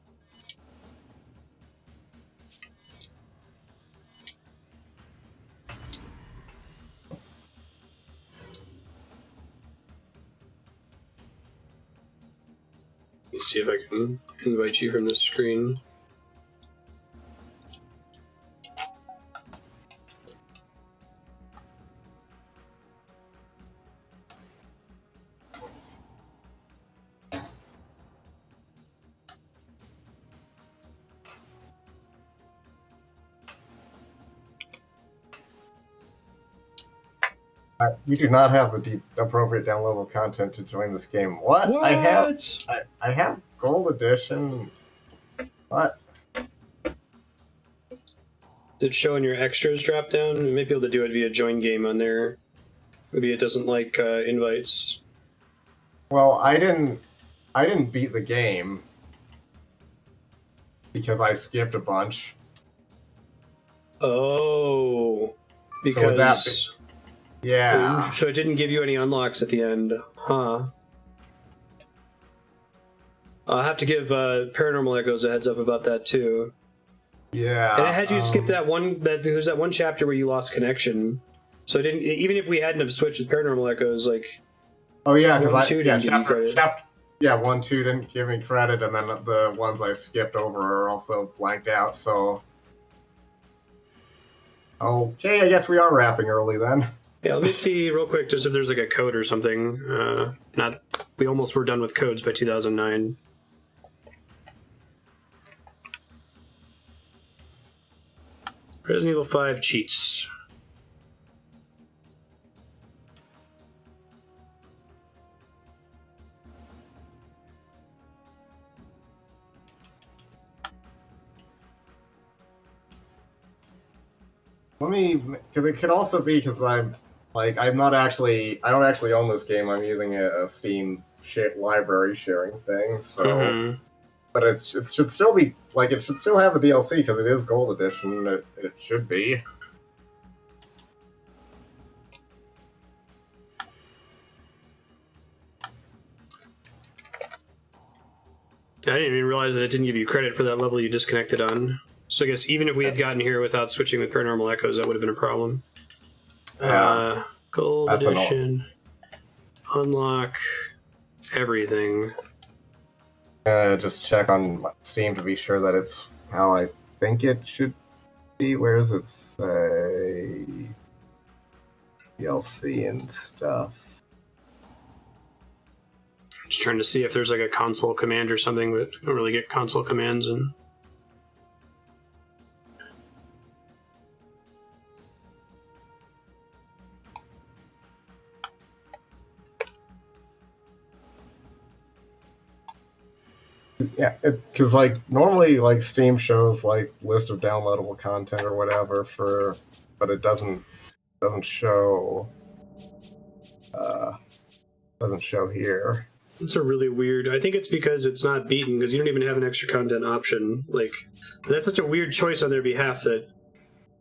Let me see if I can invite you from this screen. You do not have the appropriate downloadable content to join this game. What? What? I have Gold Edition. What? Did showing your extras drop down? You might be able to do it via join game on there. Maybe it doesn't like invites. Well, I didn't beat the game because I skipped a bunch. Oh, because So would that be... Yeah. So it didn't give you any unlocks at the end, huh? I'll have to give Paranormal Echoes a heads up about that too. Yeah. And it had you skip that one. There's that one chapter where you lost connection. So it didn't. Even if we hadn't have switched with Paranormal Echoes, like. Oh yeah, because 1-2 didn't give you credit. 1-2 didn't give me credit, and then the ones I skipped over are also blanked out. So. Okay, I guess we are wrapping early then. Yeah, let me see real quick, just if there's like a code or something. We almost were done with codes by 2009. Resident Evil 5 cheats. Let me, because it could also be because I don't actually own this game. I'm using a Steam library sharing thing. So, but it should still be it should still have the DLC because it is Gold Edition. It should be. I didn't even realize that it didn't give you credit for that level you disconnected on. So I guess even if we had gotten here without switching with Paranormal Echoes, that would have been a problem. Yeah. Gold Edition. Unlock everything. Just check on Steam to be sure that it's how I think it should be. Where does it say DLC and stuff? Just trying to see if there's like a console command or something, but I don't really get console commands and. Yeah, because normally Steam shows list of downloadable content or whatever but it doesn't show here. It's a really weird. I think it's because it's not beaten because you don't even have an extra content option. That's such a weird choice on their behalf that,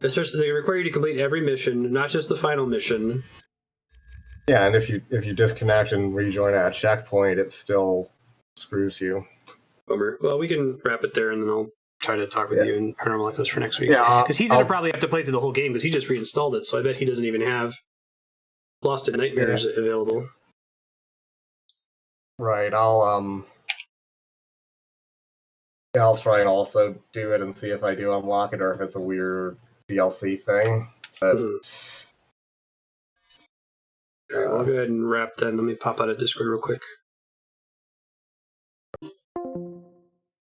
especially they require you to complete every mission, not just the final mission. Yeah, and if you disconnect and rejoin at a checkpoint, it still screws you. Bummer. Well, we can wrap it there, and then I'll try to talk with you in Paranormal Echoes for next week. Yeah, because he's going to probably have to play through the whole game because he just reinstalled it, so I bet he doesn't even have Lost in Nightmares available. Right. I'll try and also do it and see if I do unlock it or if it's a weird DLC thing. But... All right, I'll go ahead and wrap then. Let me pop out of Discord real quick.